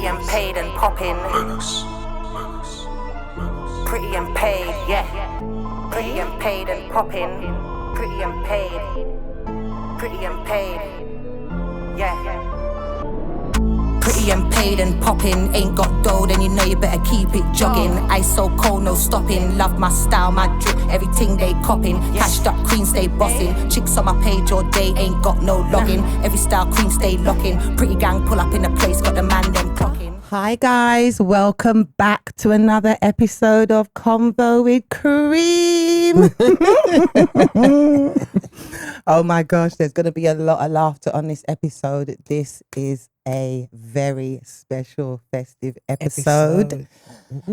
Pretty and paid and popping. Pretty and paid, yeah. Pretty and paid and popping. Pretty and paid. Pretty and paid, yeah. Pretty and paid and popping. Ain't got dough, then you know you better keep it jogging. Ice so cold, no stopping. Love my style, my drip, everything they copping. Cashed up queen stay bossing. Chicks on my page all day, ain't got no login. Every style queen stay locking. Pretty gang pull up in the place, got the man them clocking. Hi guys, welcome back to another episode of Convo with Cream. Oh my gosh, there's going to be a lot of laughter on this episode. This is a very special festive episode.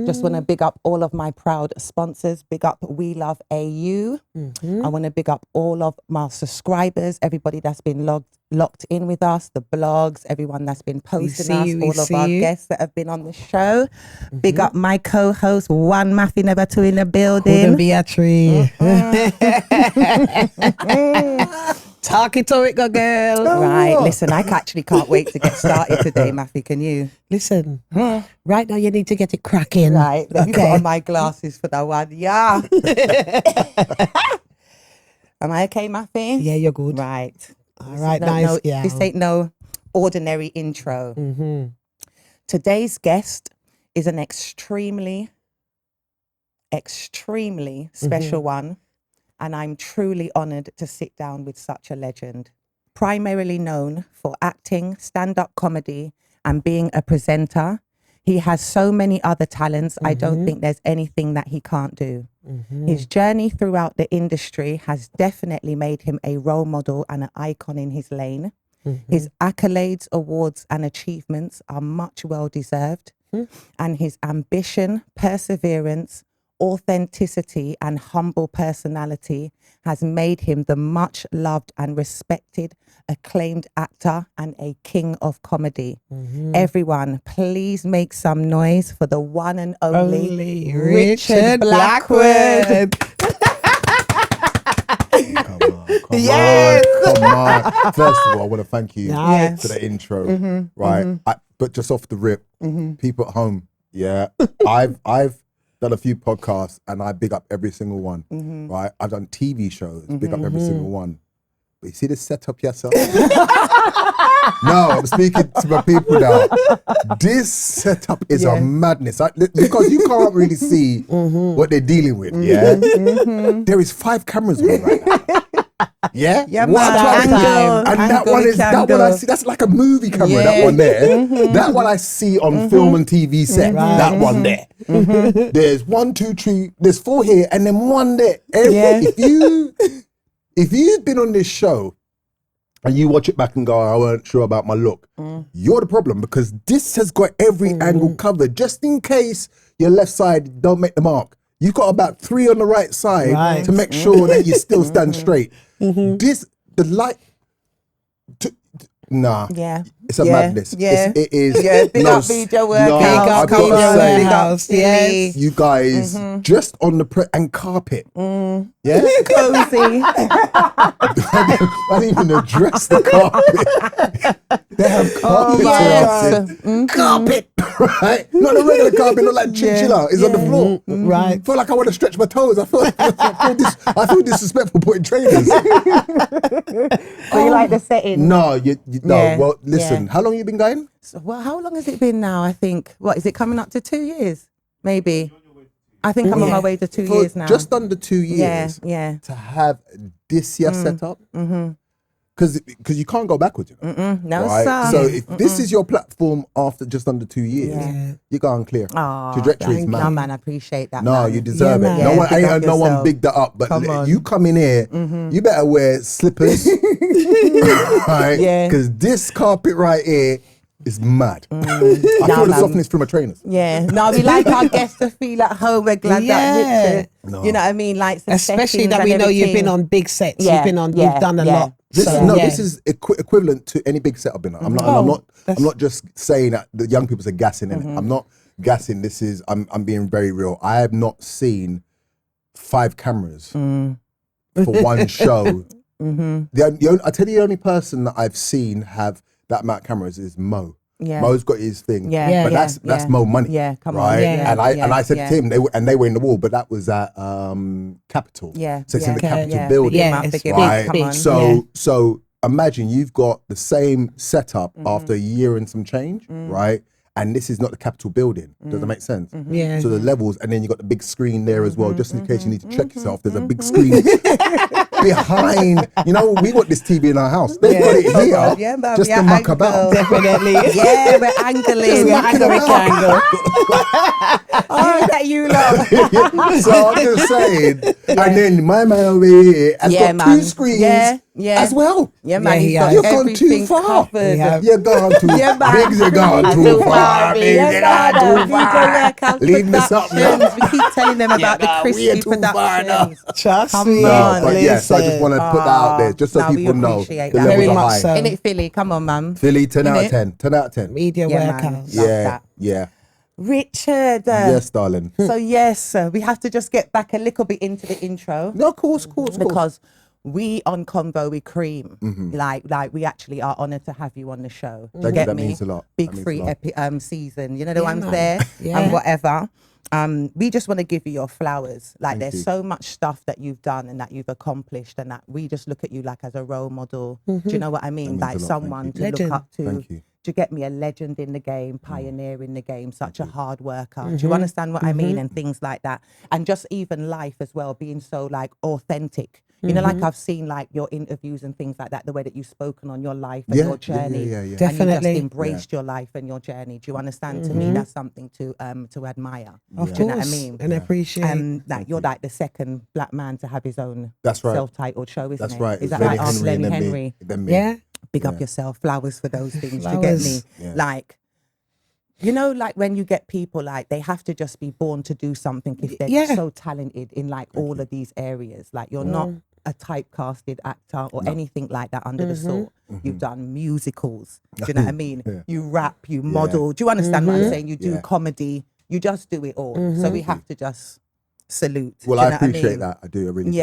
Just want to big up all of my proud sponsors. Big up We Love AU. I want to big up all of my subscribers, everybody that's been locked in with us, the blogs, everyone that's been posting us, all of our guests that have been on the show. Big up my co-host, one Mafi Never Two in the building. Couldn't be a tree. Talking to it, girl. Right, listen, I actually can't wait to get started today, Mafi. Can you? Listen, right now you need to get it cracking. Right, let me put on my glasses for that one. Yeah. Am I okay, Mafi? Yeah, you're good. Right. All right, nice. Yeah. This ain't no ordinary intro. Today's guest is an extremely special one, and I'm truly honoured to sit down with such a legend. Primarily known for acting, stand-up comedy, and being a presenter, he has so many other talents. I don't think there's anything that he can't do. His journey throughout the industry has definitely made him a role model and an icon in his lane. His accolades, awards, and achievements are much well deserved. And his ambition, perseverance, authenticity, and humble personality has made him the much loved and respected, acclaimed actor and a king of comedy. Everyone, please make some noise for the one and only Richard Blackwood. Come on. First of all, I want to thank you for the intro. Right. But just off the rip, people at home, I've done a few podcasts and I big up every single one. Right. I've done TV shows, big up every single one. But you see this setup yourself? No, I'm speaking to my people now. This setup is a madness. Because you can't really see what they're dealing with. Yeah. There is 5 cameras on right now. Yeah, man. That one I see. That's like a movie camera. That one there. That one I see on film and TV set. That one there. There's 1, 2, 3. There's 4 here, and then 1 there. If you've been on this show and you watch it back and go, I weren't sure about my look, you're the problem, because this has got every angle covered, just in case your left side don't make the mark. You've got about 3 on the right side to make sure that you still stand straight. It's a madness. It is. Big up video work. I've got to say, you guys, just on the and carpet. Yeah? Cozy. I didn't even address the carpet. They have carpet. Carpet, right? Not a regular carpet, not like chinchilla. It's on the floor. Right. I feel like I want to stretch my toes. I feel disrespectful putting trainers. So you like the setting? No, well, listen, how long have you been going? Well, how long has it been now? I think, is it coming up to 2 years? Maybe. I think I'm on my way to 2 years now. Just under 2 years. To have this year set up. Because you can't go backwards, you know. No, right? sir. So if this is your platform after just under 2 years, you're going clear. Trajectory is mad. No, man, I appreciate that. No, man. you deserve it. No one bigged that up, but you come in here, you better wear slippers, right? Because this carpet right here is mad. I feel the softness from my trainers. Yeah. No, we like our guests to feel at home. We're glad that Richard, you know what I mean? Like, especially that we know you've been on big sets. You've done a lot. This is equivalent to any big set I've been on. I'm not just saying that the young people are gassing in it. I'm not gassing. I'm being very real. I have not seen 5 cameras for one show. I tell you, the only person that I've seen have that amount of cameras is Mo. Mo's got his thing. Yeah. But that's Mo money. Yeah, come right? on. Yeah, and I said to him, they were in the wall, but that was at Capitol. Yeah. So it's in the Capitol Yeah. building. Yeah, it's right? big. Come on. So imagine you've got the same setup after a year and some change, right? And this is not the Capitol building. Does that make sense? Yeah. So the levels, and then you got the big screen there as well, just in case you need to check yourself. There's a big screen behind. You know, we got this TV in our house. They've got it here just to muck about. Definitely. Yeah, we're angling. We're angle. Oh, that you love. So I'm just saying. And then my man over here has got two screens as well. Yeah, man. You've gone too far. You're gone too far. Biggs, you're gone too far. Biggs, you're gone too far. Leave me something. We keep telling them about the crispy productions. Trust me. No, but yes, I just want to put that out there just so people know the levels Very are much high. so. Innit, Philly? Come on, man. Philly, 10 out of 10. 10 out of 10. Media workhouse. Yeah. Richard. Yes, darling. So yes, we have to just get back a little bit into the intro. No, of course. Because we on Convo With Cream, like we actually are honoured to have you on the show. Thank you, that means a lot. Big That free means a lot. season. You know the ones there and whatever. We just want to give you your flowers. Like there's so much stuff that you've done and that you've accomplished, and that we just look at you like as a role model. Do you know what I mean? That Like means a lot. someone to Legend. look up to. Thank you. To get me, a legend in the game, pioneer in the game, such a hard worker. Do you understand what I mean? And things like that. And just even life as well, being so like authentic. You know, like I've seen like your interviews and things like that, the way that you've spoken on your life and your journey. Yeah. And Definitely. you just embraced your life and your journey. Do you understand? To me, that's something to admire. Of Do you know course. what I mean? And appreciate. Like you're like the second black man to have his own That's right. self-titled show, isn't That's it? right. Is It's that right? Lenny Lenny and then Henry. Then me. Yeah. Big up yourself. Flowers for those things. Flowers. You get me? Yeah. Like, you know, like when you get people like they have to just be born to do something if they're so talented in like all of these areas. Like you're not a typecasted actor or anything like that under the sort. You've done musicals. Do you know what I mean? You rap, you model. Do you understand what I'm saying? You do comedy. You just do it all. So we have to just salute. Well, do you I know what appreciate mean? that. I do. I really do.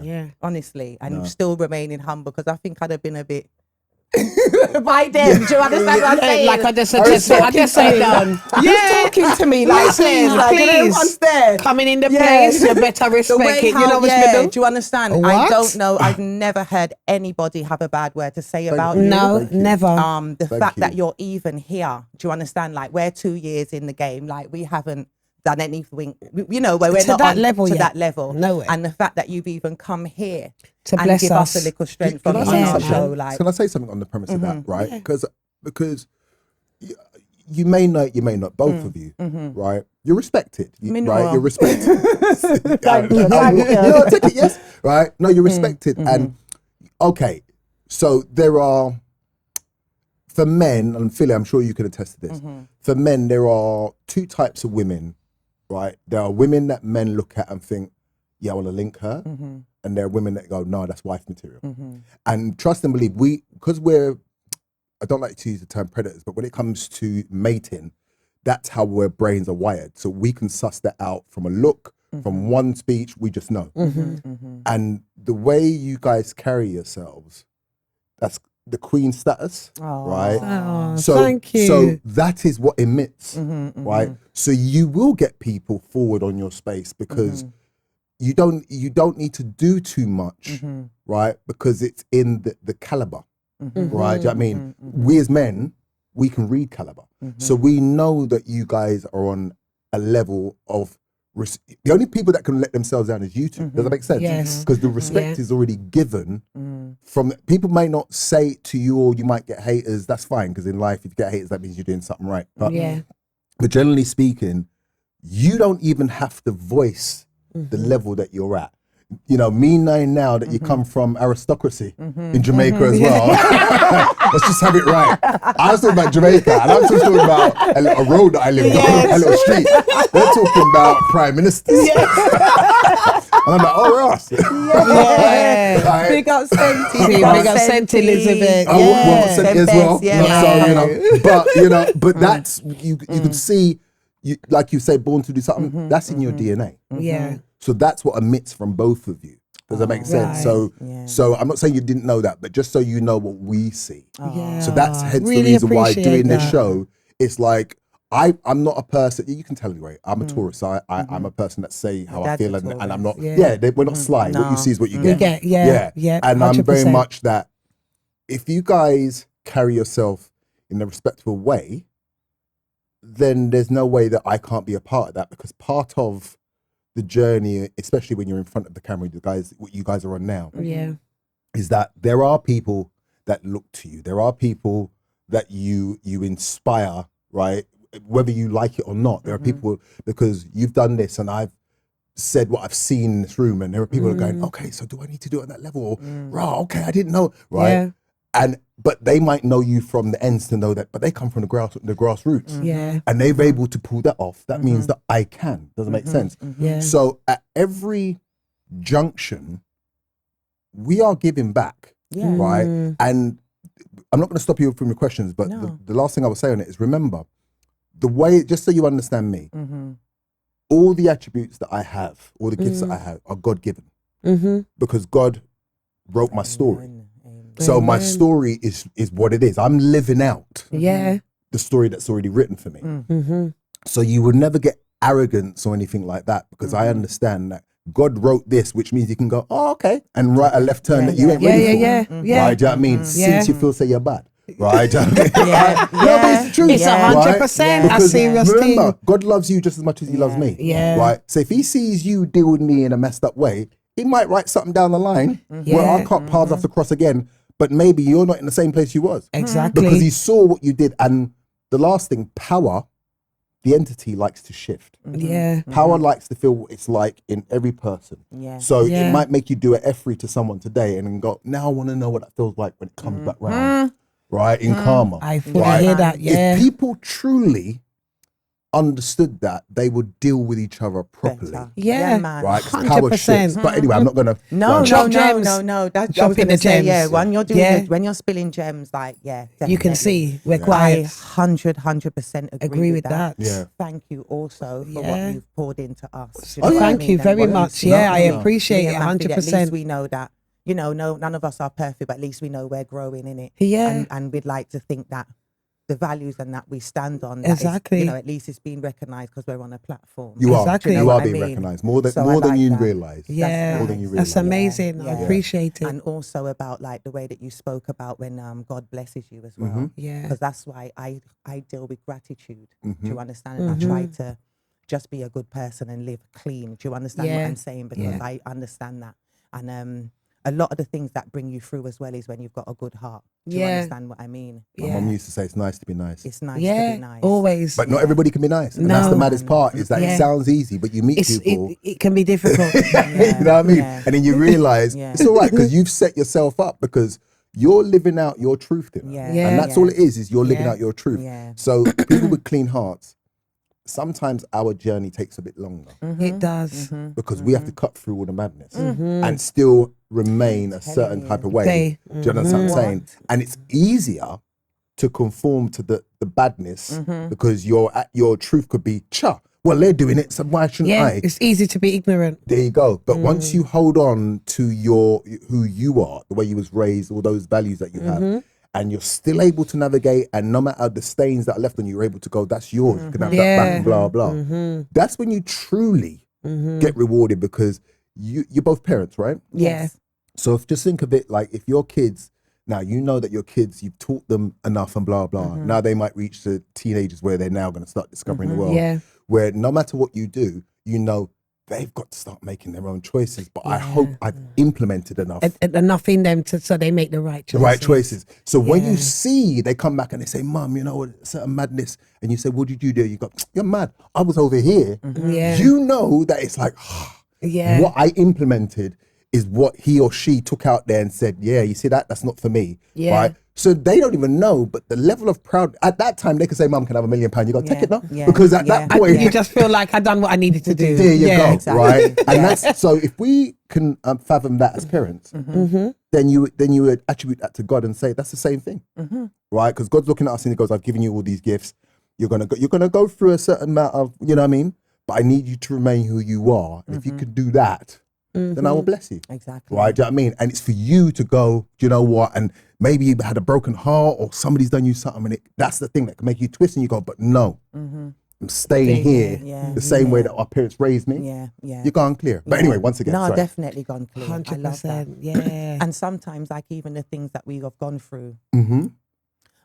Yeah. Honestly, and still remaining humble because I think I'd have been a bit by them. Do you understand what I'm saying? Like I just say down. You're talking to me like please, like, you know, everyone's there. Coming in the place, you better respect it. You know what's me do? Do you understand? What? I don't know. I've never heard anybody have a bad word to say about you. No, never. The fact that you're even here. Do you understand? Like we're 2 years in the game. Like we haven't done anything, you know, where we're To not that on, level to yet. that level. No way. And the fact that you've even come here To and bless give us us. a little strength Can from I the say Yeah, something? show. Like, Can I say something on the premise of that, right? Because you may know, you may not, both of you, right? You're respected, right? You're respected. Thank you. No, take it, yes, right? No, you're respected, and okay. So there are, for men, and Philly, I'm sure you can attest to this. For men, there are two types of women, right? There are women that men look at and think, yeah, I want to link her. And there are women that go, no, that's wife material. And trust and believe, because I don't like to use the term predators, but when it comes to mating, that's how our brains are wired. So we can suss that out from a look, from one speech, we just know. And the way you guys carry yourselves, that's the queen status, right? Oh, So, thank you. So that is what emits, right? So you will get people forward on your space because you don't need to do too much, right? Because it's in the caliber, right? Do you know what I mean? We as men, we can read caliber. So we know that you guys are on a level of the only people that can let themselves down is you two. Does that make sense? Yes. Because the respect is already given from people may not say it to you or you might get haters. That's fine because in life, if you get haters, that means you're doing something right. But generally speaking, you don't even have to voice the level that you're at. You know, me knowing now that you come from aristocracy in Jamaica as well. Let's just have it right. I was talking about Jamaica, and I'm just talking about a road that I live on, a little street. They're talking about prime ministers. And I'm like, oh, Ross. Like, big up Senti. Big up Senti Elizabeth. Oh, well, Senti as well. So, you know, but that's, you could see, like you say, born to do something, that's in your DNA. Yeah. So that's what emits from both of you. Does that make sense? So I'm not saying you didn't know that, but just so you know what we see. So that's hence the reason why doing this show, it's like, I'm not a person, you can tell anyway, I'm a Taurus, so I'm a person that say how I feel, and I'm not, we're not sly. What you see is what you get. And 100%. I'm very much that, if you guys carry yourself in a respectful way, then there's no way that I can't be a part of that, because part of the journey, especially when you're in front of the camera, what you guys are on now, is that there are people that look to you. There are people that you inspire, right? Whether you like it or not, there are people, because you've done this and I've said what I've seen in this room, and there are people that are going, okay, so do I need to do it on that level? Or, right, okay, I didn't know, right? But they might know you from the ends to know that, but they come from the grassroots. And they're able to pull that off. That means that I can. Doesn't make sense. So at every junction, we are giving back, right? And I'm not going to stop you from your questions, but the last thing I would say on it is, remember, the way, just so you understand me, all the attributes that I have, all the gifts that I have are God-given, because God wrote my story. So my story is what it is. I'm living out the story that's already written for me. So you would never get arrogance or anything like that, because I understand that God wrote this, which means you can go, oh, okay, and write a left turn that you ain't ready for. Right? Do you know what I mean? Since you feel say you're bad. Right? No, but it's the truth. It's 100% a serious thing. Remember, God loves you just as much as he loves me. Right? So if he sees you deal with me in a messed up way, he might write something down the line where our paths have to cross again, but maybe you're not in the same place you was. Exactly. Because he saw what you did. And the last thing, power, the entity likes to shift. Power likes to feel what it's like in every person. So it might make you do an F3 to someone today and then go, now I want to know what that feels like when it comes back round. Right? In karma. I fully hear that, If people truly understood that, they would deal with each other properly. Man. Right? 'Cause power shifts. But anyway, I'm not going to... No. That's what I was going to say, when you're doing when you're spilling gems, like, definitely. You can see we're quiet. I 100% agree with that. Yeah. Thank you also for what you've poured into us. Thank you very much. I appreciate it 100%. At least we know that, none of us are perfect, but at least we know we're growing in it. And we'd like to think that the values and that we stand on, exactly. Is, at least it's being recognised because we're on a platform. You are. Exactly. You are being recognised more than you realise. Yeah, more than you realise. That's amazing. I appreciate it. And also about like the way that you spoke about when God blesses you as well. Because that's why I deal with gratitude. Do you understand? And I try to just be a good person and live clean. Do you understand what I'm saying? Because I understand that. And a lot of the things that bring you through as well is when you've got a good heart. Do you understand what I mean? My mum used to say it's nice to be nice. It's nice to be nice. Always. But not everybody can be nice. And that's the maddest part, is that it sounds easy, but you meet people. It can be difficult. You know what I mean? And then you realise it's all right, because you've set yourself up, because you're living out your truth in it. And that's all it is you're living out your truth. So people with clean hearts, sometimes our journey takes a bit longer. It does. Because we have to cut through all the madness and still remain a certain type of way. Do you understand what I'm saying? And it's easier to conform to the badness because your truth could be, well, they're doing it, so why shouldn't I? It's easy to be ignorant. There you go. But once you hold on to who you are, the way you was raised, all those values that you have, and you're still able to navigate, and no matter the stains that are left on you, you're able to go, that's yours. You can have that back and blah, blah. That's when you truly get rewarded, because you're both parents, right? Yes. So just think of it like, if your kids, now you know that your kids, you've taught them enough and blah, blah. Now they might reach the teenagers where they're now going to start discovering the world. Where no matter what you do, they've got to start making their own choices. But I hope I've implemented enough in them so they make the right choices. The right choices. So when you see, they come back and they say, Mum, certain madness. And you say, what did you do? You go, you're mad. I was over here. You know that it's like, what I implemented is what he or she took out there and said, you see that? That's not for me. Right? So they don't even know, but the level of proud, at that time, they could say, Mum can have £1 million. You got to take it now? Because at that point, you just feel like I done what I needed to do. There you go, exactly. Right? And that's, so if we can fathom that as parents, then you would attribute that to God and say, that's the same thing, right? Because God's looking at us and he goes, I've given you all these gifts. You're gonna go through a certain amount of, you know what I mean? But I need you to remain who you are. And if you could do that, then I will bless you. Exactly. Right? Do you know what I mean? And it's for you to go, do you know what? And maybe you had a broken heart or somebody's done you something, and that's the thing that can make you twist and you go, but no, I'm staying here the same way that our parents raised me. You're gone clear. But anyway, once again, no, definitely gone clear. 100%. I love that. Yeah. And sometimes, like, even the things that we have gone through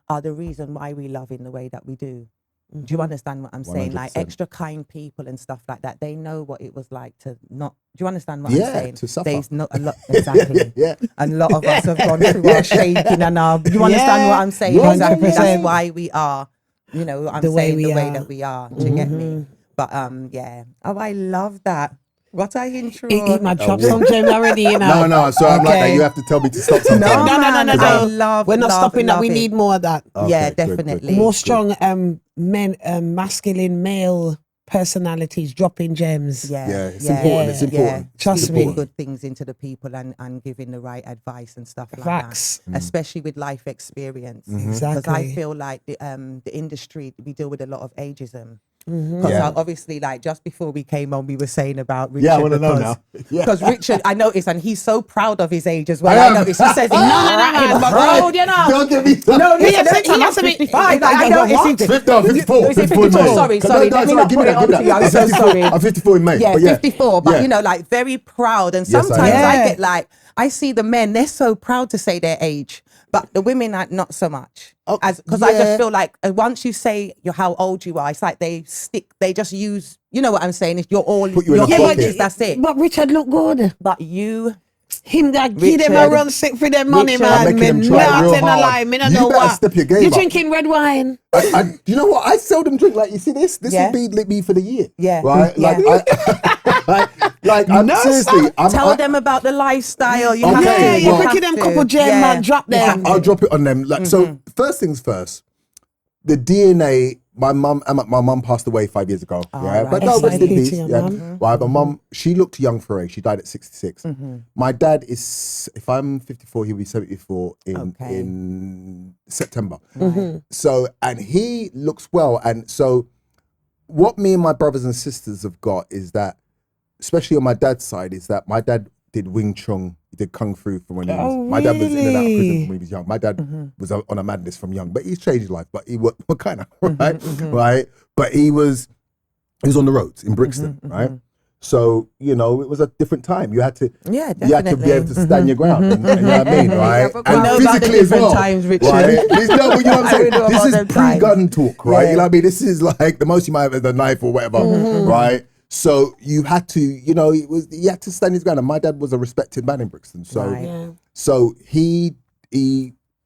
are the reason why we love in the way that we do. Do you understand what I'm saying? 100%. Like, extra kind people and stuff like that, they know what it was like to not. Do you understand what I'm saying? To suffer. There's not a lot, exactly. And a lot of us have gone through our shaking and our. Do you understand what I'm saying? Exactly. 100%. That's why we are. You know, I'm saying the way that we are. Do you get me? But yeah. Oh, I love that. What I intro. Eat my chops on Jem already, you know. No, so I'm like that. You have to tell me to stop something. No. I love. We're not stopping that. We it. need more of that. Okay, Yeah, good, definitely. More strong masculine male personalities dropping gems. It's important. It's important. Trust me. Good things into the people and giving the right advice and stuff like Facts. that. Especially with life experience. Exactly. Because I feel like the industry, we deal with a lot of ageism. Because obviously, like, just before we came on, we were saying about Richard. Yeah, I want to know now. Because Richard, I noticed, and he's so proud of his age as well. I noticed he says, no, you know. Don't get me started. No, he has to be 55. I noticed. 54. Is it 54? Sorry. Let me not put it on to you. I'm so sorry. I'm 54 in May. Yeah, but 54. But, you know, like, very proud. And sometimes I get like, I see the men, they're so proud to say their age. But the women are not so much. Because I just feel like once you say how old you are, it's like they just use, you know what I'm saying? If you're all, your ages, that's it. But Richard look good. But you... Him that give them a run sick for their money, man. I'm making them try real hard. Me don't know what. Step your game You're up. drinking red wine. You know what? I seldom drink. Like, you see this? This would be me for the year. Yeah. Right? Like, I'm seriously. Tell them about the lifestyle. You You're picking them couple gem, man. Drop them. I'll drop it on them. Like, so first things first, the DNA. My mum passed away 5 years ago. Right? But no, rest in peace. Right, my mum, she looked young for her age. She died at 66. My dad is, if I'm 54, he'll be 74 in September. So, and he looks well. And so, what me and my brothers and sisters have got is that, especially on my dad's side, is that my dad did Wing Chun, he did Kung Fu from when he was, my dad was in and out of prison when he was young. My dad was on a madness from young, but he's changed his life, but he was kind of, right? But he was on the roads in Brixton, right? So, you know, it was a different time. You had to be able to stand your ground, and you know what I mean, right? And physically as well, times, Richard. right? You know what I'm saying? This is pre-gun talk, right? You know what I mean? This is like the most you might have is a knife or whatever, right? So you had to, you know, he had to stand his ground. And my dad was a respected man in Brixton. So, so he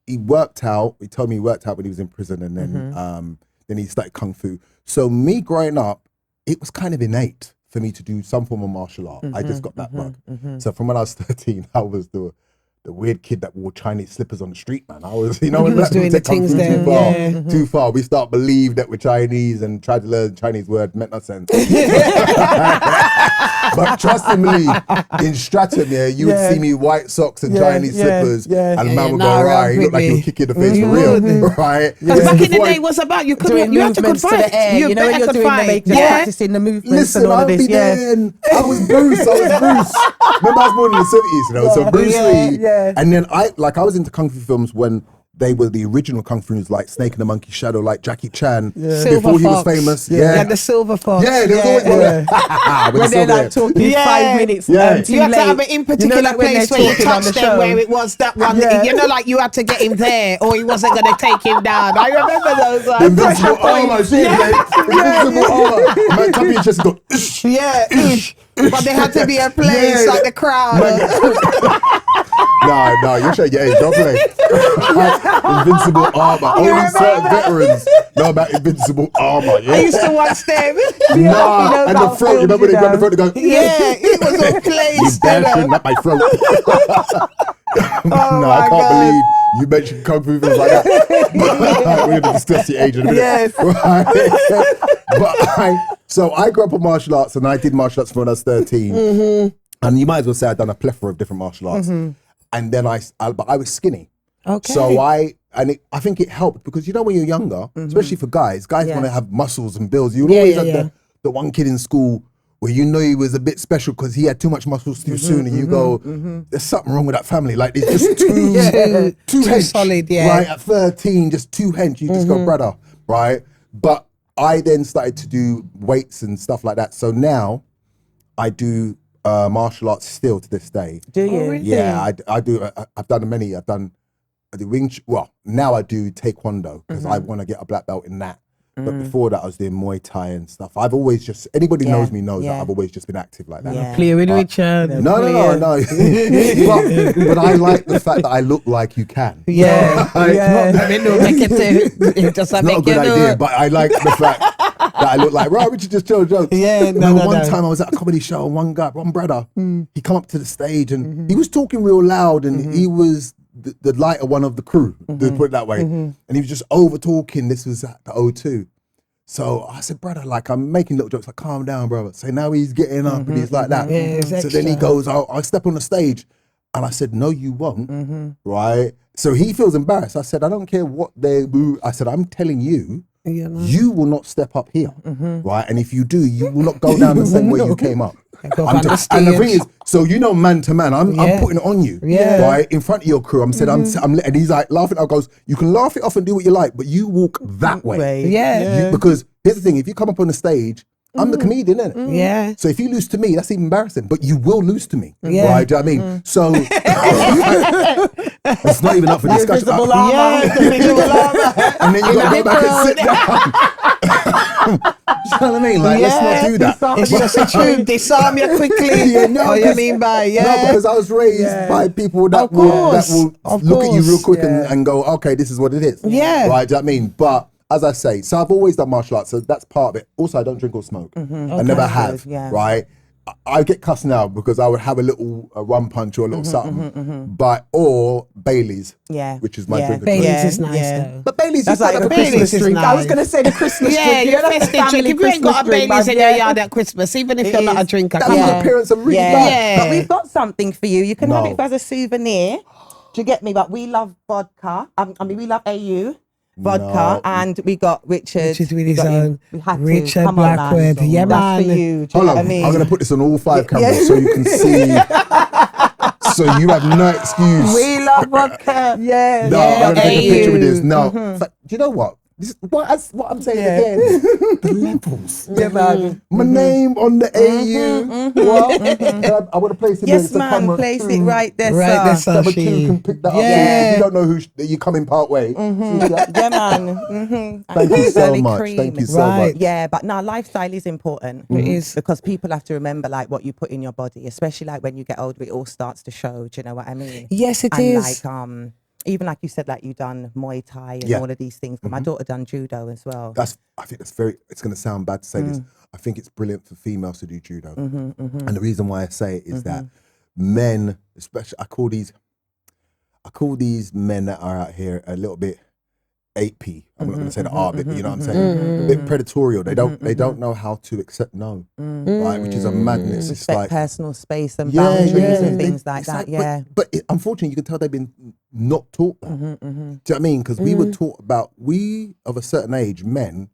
worked out. He told me he worked out when he was in prison, and then he started Kung Fu. So me growing up, it was kind of innate for me to do some form of martial art. I just got that bug. So from when I was 13, I was the weird kid that wore Chinese slippers on the street, man. I was, you know, when was doing the things there. Too far. We start believe that we're Chinese and try to learn Chinese word meant no sense. But trust me, in Streatham, you would see me white socks and Chinese slippers, and man would go, right, you look like you're kicking the face for real, right? Because back in the day, it was about you had to fight. You know, when you're doing practicing the movements and all of this. I was Bruce. Remember, I was born in the 70s, you know, so Bruce Lee. And then I was into Kung Fu films when they were the original Kung Fu's, like Snake and the Monkey Shadow, like Jackie Chan, before he was famous. Yeah, the Silver Fox. Yeah, there was always when they're like talking 5 minutes. You had to have it in particular place where you touched them, where it was that one. You know, like you had to get him there, or he wasn't going to take him down. I remember those. The invincible armor, invincible armor. Man, come in just go. But there had to be a place like the crowd. No, you should get it. Don't play. Invincible armor. Only certain veterans know about invincible armor. Yeah? I used to watch them. And the throat. You remember when they grabbed the throat to go? Yeah, it was a place. You bashing not my throat. I can't believe you mentioned Kung Fu films like that. We're going to discuss the age in a minute. Yes. So I grew up on martial arts, and I did martial arts when I was 13. And you might as well say I'd done a plethora of different martial arts. And then but I was skinny. Okay. So I think it helped because, you know, when you're younger, especially for guys want to have muscles and builds. You always have the one kid in school where you know he was a bit special because he had too much muscles too soon, and you go, there's something wrong with that family. Like it's just too hench, solid, right? At 13, just too hench. You just go, brother, right? But I then started to do weights and stuff like that. So now I do martial arts still to this day. Do you? Oh, really? Yeah, I do. I've done many. I do now I do taekwondo because I want to get a black belt in that. But before that, I was doing Muay Thai and stuff. I've always just, anybody knows me knows that I've always just been active like that. Yeah. Play with Richard. No. but I like the fact that I look like you can. Yeah. It's not a good idea, but I like the fact that I look like, right, Richard just told jokes. Yeah, One time I was at a comedy show and one brother, he come up to the stage and he was talking real loud and he was the lighter one of the crew, to put it that way. And he was just over talking. This was at the O2. So I said, brother, like I'm making little jokes, like calm down, brother. So now he's getting up and he's like that. Yeah, so then he goes, I'll step on the stage. And I said, no, you won't, right? So he feels embarrassed. I said, I don't care what they do. I said, I'm telling you, you will not step up here, right? And if you do, you will not go down the same way you came up. And the thing is, so man to man, I'm putting it on you, right, in front of your crew. And he's like laughing. I goes, you can laugh it off and do what you like, but you walk that way, because here's the thing: if you come up on the stage, I'm the comedian, innit? Yeah. So if you lose to me, that's even embarrassing. But you will lose to me, right? Do you know what I mean? So it's not even up for discussion. Invisible armor. And then you got to go back and sit down. Do you know what I mean? Like, let's not do that. It's just a tune. Disarm you quickly. You mean by No, because I was raised by people that will look at you real quick and go, okay, this is what it is. Yeah. Right, do you know what I mean? But as I say, so I've always done martial arts, so that's part of it. Also, I don't drink or smoke. I never have, right? I get cussed now because I would have a little rum punch or a little something, or Bailey's, which is my drink. Bailey's is nice though. But Bailey's That's is like a Christmas drink. Nice. I was going to say the Christmas drink. Yeah, festive drink. If you ain't got a Bailey's in your yard at Christmas, even if you're not a drinker, that's the appearance of really bad. But we've got something for you. You can have it as a souvenir. Do you get me? But we love vodka. We love AU. Vodka, and we got Richard. Richard with his own. Richard Come Blackwood. On, yeah, man. That's for you. Hold on, I'm going to put this on all 5 cameras so you can see. So you have no excuse. We love vodka. Yeah. No, I'm going to take a picture with this. No, but do you know what? This is what I'm saying again. The levels. Yeah, man. My name on the AU. What? I want to place it Yes, man. Place it right there, sir. Number 2 can pick that up. If you don't know who you come in part way. Yeah, man. Thank you so much. Thank you so much. Yeah, but now lifestyle is important. It is. Because people have to remember like what you put in your body, especially like when you get older, it all starts to show. Do you know what I mean? Yes, it is. Like even like you said, like you done Muay Thai and all of these things. But my daughter done judo as well. I think that's it's going to sound bad to say this. I think it's brilliant for females to do judo. And the reason why I say it is that men, especially, I call these men that are out here a little bit 8P. I'm not going to say the R bit, but you know what I'm saying? A bit predatorial. They don't know how to accept no, right? Which is a madness. Respect it's like personal space and boundaries and things like that. But unfortunately, you can tell they've been not taught that. Do you know what I mean? Because we were taught we of a certain age, men,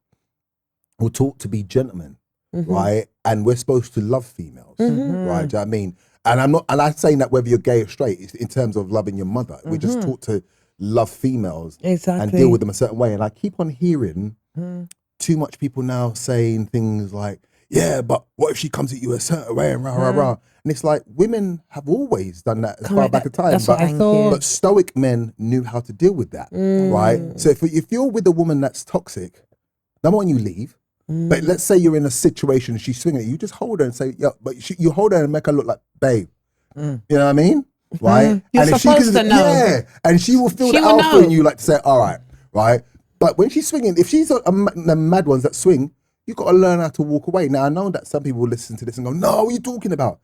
were taught to be gentlemen, right? And we're supposed to love females, right? Do you know what I mean? And I'm saying that whether you're gay or straight, it's in terms of loving your mother. We're just taught to love females and deal with them a certain way. And I keep on hearing too much people now saying things like, yeah, but what if she comes at you a certain way and rah, rah, rah. And it's like, women have always done that as far back as time. That's what I thought. But stoic men knew how to deal with that, right? So if you're with a woman that's toxic, number one, you leave. But let's say you're in a situation, she's swinging at you, just hold her and say, yeah, but you hold her and make her look like, babe. You know what I mean? Right? You're and supposed to know. Yeah, and she will feel the alpha in you, like to say, all right, right? But when she's swinging, if she's the mad ones that swing, you got to learn how to walk away. Now, I know that some people will listen to this and go, no, what are you talking about?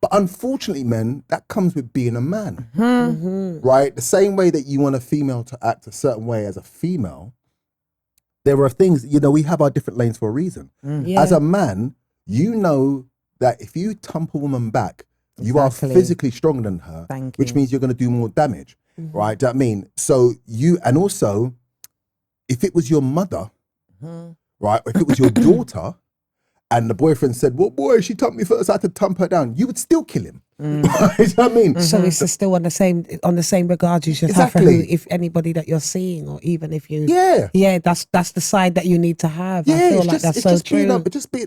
But unfortunately, men, that comes with being a man, right? The same way that you want a female to act a certain way as a female, there are things, we have our different lanes for a reason. As a man, you know that if you thump a woman back, you are physically stronger than her, which means you're going to do more damage, right? Do you know what I mean? So and also, if it was your mother, right, or if it was your daughter, and the boyfriend said, well, boy, she thumped me first, I had to thump her down, you would still kill him. You know what I mean? So it's still on the same regard you should have for if anybody that you're seeing, or even if you that's the side that you need to have. I feel like that's so true.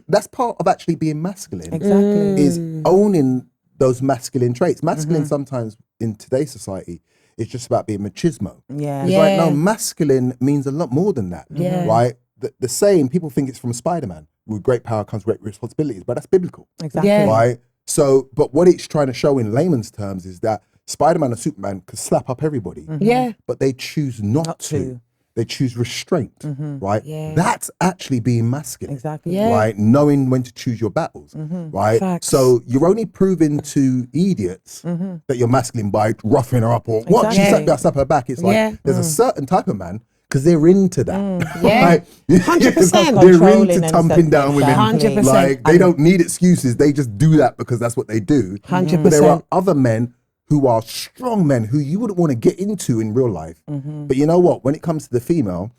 That's part of actually being masculine. Exactly. Is owning those masculine traits. Masculine sometimes in today's society is just about being machismo. Yeah. It's like, no, masculine means a lot more than that. Yeah. Right? The saying, people think it's from Spider-Man, with great power comes great responsibilities, but that's biblical. Exactly. Yeah. Right? So, but what it's trying to show in layman's terms is that Spider-Man and Superman could slap up everybody. Yeah. But they choose not to. They choose restraint, right? Yeah. That's actually being masculine. Exactly. Yeah. Right? Knowing when to choose your battles, right? Facts. So you're only proving to idiots that you're masculine by roughing her up or what? She Exactly. slap her back. It's like, there's a certain type of man, because they're into that. Yeah. Right? 100%. They're into thumping down women. 100%. Like, they don't need excuses. They just do that because that's what they do. 100%. But there are other men who are strong men who you wouldn't want to get into in real life. But you know what? When it comes to the female,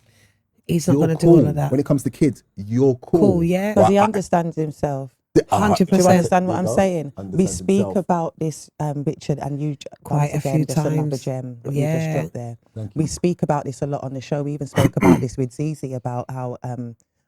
he's not you're going to cool. do all of that. When it comes to kids, you're cool. Cool, yeah. Because he understands himself. 100%. Do you understand what There I'm you go. saying? We Understands speak himself. about this, Richard, and you Quite once a again, few just another times. gem that Yeah. you just dropped there. We speak about this a lot on the show. We even spoke about this with Zizi about how,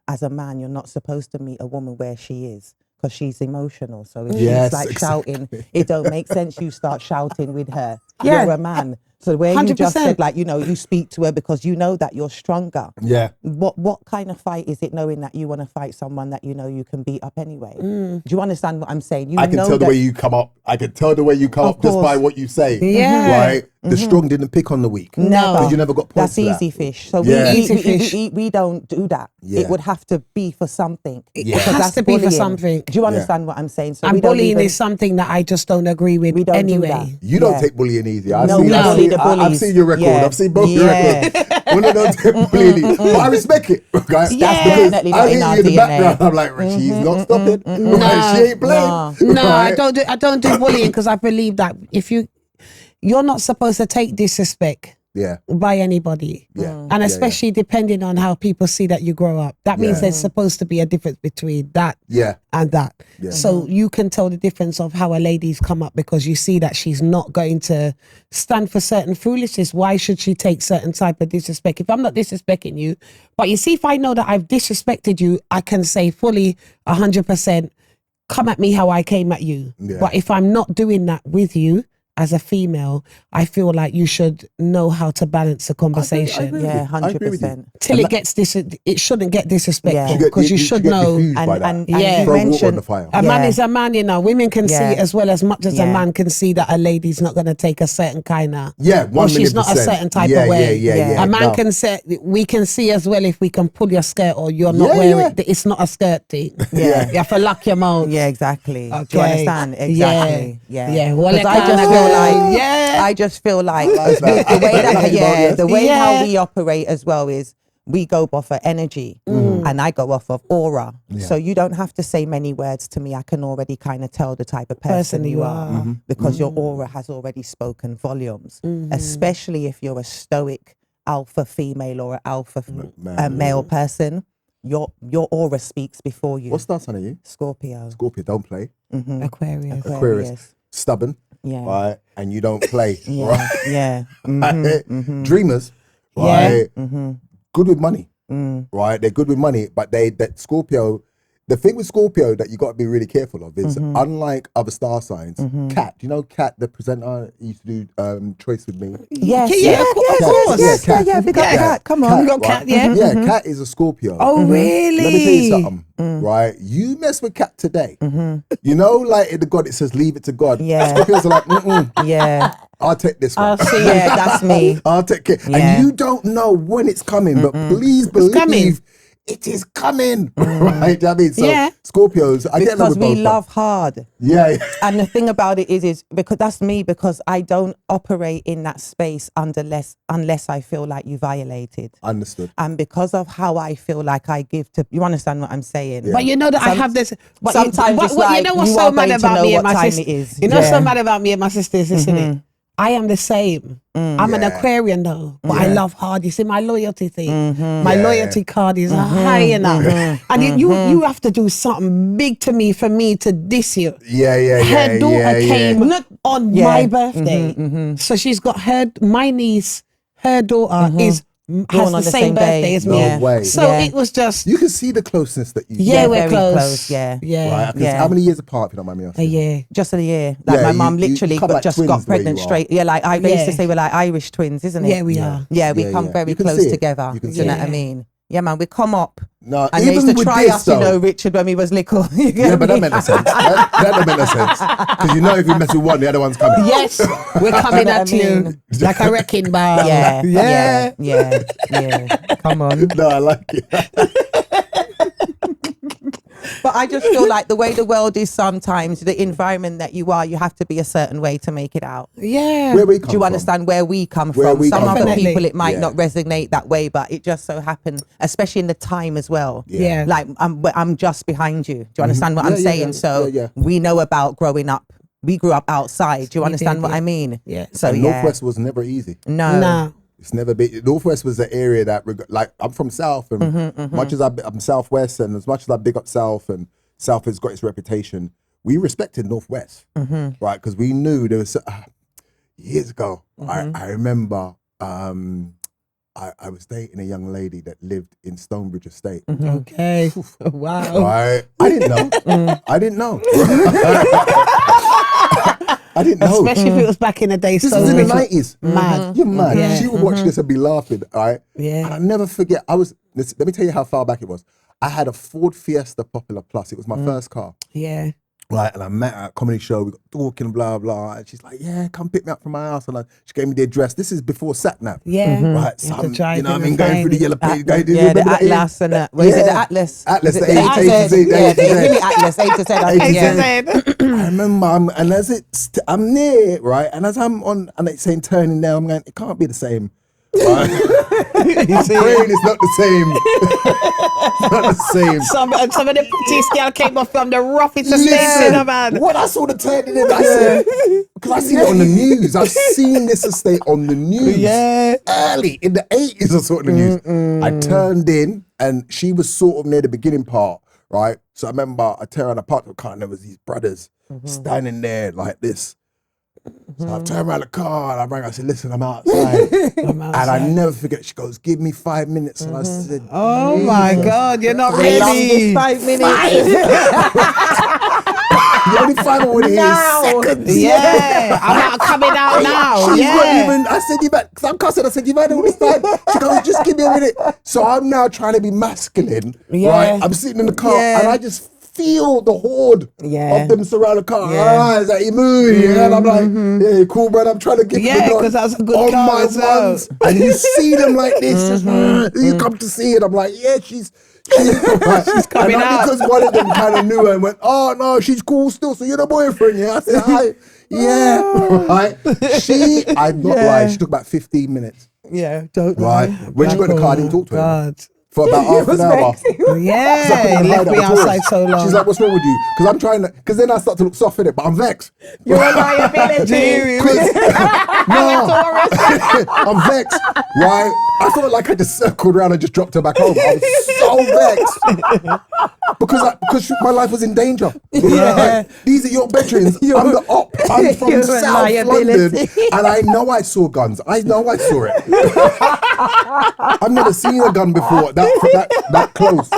as a man, you're not supposed to meet a woman where she is, because she's emotional. So if Yes, she's like exactly. shouting, it don't make sense you start shouting with her. You're a man. So where you just 100%. said, like, you know, you speak to her because you know that you're stronger. Yeah. What kind of fight is it, knowing that you want to fight someone that you know you can beat up anyway? Do you understand what I'm saying? I can know tell the that- way you come up. I can tell the way you come Of up just by course. what you say. Yeah. Right? The strong didn't pick on the weak. Never. Because you never got points That's for easy that. fish. So Yeah. Easy fish. we don't do that. Yeah. It would have to be for something. It Yeah. Because has that's to be for bullying. something. Do you understand what I'm saying? So And we don't bullying even- is something that I just don't agree with We don't do anyway. that. You don't Yeah. take bullying easy. I've No, seen, we I've, bully seen, the I've bullies. seen your record. Yeah. I've seen both Yeah. your records. When I don't take bullying, but I respect it. Right? That's Yeah. definitely I not hear in our you in the DNA. background. I'm like, she's not stopping. Right? She ain't playing. No, I Right? don't do bullying, because I believe that if you're not supposed to take disrespect Yeah. by anybody. Yeah. And especially depending on how people see that you grow up. That means Yeah. there's supposed to be a difference between that Yeah. and that. Yeah. So you can tell the difference of how a lady's come up, because you see that she's not going to stand for certain foolishness. Why should she take certain type of disrespect? If I'm not disrespecting you, but you see, if I know that I've disrespected you, I can say fully 100%, come at me how I came at you. Yeah. But if I'm not doing that with you as a female, I feel like you should know how to balance the conversation. agree. Yeah, I agree with you. 100%. Till it gets it shouldn't get disrespectful, Yeah. because you should get know. diffused by And, that. and, Yeah. and you Throw water on mentioned the fire. A man Yeah. is a man, you know. Women can Yeah. see as well as much as a Yeah. man can see that a lady's not going to take a certain kind of. Yeah, Or she's not a 1,000,000%. certain type Yeah, of way. yeah, yeah, yeah. A man No. can say, we can see as well if we can pull your skirt or you're not Yeah, wearing yeah. it. It's not a skirt thing. Yeah. You have to lock your mouth. Yeah, exactly. Do you Okay. understand? Exactly. Yeah. Yeah. Well, 'Cause I just kinda feel go, like, yeah. I just feel like like that. the way that, Yeah. the way Yeah. how we operate as well is we go off of energy, and I go off of aura. So you don't have to say many words to me. I can already kind of tell the type of person you are, because your aura has already spoken volumes. Especially if you're a stoic alpha female or an alpha male person. Your aura speaks before you. What star sign are you? Scorpio. Scorpio, don't play. Aquarius. Aquarius, stubborn, Yeah. right? And you don't play, Yeah. right? Yeah. Dreamers, Yeah. right? Good with money, right? They're good with money, but that Scorpio. The thing with Scorpio that you got to be really careful of is, unlike other star signs, Kat. Do you know Kat, the presenter, used to do Choice with Me? Yes. Yeah, of course. Yeah. Big up that. Come on. You got Kat, yeah? Yeah, Kat is a Scorpio. Oh, really? Let me tell you something, right? You mess with Kat today, you know, like in the God, it says, leave it to God. Yeah. Scorpios are like, Yeah. I'll take this one. Yeah, that's me. I'll take care. Yeah. And you don't know when it's coming, but please believe coming. it is coming. Right? I mean, so Yeah. Scorpios, I get along Because with we both. love hard. Yeah. And the thing about it is because that's me, because I don't operate in that space unless I feel like you violated. Understood. And because of how I feel like I give to, you understand what I'm saying? But you know that I have this. but sometimes it's you like know what's you so are mad going to about know me and what my time sister? it is. You know, Yeah. so mad about me and my sisters, isn't it? I am the same. I'm an Aquarian though, but I love hard. You see, my loyalty thing, my loyalty card is high enough. And you have to do something big to me for me to diss you. Her daughter came on my birthday. So she's got my niece, her daughter has the same birthday as me. No way. So it was just... You can see the closeness that you... Yeah, we're very close. Yeah. Right, how many years apart, if you don't mind me asking? A year. Just a year. Like my mum literally like just twins got pregnant straight. Yeah, like they used to say we're like Irish twins, isn't it? Yeah, we are. Yeah, we come very close together. Do you know what I mean? Yeah, man, we come up. No, and they used even to with try this, us, though, Richard, when we was little. Yeah, but that made no sense. That don't make no sense. Because you know if you mess with one, the other one's coming. Yes, we're coming at you like a wrecking ball. Yeah. Come on. No, I like it. But I just feel like the way the world is sometimes, the environment that you are, you have to be a certain way to make it out. Yeah. Where we come Do you from. understand where we come Where from? we Some come other from. people, it might Yeah. not resonate that way, but it just so happened, especially in the time as well. Yeah. Like I'm just behind you. Do you understand what I'm Yeah, saying? yeah. So Yeah. we know about growing up. We grew up outside. Do you understand what I mean? Yeah. So And Northwest was never easy. No. It's never been. Northwest was the area that, like, I'm from South, and much as I'm Southwest, and as much as I big up South, and South has got its reputation, we respected Northwest, right? Because we knew there was years ago. I remember I was dating a young lady that lived in Stonebridge Estate. Okay. Wow. Right? I didn't know. I didn't know. I didn't know. Especially if it was back in the day. This was in the 90s. Mad. You're mad. Yeah. She would watch this and be laughing, right? Yeah. And I never forget, let me tell you how far back it was. I had a Ford Fiesta Popular Plus. It was my first car. Yeah. Right, and I met her at a comedy show. We got talking, blah, blah. And she's like, yeah, come pick me up from my house. And she gave me the address. This is before SatNav. Yeah. Right, so I'm, you know what I mean, going through the yellow page. The Atlas and that. What is it, the Atlas? Atlas, Is it the A to Z. Yeah, give me Atlas, A to Z. I think, I remember, and as I'm near, right, and as I'm on, and it's saying turning down, I'm going, it can't be the same. Right? Brain is not the same. It's not the same. Some of the prettiest girl came up from the roughest estate in the man. What I saw the turning in, I said, because I seen it on the news. I've seen this estate on the news. Yeah. Early in the 80s, I saw it on the news. I turned in, and she was sort of near the beginning part, right? So I remember I turned around, I parked the car, and there was these brothers standing there like this. So I turned around the car and I rang. I said, "Listen, I'm outside." And I never forget. She goes, "Give me 5 minutes." And I said, Oh my God, you're not The ready. longest 5 minutes. The only 5 I want to hear is seconds. Yeah, I'm not coming out now. She's Yeah. not even. I said, "You better." Because I'm cussing. I said, "You've had all this time." She goes, "Just give me a minute." So I'm now trying to be masculine. Yeah. Right. I'm sitting in the car and I just feel the horde of them surround the car. Yeah. Is that you moving? And I'm like, yeah, cool, brother. I'm trying to get Yeah, because that's a good on car my as well. ones. And you see them like this. Just, you come to see it. I'm like, yeah, she's coming and out. because one of them kind of knew her and went, oh no, she's cool still. So you're the boyfriend, yeah? I said, hi. Yeah, right. I'm not lying. She took about 15 minutes. Yeah, don't Right. When she got in the car, I didn't talk to her. God. For about half an hour. Yeah, left me outside so long. She's like, what's wrong with you? Because I'm trying to, because then I start to look soft in it, but I'm vexed. You're a liability. No, I'm vexed, right? I felt like I just circled around and just dropped her back home. I was so vexed. Because my life was in danger. Yeah. Like, these are your bedrooms. I'm the op. I'm from You're a South liability. London. And I know I saw guns. I know I saw it. I've never seen a gun before that close.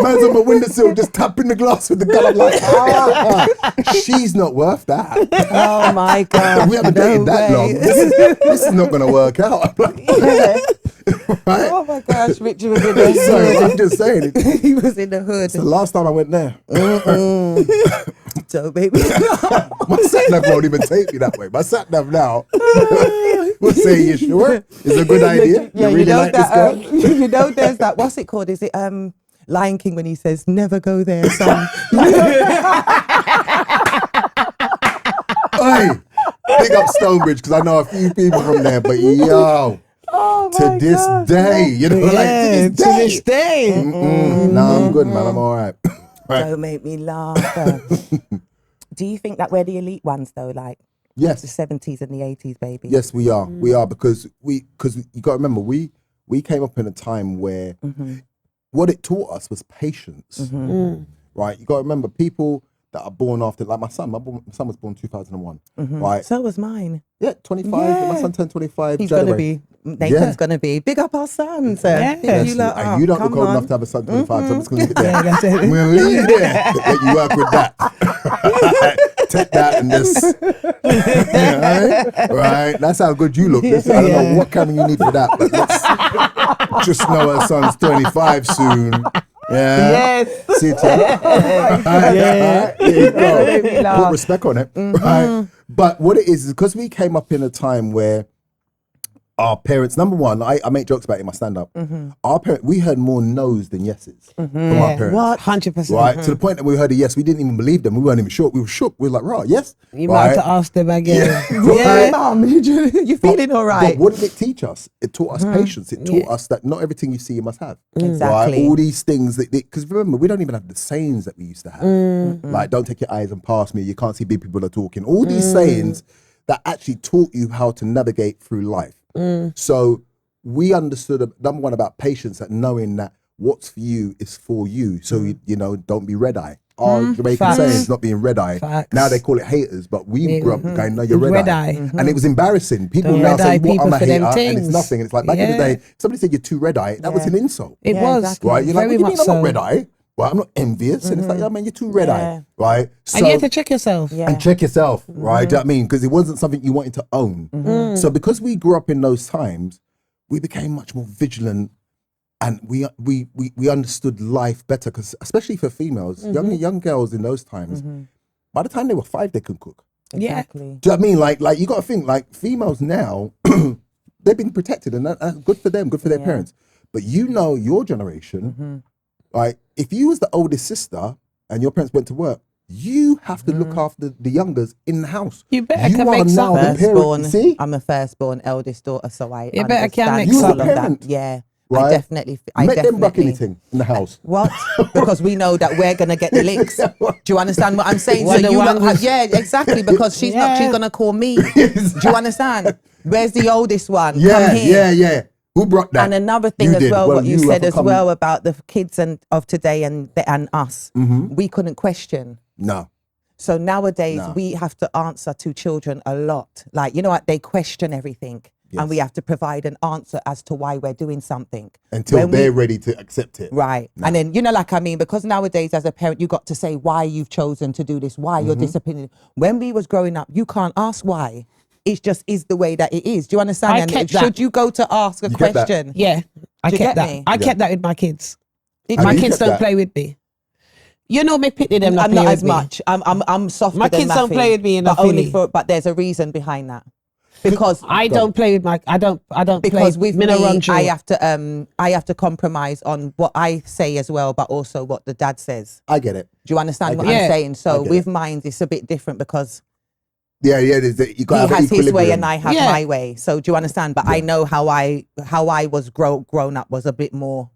Man's on my windowsill just tapping the glass with the gun. I'm like, she's not worth that. Oh my God. We haven't dated that long. This is not going to work out. I'm like, right? Oh my gosh, Richard was in the So hood. I'm just saying, it's He was in the hood. the last time I went there. So baby. My sat-nav won't even take me that way. My sat-nav now will say, you sure? It's a good idea. Yeah, you really like this girl? you know, there's that. What's it called? Is it Lion King when he says, "Never go there, son." Hey, big up Stonebridge because I know a few people from there. But yo, to this day, you know, Yeah, like to this day. day. No, I'm good, man. I'm all right. Don't make me laugh. Do you think that we're the elite ones though? Like, Yes. The 70s and the 80s, baby. Yes, we are. We are because you got to remember we came up in a time where what it taught us was patience. Right? You got to remember people that are born after, like my son. My son was born 2001. Right? So was mine. Yeah, 25. My son turned 25. He's January. gonna be. Nathan's gonna be. Big up our sons. Yes, You lot and are. you don't Come look old on. enough to have a son 25, so I'm just going to leave it there. Yeah, that's it. I'm going to leave it there. Let you work with that. Take that and just, right? That's how good you look. I don't know what camera you need for that, but let's just know her son's 25 soon. Yeah. Yes. See it, yeah. There you go. Put respect on it. Right. But what it is because we came up in a time where our parents, number one, I make jokes about it in my stand-up. Our parents, we heard more no's than yeses from our parents. What? 100%. Right? To the point that we heard a yes, we didn't even believe them. We weren't even sure. We were shook. We were like, right, yes. You might have to ask them again. Yeah, mum, you feeling all right? But what did it teach us? It taught us patience. It taught us that not everything you see you must have. Exactly. Right? All these things because remember, we don't even have the sayings that we used to have. Like, don't take your eyes and pass me. You can't see big people are talking. All these sayings that actually taught you how to navigate through life. So we understood number one about patience, that knowing that what's for you is for you. So you know, don't be red eye. Our Jamaican saying is not being red eye. Facts. Now they call it haters, but we grew up going, no, you're red eye. Red-eye. And it was embarrassing. People Don't now red-eye say, what, people I'm a for them hater, and it's things. nothing. And it's like back in the day, somebody said you're too red eye. That was an insult. It Yeah, was. exactly. Right? You're like, Very what do you much mean I'm so. not red eye? Well, I'm not envious. And it's like, yeah, man, you're too red eye. Right? So, And you have to check yourself. Yeah. and check yourself, right? Do you know what I mean? Because it wasn't something you wanted to own. So because we grew up in those times, we became much more vigilant, and we understood life better. Because especially for females, young girls in those times, by the time they were 5, they could cook. Exactly. Do you know what I mean? Like you got to think, like females now, they've been protected, and that's good for them, good for their parents. But you know, your generation, right? If you was the oldest sister and your parents went to work, you have to look after the youngers in the house. You better You can are make now the Firstborn. parent. See? I'm a firstborn, eldest daughter, so I You better can understand make all some. of that. Parent. Yeah, Right? I definitely. Make them buck anything in the house. What? Because we know that we're gonna get the licks. Do you understand what I'm saying? Well, So the you one lot who's- yeah, exactly. Because she's not. She's gonna call me. Do you understand? Where's the oldest one? Come here. Yeah. Who brought that? And another thing You as did. well, what you have said to as come- well about the kids of today and us, we couldn't question. No. So nowadays No. we have to answer to children a lot. Like, you know what? They question everything. And we have to provide an answer as to why we're doing something. Until When they're ready to accept it. Right. And then, you know, like, I mean, because nowadays as a parent, you got to say why you've chosen to do this, why you're disciplining. When we was growing up, you can't ask why. It just is the way that it is. Do you understand? I And kept should that. you go to ask a You get that? question? Yeah, I Do you kept get that. me? I kept that with my kids. Did And My you? you kids kept don't that? play with me. You know me, pity them not I'm play not with as me. much. I'm softer My than kids don't Mafi, play with me enough, but only really. but there's a reason behind that. Because I don't play with my. I don't because play. with me, run through. I have to compromise on what I say as well, but also what the dad says. I get it. Do you understand what get I'm it. saying? I So get with mine, it's a bit different because Yeah. You got to he have has his way equilibrium. and I have Yeah. my way. So do you understand? But I know how I was grown up was a bit more.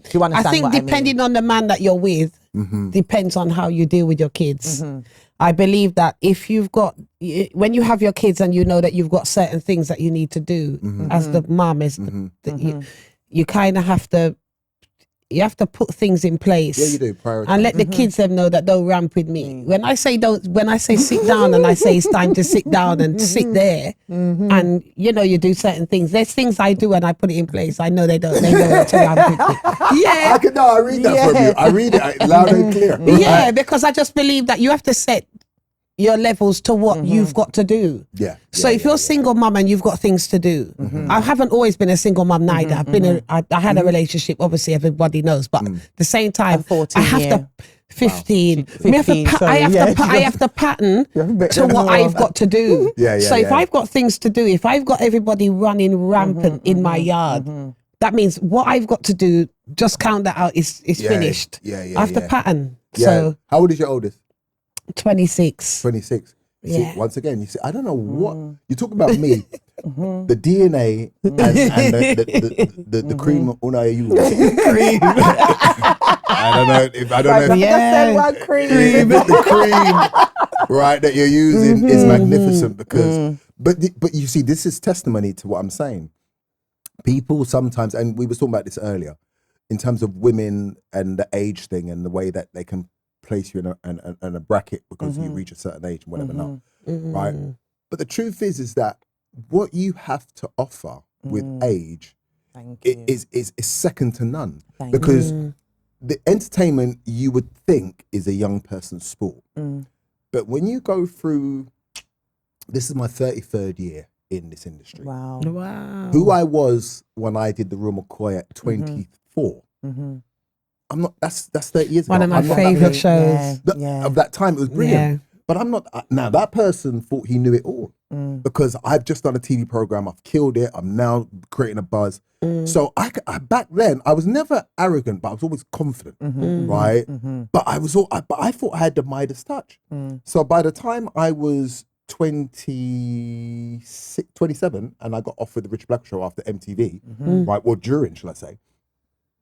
Do you I understand? think what I depending mean? on the man that you're with, depends on how you deal with your kids. I believe that if you've got, when you have your kids and you know that you've got certain things that you need to do as the mom is, you kind of have to, put things in place. Yeah, you do. Prioritize. And let the kids them know that don't ramp with me. When I say sit down and I say it's time to sit down and sit there and you know you do certain things. There's things I do and I put it in place. I know they know not to ramp with me. I read that from you. I read it loud and clear. Yeah, because I just believe that you have to set your levels to what you've got to do. Yeah. So if you're a single mum and you've got things to do, I haven't always been a single mum neither. I've been I had a relationship, obviously everybody knows, but at the same time, 14 I have to 15. 15, I sorry, have to pattern to what I've got to do. Yeah, so if yeah. I've got things to do, if I've got everybody running rampant in my yard, that means what I've got to do, just count that out, is finished. Yeah, I have to pattern. Yeah. So How old is your oldest? 26. 26. Yeah. See, once again, you see, I don't know what you talk about me, the DNA and the cream. Una you cream. I don't know. I Yeah. said one cream. The cream. right, that you're using is magnificent because, but you see, this is testimony to what I'm saying. People sometimes, and we were talking about this earlier, in terms of women and the age thing and the way that they can place you in a bracket because you reach a certain age and whatever not, right? But the truth is that what you have to offer with age is second to none. Because the entertainment you would think is a young person's sport. But when you go through, this is my 33rd year in this industry. Wow. Who I was when I did the Real McCoy at 24. I'm not, that's 30 years ago. One of my favourite shows. Of that time, it was brilliant. But I'm not, now that person thought he knew it all. Because I've just done a TV program, I've killed it, I'm now creating a buzz. So I back then, I was never arrogant, but I was always confident, right? But I thought I had the Midas touch. So by the time I was 27 and I got offered the Richard Blackwood show after MTV, right? Well, during, shall I say.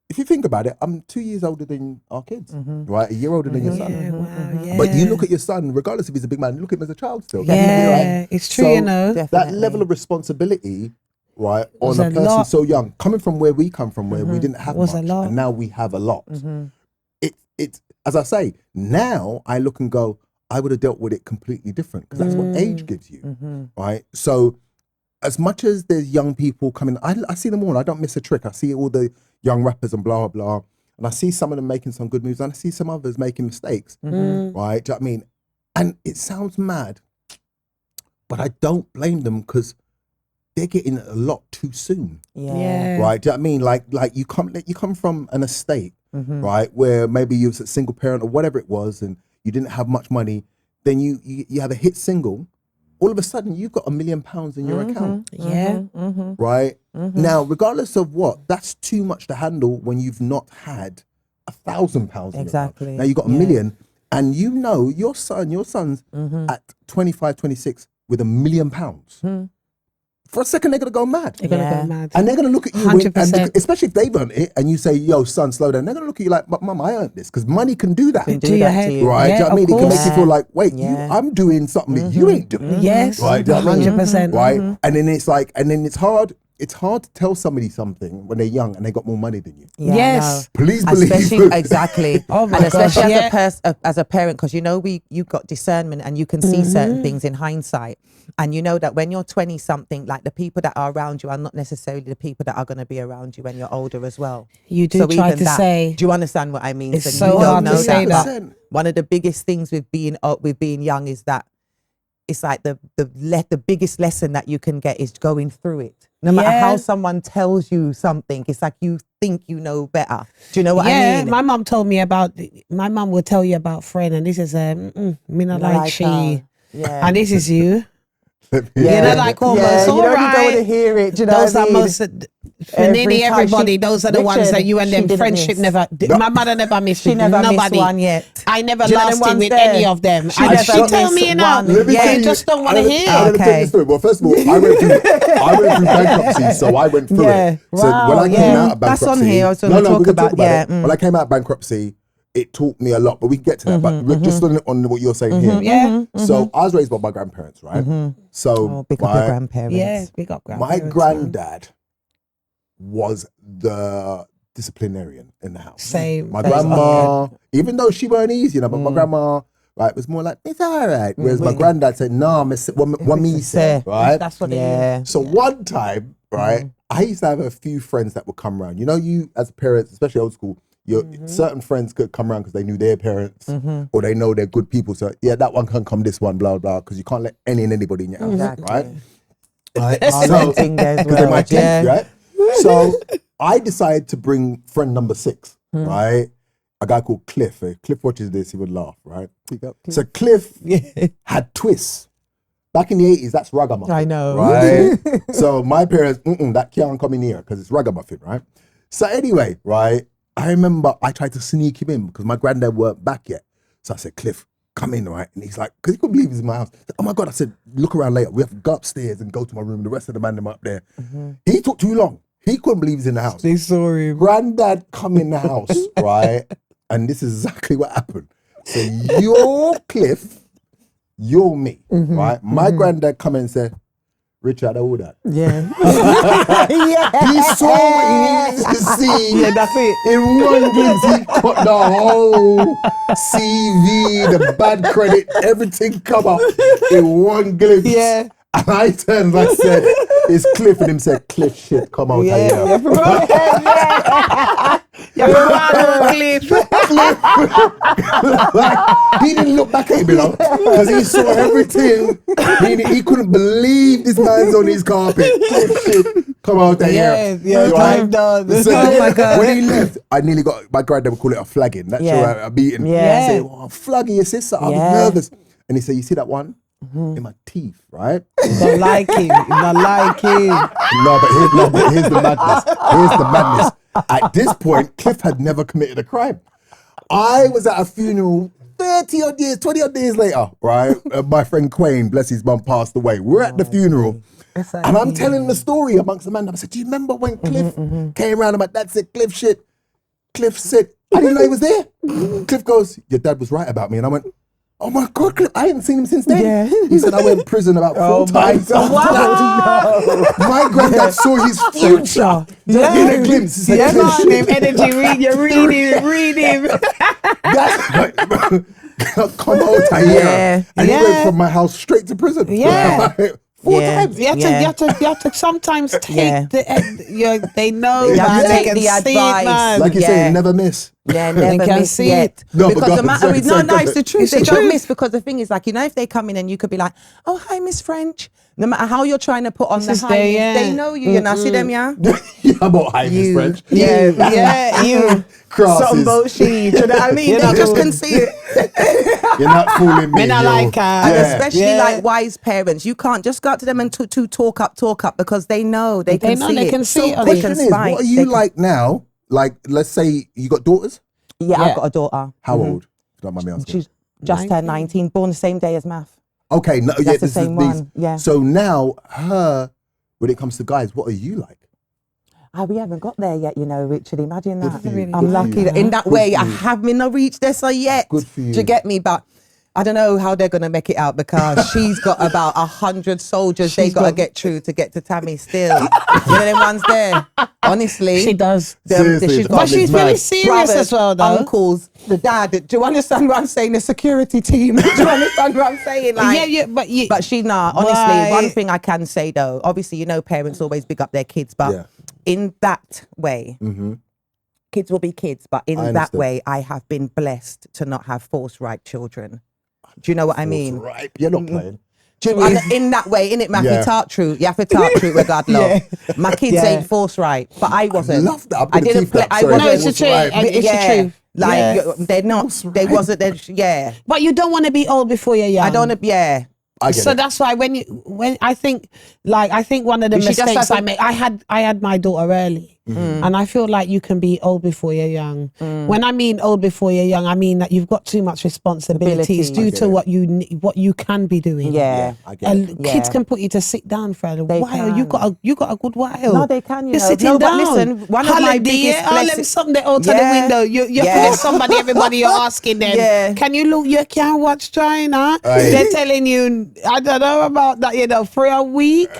If you think about it, I'm 2 years older than our kids, right? A year older than your son. But you look at your son, regardless if he's a big man, you look at him as a child still. Yeah, it's true, so you know. That level of responsibility, right, on a person so young, coming from where we come from, where we didn't have much, and now we have a lot. It's as I say, now I look and go, I would have dealt with it completely different because that's what age gives you, right? So as much as there's young people coming, I see them all. I don't miss a trick. I see all the young rappers and blah, blah. And I see some of them making some good moves and I see some others making mistakes, right? Do you know what I mean? And it sounds mad, but I don't blame them because they're getting it a lot too soon, right? Do you know what I mean? Like you come from an estate, right, where maybe you was a single parent or whatever it was and you didn't have much money, then you had a hit single, all of a sudden you've got £1 million in your account. Right? Now, regardless of what, that's too much to handle when you've not had £1,000 in your account. Now you've got $1 million and you know your son's at 25, 26 with £1 million. For a second, they're going to go mad. They're going to go mad. And they're going to look at you, 100%. especially if they've earned it, and you say, yo, son, slow down. They're going to look at you like, but mum, I earned this. Because money can do that. Can do that to you. Right? Yeah, do you know what I mean? It can make you feel like, wait, I'm doing something that you ain't doing. Yes, right? Do you know what I mean? 100%. Right? And then it's like, and then it's hard to tell somebody something when they're young and they got more money than you. Yes. Please believe. Especially, exactly. Oh my and especially gosh, as a parent, because you know you got discernment and you can see certain things in hindsight. And you know that when you're 20 something, like the people that are around you are not necessarily the people that are going to be around you when you're older as well. You do so try even to that, say. do you understand what I mean? It's so so you hard don't to know say that. But one of the biggest things with being young is that it's like the biggest lesson that you can get is going through it. No matter how someone tells you something, it's like you think you know better. Do you know what I mean? My mum told me my mum will tell you about friend, and this is me not like she. Yeah. And this is you. Yeah. You know, like almost all you right. don't want to hear it. Do you know Those what I are mean? most, for nearly everybody, those are the ones that you and them friendship never. My mother never missed. She never nobody. missed one yet. I never Do you know lost them it with ones any there? of them. She And never she tell missed me now, one. you just don't want to hear. I'm going to tell you the story. Well, first of all, I went through bankruptcy, so I went through it. So when I came out of bankruptcy, that's on here. I was going to talk about it. When I came out of bankruptcy, it taught me a lot, but we can get to that. But just on what you're saying here. So I was raised by my grandparents, right? So big up your grandparents. Yeah, big up grandparents. My granddad was the disciplinarian in the house. Same. My grandma, even though she weren't easy, but my grandma, right, was more like, it's all right. Whereas my granddad said, nah, what me say, right? That's what it is. So one time, right, I used to have a few friends that would come around. You know, you as parents, especially old school, certain friends could come around because they knew their parents or they know they're good people. So yeah, that one can come, this one, blah, blah, because you can't let anybody in your house, right? Right. So, because they might take you, right? So I decided to bring friend number 6, right? A guy called Cliff. If Cliff watches this, he would laugh, right? So Cliff had twists. Back in the 80s, that's ragamuffin. I know. Right? So my parents, that can't come in here because it's ragamuffin, right? So anyway, right? I remember I tried to sneak him in because my granddad weren't back yet. So I said, Cliff, come in, right? And he's like, because he couldn't believe he's in my house. Oh my God, I said, look around later. We have to go upstairs and go to my room. The rest of the man them up there. He took too long. He couldn't believe he's in the house. They saw him. Granddad come in the house, right? And this is exactly what happened. So your Cliff you're me, right? My granddad come and say, Richard, all that. Yeah. He saw what he needed to see. Yeah, that's it. In one glimpse, he got the whole CV, the bad credit, everything come up in one glimpse. Yeah. And I turned and I said, it's Cliff. And him said, Cliff, shit, come out here. He didn't look back at him, you know, because he saw everything. He couldn't believe this man's on his carpet. Cliff, shit, come out here. Yeah, time done. So Oh my God. when he left, I nearly got, my granddad would call it a flagging. That's a beating. Yeah. Say, oh, flagging your sister. I was nervous. And he said, you see that one? In my teeth, right? You don't like him. You don't like him. But here's the madness. Here's the madness. At this point, Cliff had never committed a crime. I was at a funeral 20 odd years later, right? My friend Queen, bless his mum, passed away. We're at the funeral. And I'm telling the story amongst the man. I said, do you remember when Cliff came around and my dad said, Cliff shit? Cliff said, I didn't know he was there. Cliff goes, your dad was right about me. And I went, oh my God, Cliff, I hadn't seen him since then. Yeah. He said, I went to prison about 4 times. My granddad saw his future in a glimpse. He said, Cliff, energy, read him. Come out here. And he went from my house straight to prison. Yeah. 4 times. You have to sometimes take they know, you have to take the advice. Like you say, never miss. Yeah, never miss yet. No, because the matter is, it's the truth. They truth. don't miss because the thing is, like, you know, if they come in and you could be like, oh, hi, Miss French. No matter how you're trying to put on the high, they know you. You know, see them, yeah? Yeah, I'm not high, Miss French. Yeah, you. Crosses. Sombo she. Do you know what I mean? They just can see it. You're not fooling me. Men are like her. And especially like wise parents, you can't just go up to them and talk up because they know they can see it. They can see it. They can spy. What are you like now? Like, let's say you got daughters? Yeah, I've got a daughter. How old? If you don't mind me asking. She's just turned 19, born the same day as Math. Okay, no, That's the same one. Yeah. So now, when it comes to guys, what are you like? We haven't got there yet, you know, Richard. Imagine that. Really I'm lucky in that way. I haven't reached there so yet. Good for you. Do you get me? But I don't know how they're going to make it out because she's got about 100 soldiers they got to get through to get to Tammy still. You know them ones there? Honestly. She does. Seriously, But she's very serious brothers, as well, though. uncles, the dad. Do you understand what I'm saying? The security team. Do you understand what I'm saying? Like, but she, honestly, one thing I can say though, obviously, you know, parents always big up their kids, but in that way, kids will be kids, but in that way, I have been blessed to not have force right children. Do you know what I mean? Right. You're not playing. In that way, in it, Matthew, talk true. You have to talk true regardless. My kids ain't forced right, but I wasn't. I love that. I didn't play. I wasn't. No, it's the truth. It's the truth. Like they're not. They wasn't. But you don't want to be old before you're young. I don't. Yeah. So that's why when I think one of the mistakes I made, I had my daughter early. And I feel like you can be old before you're young. When I mean old before you're young, I mean that you've got too much responsibilities due to what you can be doing. Yeah, I get it. Kids can put you to sit down for a while. You got a good while. No, they can. You're sitting down. But listen, one of my biggest blessings. Something out to the window. You forget somebody. Everybody you're asking them. Can you look? You can't watch China. They're telling you. I don't know about that. You know, for a week.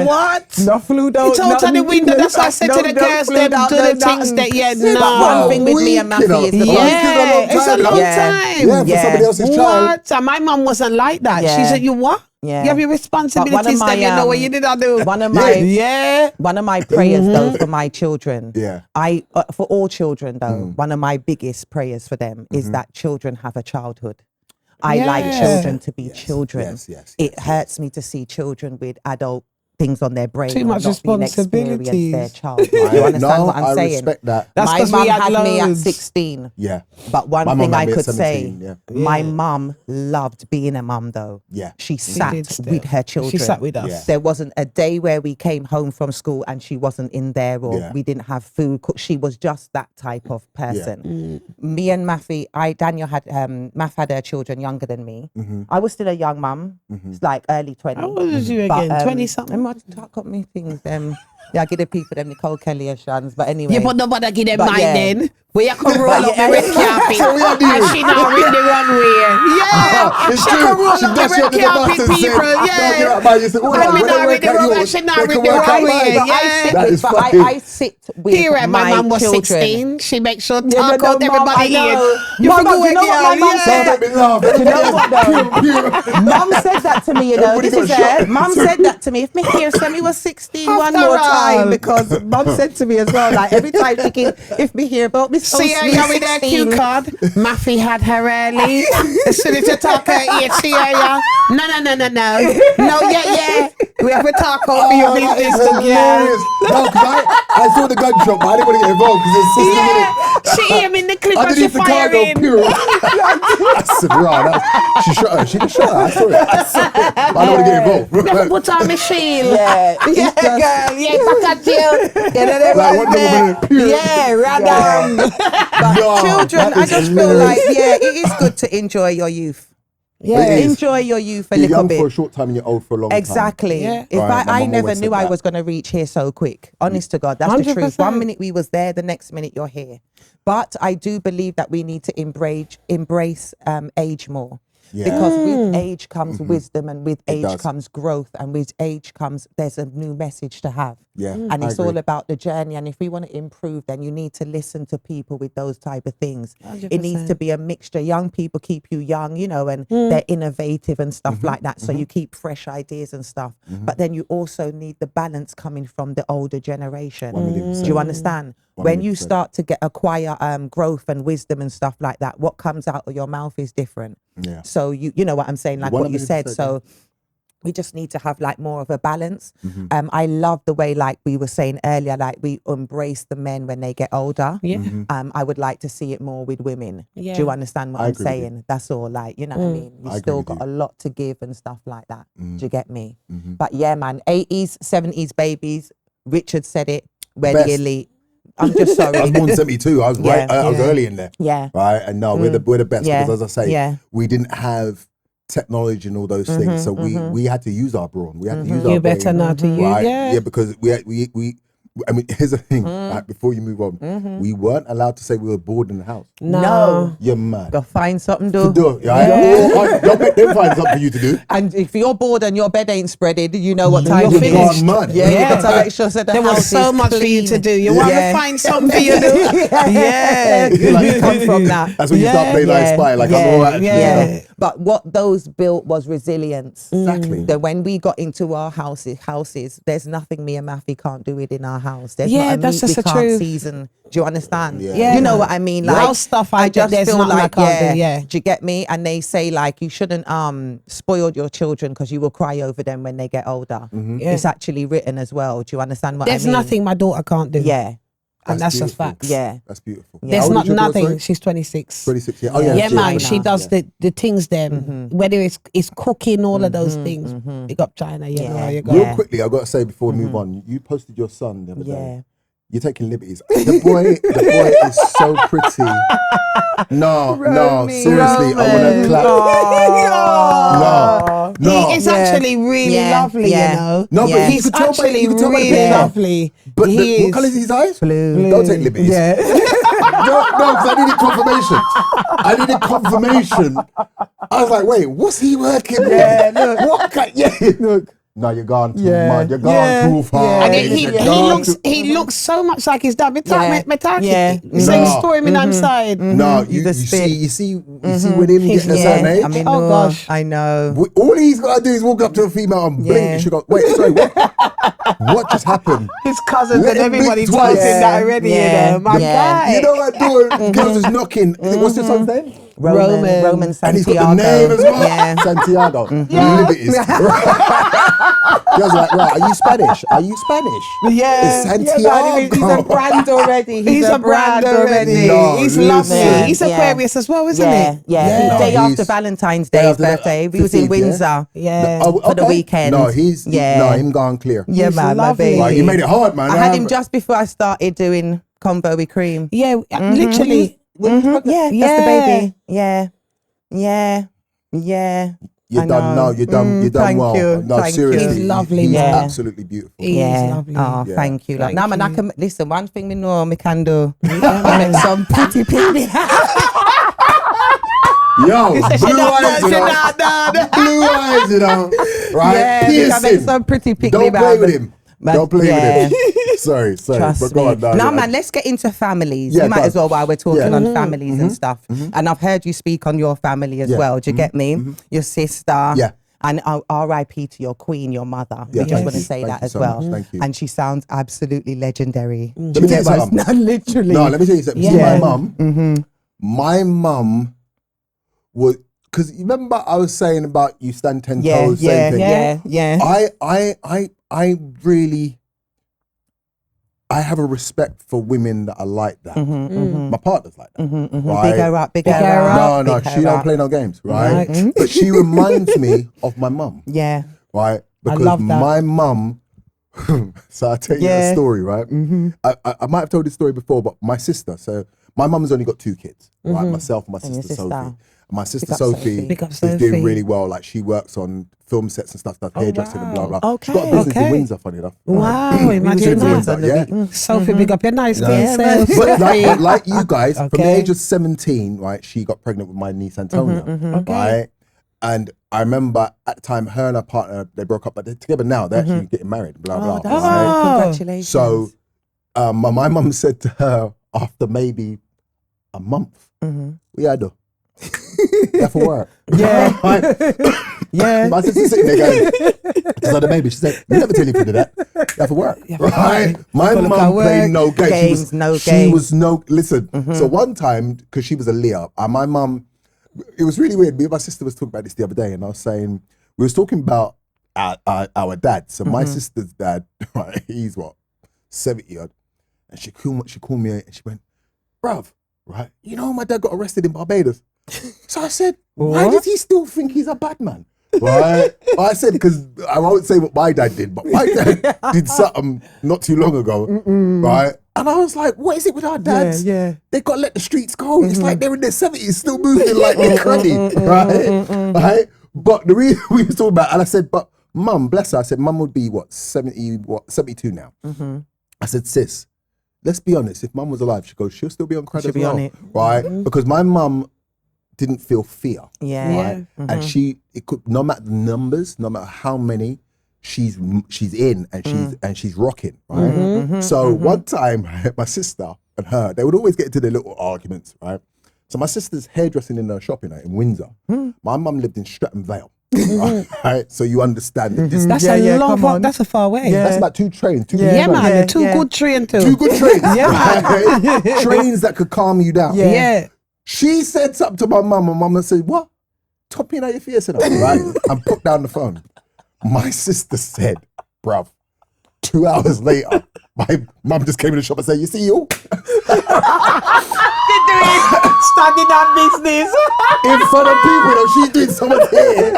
What? No flu though. It's out to the window. That's why I said to the girls, them do the things that One thing with me and Mafi is it's a long time. Yeah, for somebody else's child. What? My mum wasn't like that. She said, you what? Yeah. You have your responsibilities, then you know what you did not do. One of my prayers though for my children. For all children though, one of my biggest prayers for them is that children have a childhood. I like children to be children. It hurts me to see children with adult things on their brain. Too much responsibility. Their child. You understand what I'm saying? I respect that. That's my mum had me at loads. 16. Yeah. But one thing I could 17, say, my mum loved being a mum though. Yeah. She sat with her children. She sat with us. Yeah. There wasn't a day where we came home from school and she wasn't in there or we didn't have food cooked. She was just that type of person. Me and Mafi, Daniel had, Maf had her children younger than me. I was still a young mum. It's like early 20s. How old was you again? 20 something? Talk me things. I give the people them Nicole Kelly and Shans, but anyway. Yeah, but nobody give them mine then. We can roll up the red carpet. So we are doing. And she now ring the runway. Yeah. It's She true. can roll She up the dashed red you under the bus carpet, and said, people. "Don't Yeah. get out, man." You said, "Oh, And me when now they ring work the at runway. yours, She now they ring can the work out runway. mine." Yeah. That is But fucking. I sit with Here, my my mum was children. 16. She makes sure Yeah, talk no, out Mum, everybody I know. ears. You Mum, forgot you know what my mum yeah. said? Don't make me laugh. You know what though? Pure. Mum said that to me, you know. Everybody This is got shot. it. Mum said that to me. If me hear Sammy was 16 one After more all. time, because Mum said to me as well, like every time thinking, if me hear about me so See her, sweet you with her cue 16. card. Maffy had her early. As soon as you talk her age, see her, yeah. No. No, yeah. We have to talk out for your That is business, girl. hilarious. No, because I saw the gunshot, but I didn't want to get involved because it's 60 minutes. Yeah, she hear me in the clip and she Underneath the car, go firing. pure. I said, right, she shot her. She just shot her. I saw it. I don't want to get involved. You have to put on my shield. Yeah, it's Yeah, just- girl. Yeah, back at you. You know, they Like was Wonder there. Woman, pure. Yeah, random. But No, children, that I is just feel hilarious. like, yeah, it is good to enjoy your youth. Yeah. It is. Enjoy your youth a You're little young bit. for a short time and you're old for a long time. Exactly. Yeah. If Right, my I mum never always knew said I that. was going to reach here so quick. Honest to God, that's the truth. 100%. 1 minute we was there, the next minute you're here. But I do believe that we need to embrace age more. Yeah. Because with age comes wisdom, and with age does. comes growth, and with age comes there's a new message to have. Yeah, And I it's all agree. about the journey. And if we want to improve, then you need to listen to people with those type of things. It needs to be a mixture. Young people keep you young, you know, and they're innovative and stuff like that. So you keep fresh ideas and stuff. But then you also need the balance coming from the older generation. 1,000,000%. Do you understand? When you 1,000,000%. start to acquire growth and wisdom and stuff like that, what comes out of your mouth is different. Yeah. So you know what I'm saying, like what you said. 1,000,000%, So we just need to have like more of a balance. Mm-hmm. I love the way, like we were saying earlier, like we embrace the men when they get older. Yeah. I would like to see it more with women. Yeah. Do you understand what I I'm agree with you. saying? That's all. Like, you know what I mean? You I agree still with got you. a lot to give and stuff like that. Do you get me? Mm-hmm. But yeah, man, 80s, 70s babies. Richard said it. We're Best. the elite. I'm just sorry. I was born in 72. I was right. Yeah. I was early in there. Yeah. Right. And no, we're the best Yeah. because, as I say, Yeah. we didn't have technology and all those things, so we had to use our brawn. We had to use our You better brain, not to use, right? yeah. Because we. I mean, here's the thing. Like, before you move on, we weren't allowed to say we were bored in the house. No. You're mad. Go find something To to do. do it, right? Don't make them find something for you to do. And if you're bored and your bed ain't spreaded, you know what time You're it finished. is. Gone mad. Yeah, you Yeah. got to make sure that the There house was so is much for you clean. to do. You want Yeah. to find something for you to do? Yeah. You come from that. That's when you start playing like Spy, like I'm all right. yeah. But what those built was resilience. Exactly. That when we got into our houses, there's nothing me and Mafi can't do it in our house. There's Yeah, not a that's meat we just the can't truth. season. Do you understand? Yeah. You know what I mean? Like House stuff, I just there's feel nothing I like can't do, yeah. Do you get me? And they say like you shouldn't spoil your children because you will cry over them when they get older. Yeah. It's actually written as well. Do you understand what There's I mean? nothing my daughter can't do. Yeah. And that's just beautiful. facts. Yeah. That's beautiful. Yeah. There's How old not is your daughter, nothing. sorry? She's 26. 26. Yeah. Oh yeah. Yeah, she man. is She 26, does yeah. the things them. Whether it's cooking, all of those things. Big up China, you know. You Real go. quickly, I've got to say before we move on, you posted your son the other Yeah. day. You're taking liberties. The boy is so pretty. No, seriously, I want to clap. No. He is actually really Yeah. lovely, Yeah. you know. No, but Yeah. you He's could tell by actually you could tell by the really picture. lovely. But He what is. colour is his eyes? Blue. Don't take liberties. Yeah. No, because I needed confirmation. I was like, wait, what's he working with? Yeah, look. What look. No, you're gone too much. You're gone Yeah. too far. Yeah. And You're he gone looks too- he looks so much like his dad. Me Yeah. talk. Yeah. Same No. story me on side. No, He's you a spit. see with him getting a Yeah. certain age. I mean, Oh, no, gosh. I know. All he's got to do is walk up to a female and blink. Yeah. She goes, wait, sorry, what? What just happened? His cousins Let and him everybody blink told him twice. that already, Yeah. you know. My Yeah. guy. You know that door, girls is knocking. What's your son's name? Roman And he's Santiago. got the name as well. Yeah. Santiago. Liberties. Girls are like, right, are you Spanish? Are you Spanish? Yeah. It's Santiago. Yeah, he's a brand already. He's a brand already. No, He's listen. lovely. Yeah. He's Yeah. Aquarius as well, isn't Yeah, he? yeah. No, Day he's- after Valentine's Day Day, his after that, birthday. We was in 15th, yeah? Windsor. Yeah. Oh, For the okay. weekend. No, he's him gone clear. Yeah, He's man, my lovely. baby. Right, you made it hard, man. I had him just before I started doing Convo With Cream. Yeah, literally. Yeah, that's Yeah. the baby. Yeah, yeah, yeah. You done no, you done thank well. you, No, thank seriously, you. He's lovely, He's man. absolutely beautiful. He is lovely. Oh, Yeah. thank you. Thank Now, man, I you. can listen. One thing we know, me can do. I make some pretty picnic. Yo, blue eyes, you know. Blue eyes, you know. Right? Yeah, we can make Piercing. some pretty picnic. Don't play with man. him. Man, Don't play yeah. with him. Sorry. Trust But go me. on, no, Now, no, man, let's get into families. Yeah, We might go on. as well while we're talking Yeah. on families and stuff. And I've heard you speak on your family as Yeah. well. Do you get me? Your sister. Yeah. And R.I.P. to your queen, your mother. Yeah, we just thank want to you. say Thank that you as so well. much. Thank you. And she sounds absolutely legendary. Let me tell you something. No, literally. No, let me tell you something. Yeah. See, my mum would, because you remember I was saying about you stand 10 toes, same thing. Yeah. I really, I have a respect for women that are like that. My partner's like that. Right? Big her up. No, she don't play no games, right? But she reminds me of my mum, Yeah. right? Because love that. my mum, so I'll tell you a story, right? I might have told this story before, but my sister, so my mum's only got 2 kids, right? Myself and my your sister sister. Sophie. My sister up Sophie Sophie. Big up is Sophie. doing really well. Like she works on film sets and stuff, does hairdressing and blah, blah. Okay. She's got a business in Okay. Windsor, funny enough. Wow, She imagine lives in that. Windsor, yeah. Sophie, big up your nice Yeah. girl. But like you guys, from the Okay. age of 17, right, she got pregnant with my niece Antonia, right? And I remember at the time, her and her partner, they broke up, but they're together now. They're actually getting married, blah, blah, That's right? congratulations. So my mum said to her after maybe a month, we had her. Yeah, for work. Yeah. Yeah. My sister's sitting there going, just had a baby. She said, we never tell you to do that. You have to work. Right? My Gotta look mum at played work. no games. She was no, listen. So one time, because she was a Leah, my mum, it was really weird. Me and my sister was talking about this the other day, and I was saying, we was talking about our dad. So my sister's dad, right, he's what, 70 odd. And she called me and she went, bruv, right, you know my dad got arrested in Barbados. So I said, why does he still think he's a bad man? Right? I said, because I won't say what my dad did, but my dad did something not too long ago, right? And I was like, what is it with our dads? Yeah. They got to let the streets go. It's like they're in their 70s, still moving like they're cruddy, right? But the reason we were talking about, and I said, but mum, bless her, I said, mum would be 72 now. I said, sis, let's be honest, if mum was alive, she'll still be on crud She'll as be well, on it. right? Because my mum didn't feel fear, Yeah. right? And it could, no matter the numbers, no matter how many, she's in and she's rocking, right? So one time, right, my sister and her, they would always get into their little arguments, right? So my sister's hairdressing in her shopping in Windsor. My mum lived in Stratton Vale, right? So you understand that this. That's Yeah, a long come far, on. that's a far way. That's about 2 trains. Yeah, man, Yeah, two yeah. good train too. 2 good trains. Right? Trains that could calm you down. Yeah. She said something to my mum, and mum said, what? Topping out your face, right? And put down the phone. My sister said, bruv, 2 hours later, my mum just came in the shop and said, you see you? Standing on business. In front of people, you know, she's doing someone's hair.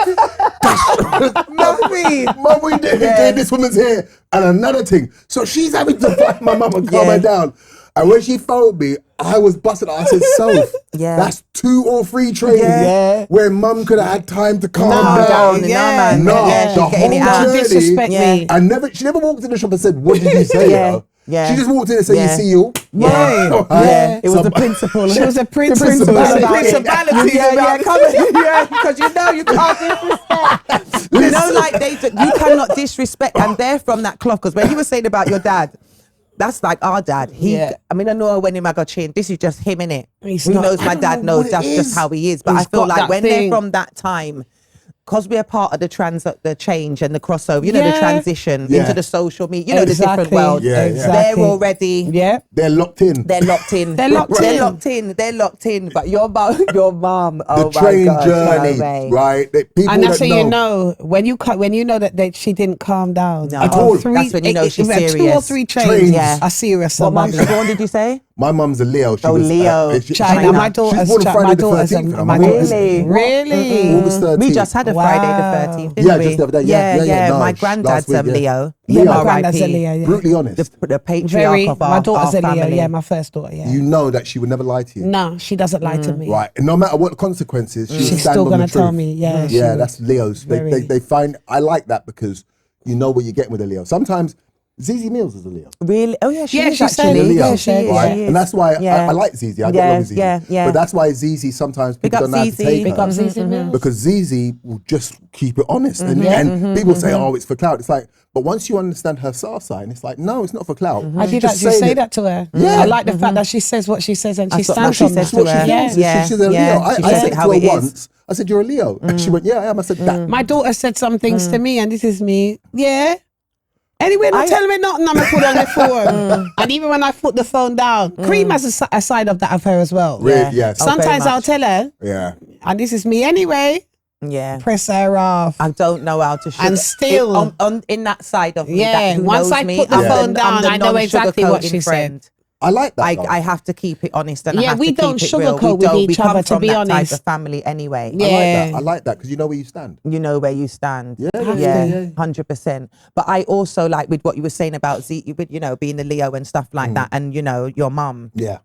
Mum, we did this woman's hair. And another thing. So she's having to fight my mum and calm her down. And when she phoned me, I was busting. I said, Soph, that's 2 or 3 trains where mum could have had time to calm down. Man. No, Yeah, the she's getting it whole out. journey. Disrespect me. And she never walked in the shop and said, what did you say? Yeah, yo? yeah. She just walked in and said, Yeah. you see you? Yeah. It was the principle. She was a principal. Principality. Yeah, come on. Yeah, because you know you can't disrespect. You know, like you cannot disrespect, and they're from that cloth. Because when you were saying about your dad, that's like our dad. I mean, I know when him I got chin, this is just him, innit? Who knows my dad knows that's just how he is. But I feel like when they're from that time, because we're part of the change and the crossover, you know, the transition into the social media, you know, the different world. They're already, they're locked in. They're locked in. They're locked in. But your mom, oh The my train God, journey, no way. right? People And that's that how you know when you know that she didn't calm down. No. At all. That's when you know she's serious. 2 or 3 trains Trains. are serious. What mum's born, did you say? My mum's a Leo. She was, Leo. China. My She's daughter's born on Friday the 13th. my daughter's Really? really. August 13th. We just had a Friday the 13th, didn't Yeah, we? just the other day. Yeah. No, My granddad's last week, Leo. Yeah, my R.I.P. granddad's a Leo, yeah. Brutally honest. The patriarch of my daughter's our a Leo, family. yeah, my first daughter, yeah. You know that she would never lie to you. No, she doesn't lie to me. Right. And no matter what the consequences, she would She's stand still on going the to tell truth. me, yeah. she Yeah, would. that's Leos. They find, I like that because you know what you're getting with a Leo. Sometimes Zizi Mills is a Leo. Really? Oh yeah, she Yeah, is she said actually. it. Yeah, Yeah, she is. Right? She is. And that's why Yeah. I like Zizi. I get Yeah, along with Zizi. yeah. But that's why Zizi sometimes Big people up don't know how to Zizi. take Big her. up Zizi Mills. Because Zizi will just keep it honest. And people say, oh, it's for clout. It's like, but once you understand her star sign, it's like, no, it's not for clout. I She's did just actually saying say it. that to her. Yeah. I like the fact that she says what she says and she That's what stands she on says that. to What she her. feels. Yeah. She's a Leo. Yeah. I She said says it it to how her it is. once. I said, you're a Leo. And she went, yeah, I am. I said, that. My daughter said some things to me and this is me. Yeah. Anyway, not telling me nothing, I'm going to put on the phone. And even when I put the phone down, Cream has a side of that of her as well. Really? Yes. Sometimes very I'll much. tell her, Yeah. and this is me anyway, Yeah. press her off. I don't know how to sugar. And still- in that side of me, Yeah, that, who once knows I me, put the I'm phone down, I'm the I know exactly what non-sugarcoating she friend. said. I like that. though. I have to keep it honest, and I Yeah, have we to don't keep it real. sugarcoat with each we come other, to from be that honest. type of family anyway. Yeah. I like that because you know where you stand. You know where you stand. Yeah, yeah, yeah. 100%. But I also like with what you were saying about with being a Leo and stuff like that, and your mum. Yeah,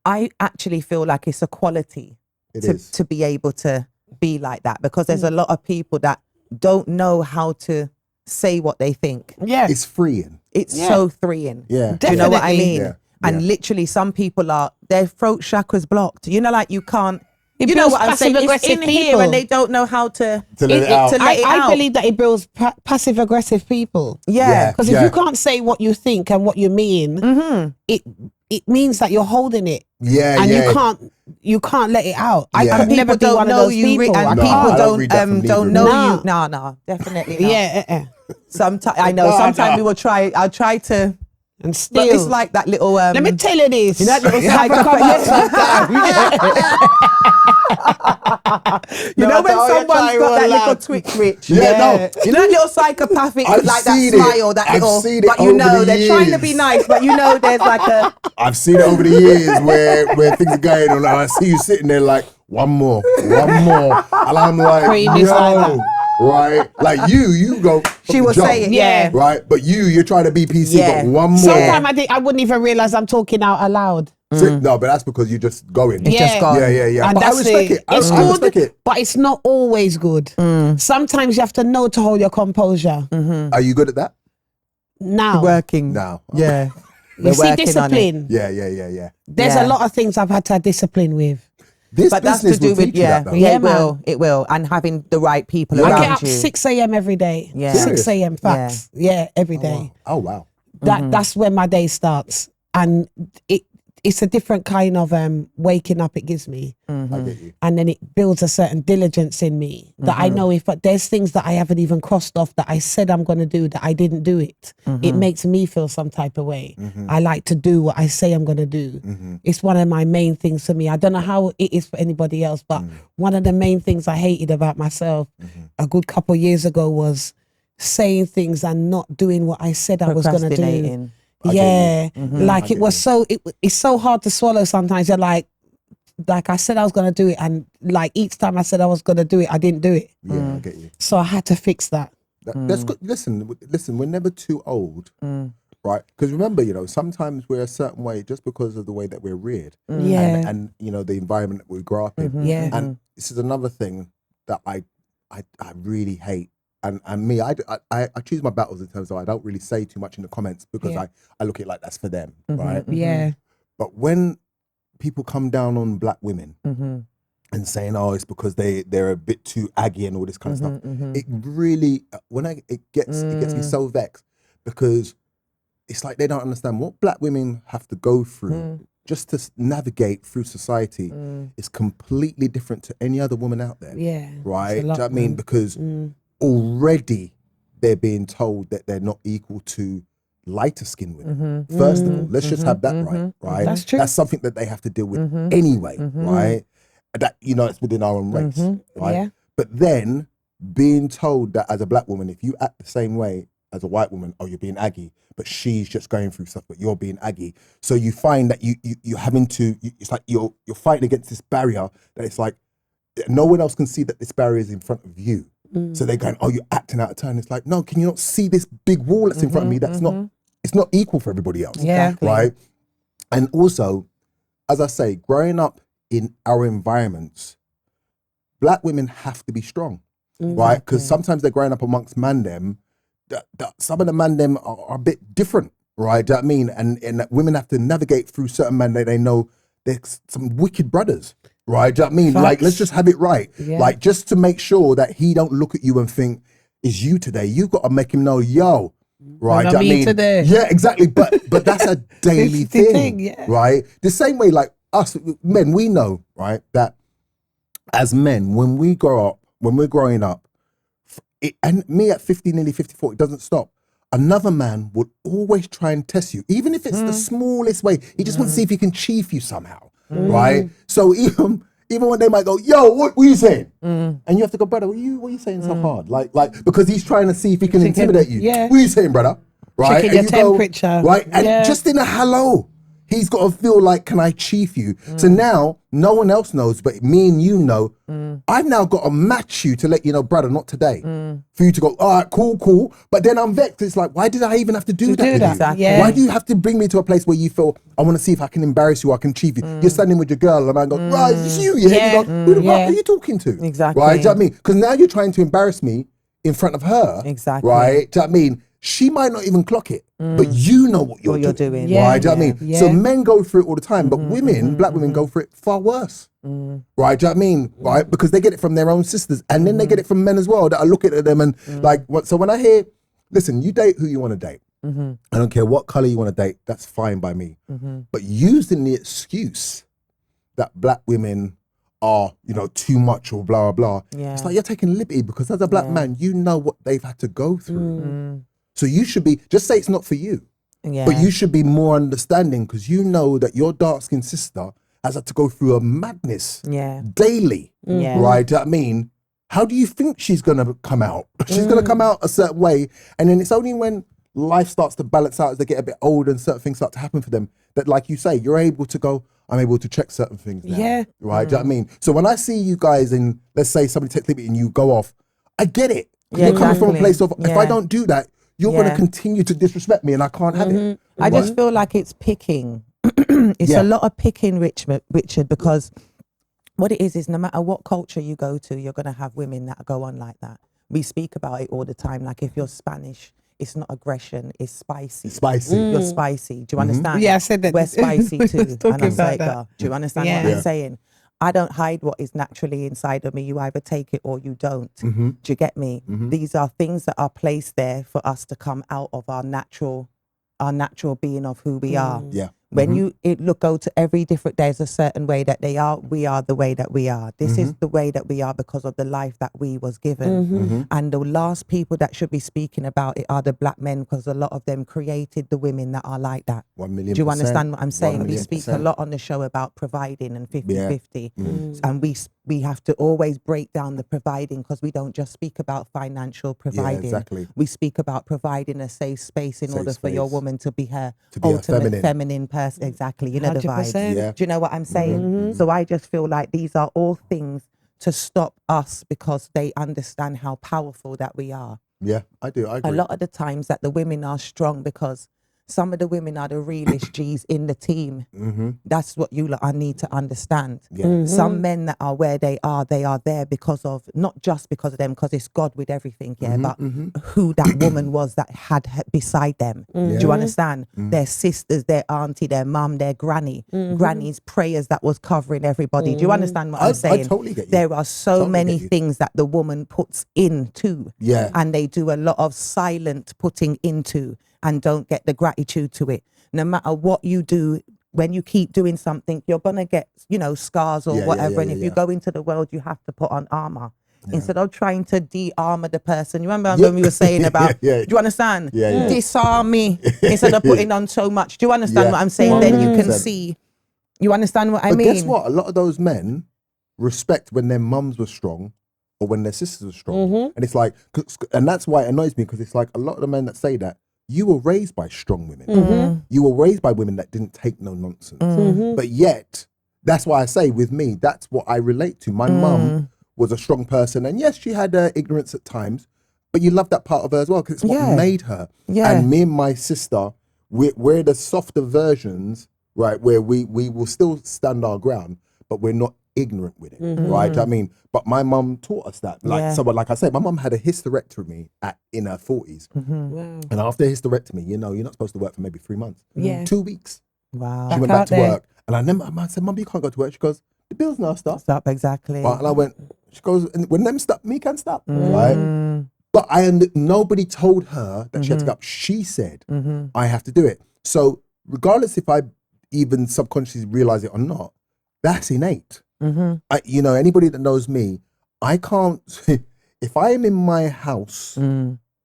I actually feel like it's a quality it is. to be able to be like that, because there's a lot of people that don't know how to say what they think. Yeah. It's freeing. It's so freeing. Yeah. Do you know what I Definitely. mean? Yeah. And literally some people their throat chakra's blocked. Like you can't, It you know builds what I'm saying? It's passive-aggressive in here people. and they don't know how to let it out. to let it I out. believe that it builds passive aggressive people. Yeah. Because if you can't say what you think and what you mean, it means that you're holding it. Yeah, And yeah. you can't let it out. Yeah. I could never be don't one of know those you, people. and I No, people can't. I don't read that from don't Libra. know you. No. No, definitely not. Yeah, Sometimes I know. Sometimes we will try. I'll try to. and But still, it's like that little. let me tell you this. You know that little You have to come You know when Oh, you're someone's trying got that one little loud. twitch. Yeah, no. You know that little psychopathic, I've like that seen it. smile, that I've little. seen it But over the they're trying to years. be nice, but there's like a. I've seen it over the years where things are going on. And I see you sitting there like, one more. And I'm like, Cream is like yo, that. right? Like you go. She will jump, say it, Yeah. Right? But you're trying to be PC, Yeah. but one more. Sometimes I wouldn't even realize I'm talking out aloud. No, but that's because you're just going. It's just gone. Yeah. And But I that's respect it. It's I respect good, it. but it's not always good. Sometimes you have to know to hold your composure. Are you good at that? Now, Working. No. Yeah. you We're see working on it. discipline. Yeah. There's Yeah. a lot of things I've had to have discipline with. This But that's business to do will with teach you that, though. Yeah, it man. will, it will, and having the right people I around get up you. 6 a.m. every day. Yeah. 6 a.m. facts. Yeah, every day. Oh wow. That's when my day starts, and it's a different kind of waking up it gives me, I get you. and then it builds a certain diligence in me that I know but there's things that I haven't even crossed off that I said I'm going to do that I didn't do it. It makes me feel some type of way. I like to do what I say I'm going to do. It's one of my main things for me. I don't know how it is for anybody else, but one of the main things I hated about myself a good couple of years ago was saying things and not doing what I said I was going to do. Procrastinating. Yeah, like I it was it's so hard to swallow sometimes. You're like I said I was going to do it, and like each time I said I was going to do it, I didn't do it. Yeah, I get you. So I had to fix that. That's good. Listen, we're never too old, right? Because remember, sometimes we're a certain way just because of the way that we're reared, Yeah. and the environment that we grow up in. Yeah. And this is another thing that I really hate. And me, I choose my battles in terms of I don't really say too much in the comments because Yeah. I look at it like that's for them, right? Yeah. But when people come down on black women and saying, "Oh, it's because they're a bit too aggy and all this kind of stuff," it really it gets me so vexed because it's like they don't understand what black women have to go through just to navigate through society is completely different to any other woman out there. Yeah. Right? It's a Do you lot, know what I mean? man. Because already they're being told that they're not equal to lighter skin women. First of all, let's just have that right? That's true. That's something that they have to deal with anyway, right? That it's within our own race, right? Yeah. But then being told that as a black woman, if you act the same way as a white woman, oh, you're being aggy, but she's just going through stuff, but you're being aggy. So you find that you're having to. It's like you're fighting against this barrier that it's like. no one else can see that this barrier is in front of you. So they're going, oh, you're acting out of turn. It's like, no, can you not see this big wall that's in front of me? That's not, it's not equal for everybody else. Yeah. Right? And also, as I say, growing up in our environments, black women have to be strong, right? Because sometimes they're growing up amongst man them, some of the man them are a bit different, right? Do you know what I mean? And that women have to navigate through certain men that they know there's some wicked brothers. Right, do you know what I mean? Facts. Like, let's just have it right. Yeah. Like, just to make sure that he don't look at you and think, "Is you today?" You got to make him know, "Yo, right?" Do you know what I mean? Today. Yeah, exactly. But that's a daily It's the thing, yeah. right? The same way, like us men, we know, right, that as men, when we grow up, when we're growing up, and me at 50, nearly 54, it doesn't stop. Another man would always try and test you, even if it's the smallest way. He just wants to see if he can chief you somehow. Right, so even when they might go, yo, what were you saying? And you have to go, brother, what are you saying so hard? Like because he's trying to see if he can intimidate you. Yeah. What are you saying, brother? Right, Checking your you go, temperature. right, and just in a hello, he's got to feel like, can I chief you? So now no one else knows, but me and you know. I've now got to match you to let you know, brother, not today. For you to go, all right, cool. But then I'm vexed. It's like, why did I even have to do that? with you? Exactly. Yeah. Why do you have to bring me to a place where you feel, I want to see if I can embarrass you, I can chief you? You're standing with your girl and I go, right, it's you. Yeah. You go, who the fuck are you talking to? Exactly. Right, do you know what I mean? Because now you're trying to embarrass me in front of her. Exactly. Right, do you know what I mean? She might not even clock it, but you know what you're doing. Yeah. Right, do you know what I mean? Yeah. So men go through it all the time, but women, black women go through it far worse. Right, do you know what I mean? Right, because they get it from their own sisters, and then they get it from men as well that are looking at them and like. So when I hear, listen, you date who you want to date. I don't care what color you want to date. That's fine by me. But using the excuse that black women are, too much or blah blah blah. Yeah. It's like you're taking liberty because as a black man, you know what they've had to go through. So you should be just say it's not for you. Yeah. But you should be more understanding because you know that your dark-skinned sister has had to go through a madness daily, Yeah. right? Do you know what I mean? How do you think she's going to come out? She's going to come out a certain way. And then it's only when life starts to balance out as they get a bit older and certain things start to happen for them that, like you say, you're able to go, I'm able to check certain things now. Yeah. Right? Do you know what I mean? So when I see you guys in, let's say somebody takes liberty and you go off, I get it. Yeah, You're coming from a exactly. place of, if I Yeah. don't do that, you're going to continue to disrespect me and I can't have it. I just feel like it's picking. It's Yeah. a lot of picking, Richard, because what it is no matter what culture you go to, you're going to have women that go on like that. We speak about it all the time. Like if you're Spanish, it's not aggression, it's spicy. Spicy. You're spicy. Do you understand? Yeah, I said that. We're spicy We too. was talking And I'm about like, that. do you understand Yeah. what Yeah. I'm saying? I don't hide what is naturally inside of me. You either take it or you don't. Do you get me? These are things that are placed there for us to come out of our natural being of who we are. Yeah. When you go to every different, there's a certain way that we are the way that we are. This is the way that we are because of the life that we was given. And the last people that should be speaking about it are the black men because a lot of them created the women that are like that. 1,000,000%. Do you understand what I'm saying? We speak a 1,000,000%. lot on the show about providing and 50-50. And we have to always break down the providing because we don't just speak about financial providing. exactly. We speak about providing a safe space in Safe order for your space. woman to be her To be a ultimate feminine. person. Exactly. You know the vibe. 100%. Yeah. Do you know what I'm saying? So I just feel like these are all things to stop us because they understand how powerful that we are. Yeah, I do. I agree. A lot of the times that the women are strong because some of the women are the realest G's in the team. That's what you lot need to understand. Some men that are where they are there because of, not just because of them, because it's God with everything, but who that woman was that had beside them. Do you understand? Their sisters, their auntie, their mum, their granny, granny's prayers that was covering everybody. Do you understand what I'm saying? I totally get you. There are so Totally many get you. things that the woman puts into. Yeah. And they do a lot of silent putting into and don't get the gratitude to it. No matter what you do, when you keep doing something, you're going to get, scars or Yeah, yeah, whatever. yeah, and if yeah, you yeah. go into the world, you have to put on armor. Instead of trying to de-armor the person. You remember when we were saying about, Yeah. do you understand? Yeah, yeah. Disarm me instead of putting on so much. Do you understand Yeah. what I'm saying? Then you can 100%. see, you understand what I But mean? guess what? A lot of those men respect when their mums were strong or when their sisters were strong. And it's like, and that's why it annoys me because it's like a lot of the men that say that, you were raised by strong women. You were raised by women that didn't take no nonsense. But yet, that's why I say with me, that's what I relate to. My mum was a strong person, and yes, she had ignorance at times, but you love that part of her as well because it's what made her. Yeah. And me and my sister, we're the softer versions, right? Where we will still stand our ground, but we're not ignorant with it, right? I mean, but my mum taught us that. Like someone, like I said, my mum had a hysterectomy in her 40s, Wow. and after hysterectomy, you're not supposed to work for maybe 3 months. Yeah. 2 weeks. Wow. She went back to work, and I said, Mum, you can't go to work. She goes, the bills now stop. Stop, exactly. And I went, she goes, and when them stop, me can stop, right? But nobody told her that she had to go up. She said, I have to do it. So regardless if I even subconsciously realize it or not, that's innate. Anybody that knows me, I can't, if I am in my house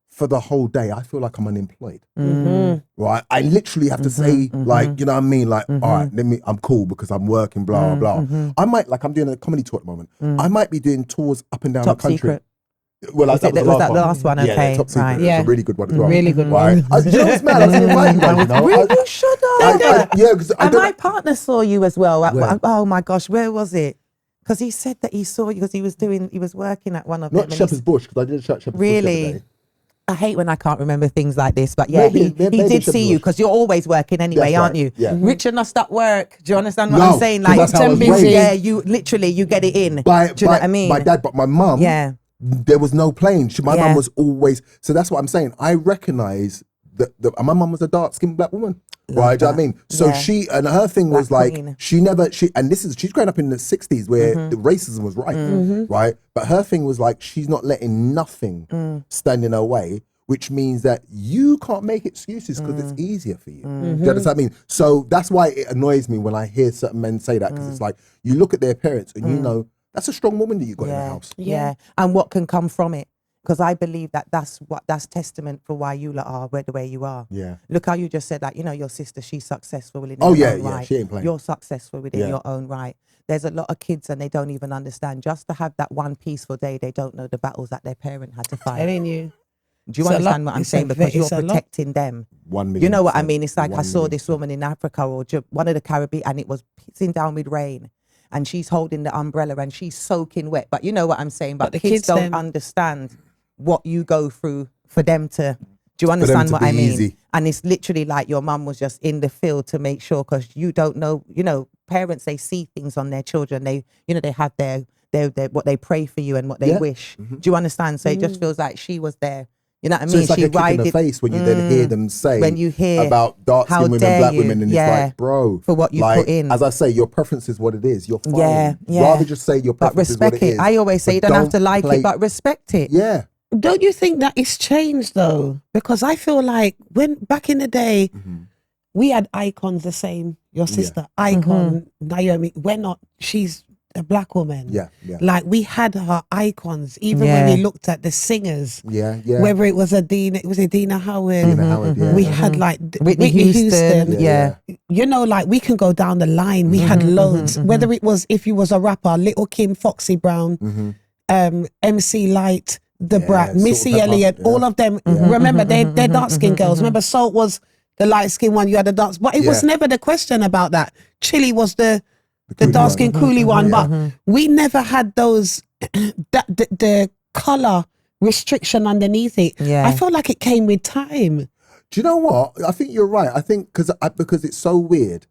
for the whole day, I feel like I'm unemployed. Right? I literally have to say, like, you know what I mean? Like, all right, I'm cool because I'm working, blah, blah. I might, like, I'm doing a comedy tour at the moment. I might be doing tours up and down the country. Secret. Well, Was that the last one? Okay, yeah, Top Secret. right. It's a really good one as well. Really good right? one. You know what's mad? I was inviting guys, you know. Really? You should have. Because And my partner saw you as well. Oh my gosh, where was it? Because he said that he saw you because he was working at one of them. Not Shepherd's Bush, because I did Shepherd's Bush the other Really? day. I hate when I can't remember things like this, but yeah, Maybe he did Shepherd's see you Bush. because you're always working anyway, That's aren't right, you? yeah. Richard must stop work. Do you understand what No, I'm saying? 'cause that's how I was raised. yeah, you literally you get it in. Do you know what I mean? My dad, but my mum, Yeah. there was no playing. My Yeah. mum was always, so that's what I'm saying. I recognize that my mum was a dark-skinned black woman. Right, do you know what I mean? So Yeah. and her thing was Black like, queen. she's growing up in the 60s where the racism was rife, right? But her thing was like, she's not letting nothing stand in her way, which means that you can't make excuses because it's easier for you. Do you understand what I mean? So that's why it annoys me when I hear certain men say that, because it's like, you look at their parents and you know, that's a strong woman that you got in the house. Yeah. And what can come from it? Because I believe that's testament for why you lot are the way you are. Yeah. Look how you just said, like, your sister, she's successful in Oh, her yeah, own yeah, right. she ain't playing. You're successful within your own right. There's a lot of kids and they don't even understand. Just to have that one peaceful day, they don't know the battles that their parent had to fight. Telling you. Do you It's a understand lot. what I'm It's saying? a Because ve- you're it's a lot. protecting them. 1 million. You know what I mean? It's like 1 I saw million this percent. woman in Africa or one of the Caribbean, and it was pissing down with rain, and she's holding the umbrella and she's soaking wet. But you know what I'm saying? But the kids kids don't then- understand what you go through for them to. Do you understand to what be I mean? easy. And it's literally like your mum was just in the field to make sure, because you don't know. Parents, they see things on their children. They have their what they pray for you and what they Yeah. wish. Do you understand? So it just feels like she was there. You know what I So mean? it's like She a kick in the rided face when you then hear them say when you hear, about dark how skinned women, dare black you, women, and yeah, it's like, bro, for what you like, put in. As I say, your preference is what it is. You're fine. Yeah, yeah. Rather just say your But preference is respect what it it. is. I always say but you don't have to don't like play- it, but respect it. Yeah. Don't you think that it's changed though? Because I feel like when back in the day, we had icons the same. Your sister, icon, Naomi. We're not. She's a black woman. Yeah, yeah. Like we had her icons, even Yeah. when we looked at the singers. Yeah, yeah. Whether it was Dina Howard. Dina Howard, yeah. We had like Whitney Houston. Yeah. You know, like we can go down the line. We had loads. Whether it was, if you was a rapper, Little Kim, Foxy Brown, MC Light, The Yeah, Brat, Salt Missy and Pepper, Elliott, yeah. all of them. Remember, they're dark skinned girls. Remember, Salt was the light skinned one. You had the dark, but it was Yeah. never the question about that. Chili was the coolie dark one. skinned coolie one, but we never had those the color restriction underneath it. Yeah. I feel like it came with time. Do you know what? I think you're right. I think because it's so weird,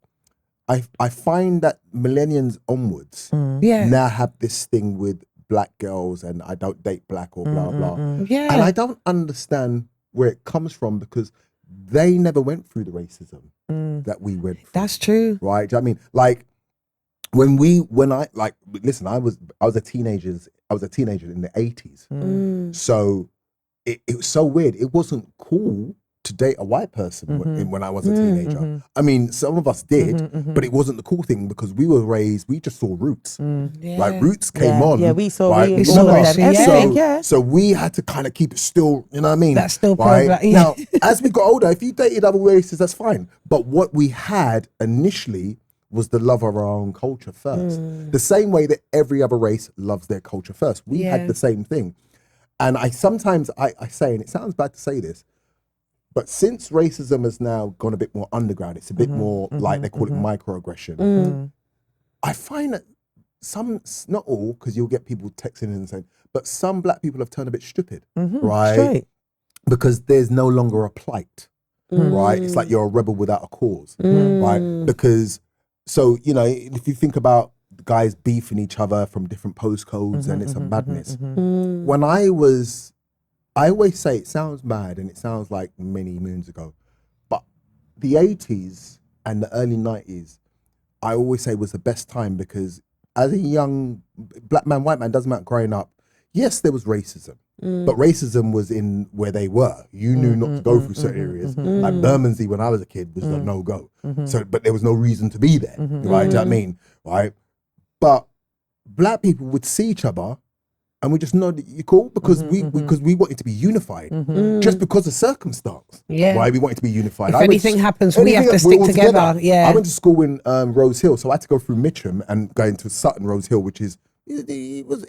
I find that millennials onwards Yeah. now have this thing with black girls and I don't date black or blah blah. Yeah. And I don't understand where it comes from because they never went through the racism that we went through. That's true. Right? Do you know what I mean? Like listen, I was a teenager in the 80s. So it was so weird. It wasn't cool to date a white person when I was a teenager. I mean, some of us did, but it wasn't the cool thing because we were raised, we just saw Roots. Yeah. Like Roots came Yeah. on. Yeah, we saw right? we saw all of it. them. Yeah. Everything, yeah. So we had to kind of keep it still, you know what I mean? That's still right? pro-black, yeah. Now, as we got older, if you dated other races, that's fine. But what we had initially was the love of our own culture first. The same way that every other race loves their culture first. We Yeah. had the same thing. And I sometimes say, and it sounds bad to say this, but since racism has now gone a bit more underground, it's a bit more like they call it microaggression. I find that not all, because you'll get people texting in and saying, but some black people have turned a bit stupid, Mm-hmm. right? Straight. Because there's no longer a plight, right? It's like you're a rebel without a cause, right? Because, so, you know, if you think about guys beefing each other from different postcodes and it's a madness. When I always say it sounds mad and it sounds like many moons ago, but the 80s and the early 90s, I always say was the best time because as a young black man, white man, doesn't matter growing up, yes, there was racism, but racism was in where they were. You knew not to go through certain areas. Like Bermondsey when I was a kid was a no-go. So, but there was no reason to be there, right? Do you know what I mean? Right? But black people would see each other and we just know that you're cool because we wanted to be unified just because of circumstance. Yeah. Right? We wanted to be unified. If anything happens, we have to stick together. Yeah. I went to school in Rose Hill, so I had to go through Mitcham and go into Sutton Rose Hill, which is it was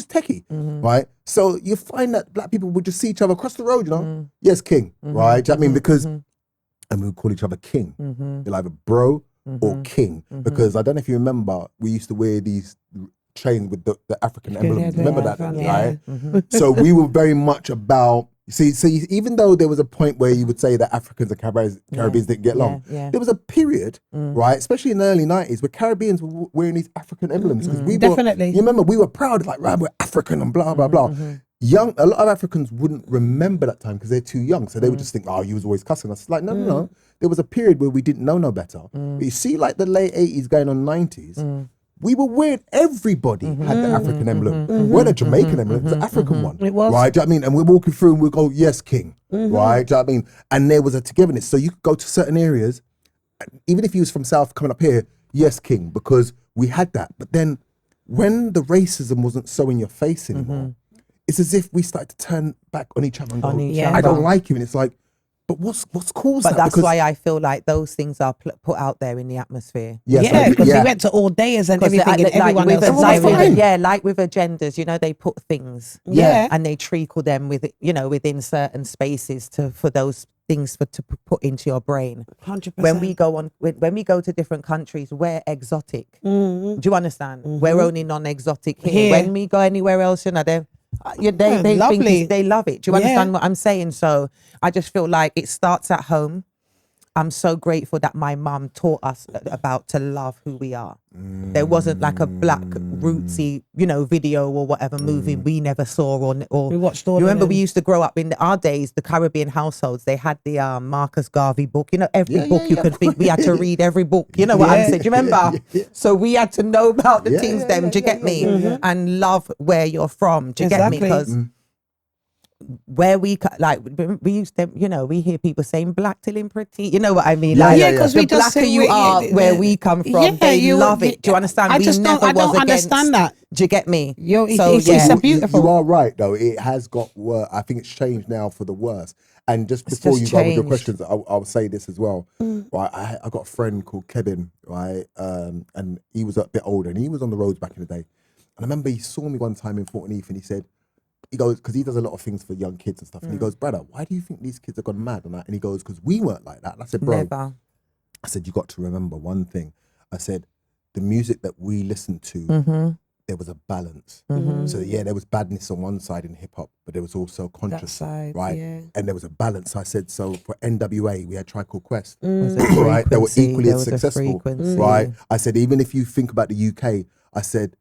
techie, right? So you find that black people would just see each other across the road, you know? Yes, king, right? Do you know what I mean? Because and we would call each other king. You're either bro or king. Because I don't know if you remember, we used to wear these chains with the African emblems. Remember that, right? So we were very much about, even though there was a point where you would say that Africans and Caribbeans didn't get along, there was a period, right, especially in the early 90s, where Caribbeans were wearing these African emblems. Because we Definitely. You remember, we were proud, like, right, we're African and blah, blah, blah. A lot of Africans wouldn't remember that time because they're too young. So they would just think, oh, you was always cussing us. Like, no. There was a period where we didn't know no better. But you see, like the late 80s going on 90s, we were weird. Everybody had the African emblem. It wasn't a Jamaican emblem, it was an African one. It was. Right? Do you know what I mean? And we're walking through and we go, yes, king. Right? Do you know what I mean? And there was a togetherness. So you could go to certain areas, even if you was from South coming up here, yes, king, because we had that. But then when the racism wasn't so in your face anymore, it's as if we started to turn back on each other and go, I don't like you. And it's like, but what's caused that? But that's why I feel like those things are put out there in the atmosphere. Yes, because we went to all dayers and everything, and everyone else. Like with agendas, you know, they put things, and they treacle them with, you know, within certain spaces for those things to put into your brain. 100%. When we go to different countries, we're exotic. Do you understand? We're only non-exotic here. When we go anywhere else, you know, they love it. Do you understand what I'm saying? So I just feel like it starts at home. I'm so grateful that my mum taught us about to love who we are. There wasn't like a black rootsy, you know, video or whatever movie we never saw or we watched all. You remember we used to grow up in our days, the Caribbean households, they had the Marcus Garvey book, you know, every book you could think, we had to read every book, you know what I'm saying? Do you remember? So we had to know about the things do you get me? And love where you're from, do you get me? Because where we used to, you know, we hear people saying black till in pretty, you know what I mean? Because the blacker you are where we come from, they love it. Do you understand? I don't understand that. Do you get me? It's beautiful. You are right though. It has got worse. I think it's changed now for the worse. And just before you go with your questions, I'll say this as well. Right, I got a friend called Kevin, right, and he was a bit older, and he was on the roads back in the day. And I remember he saw me one time in Fort Neath, and he goes, because he does a lot of things for young kids and stuff. And he goes, brother, why do you think these kids have gone mad and that? And he goes, because we weren't like that. And I said, bro, never. I said, you got to remember one thing. I said, the music that we listened to, there was a balance. So there was badness on one side in hip hop, but there was also conscious, side, right? Yeah. And there was a balance. I said, so for NWA, we had Tribe Called Quest, right? They were equally as successful, right? I said, even if you think about the UK, I said,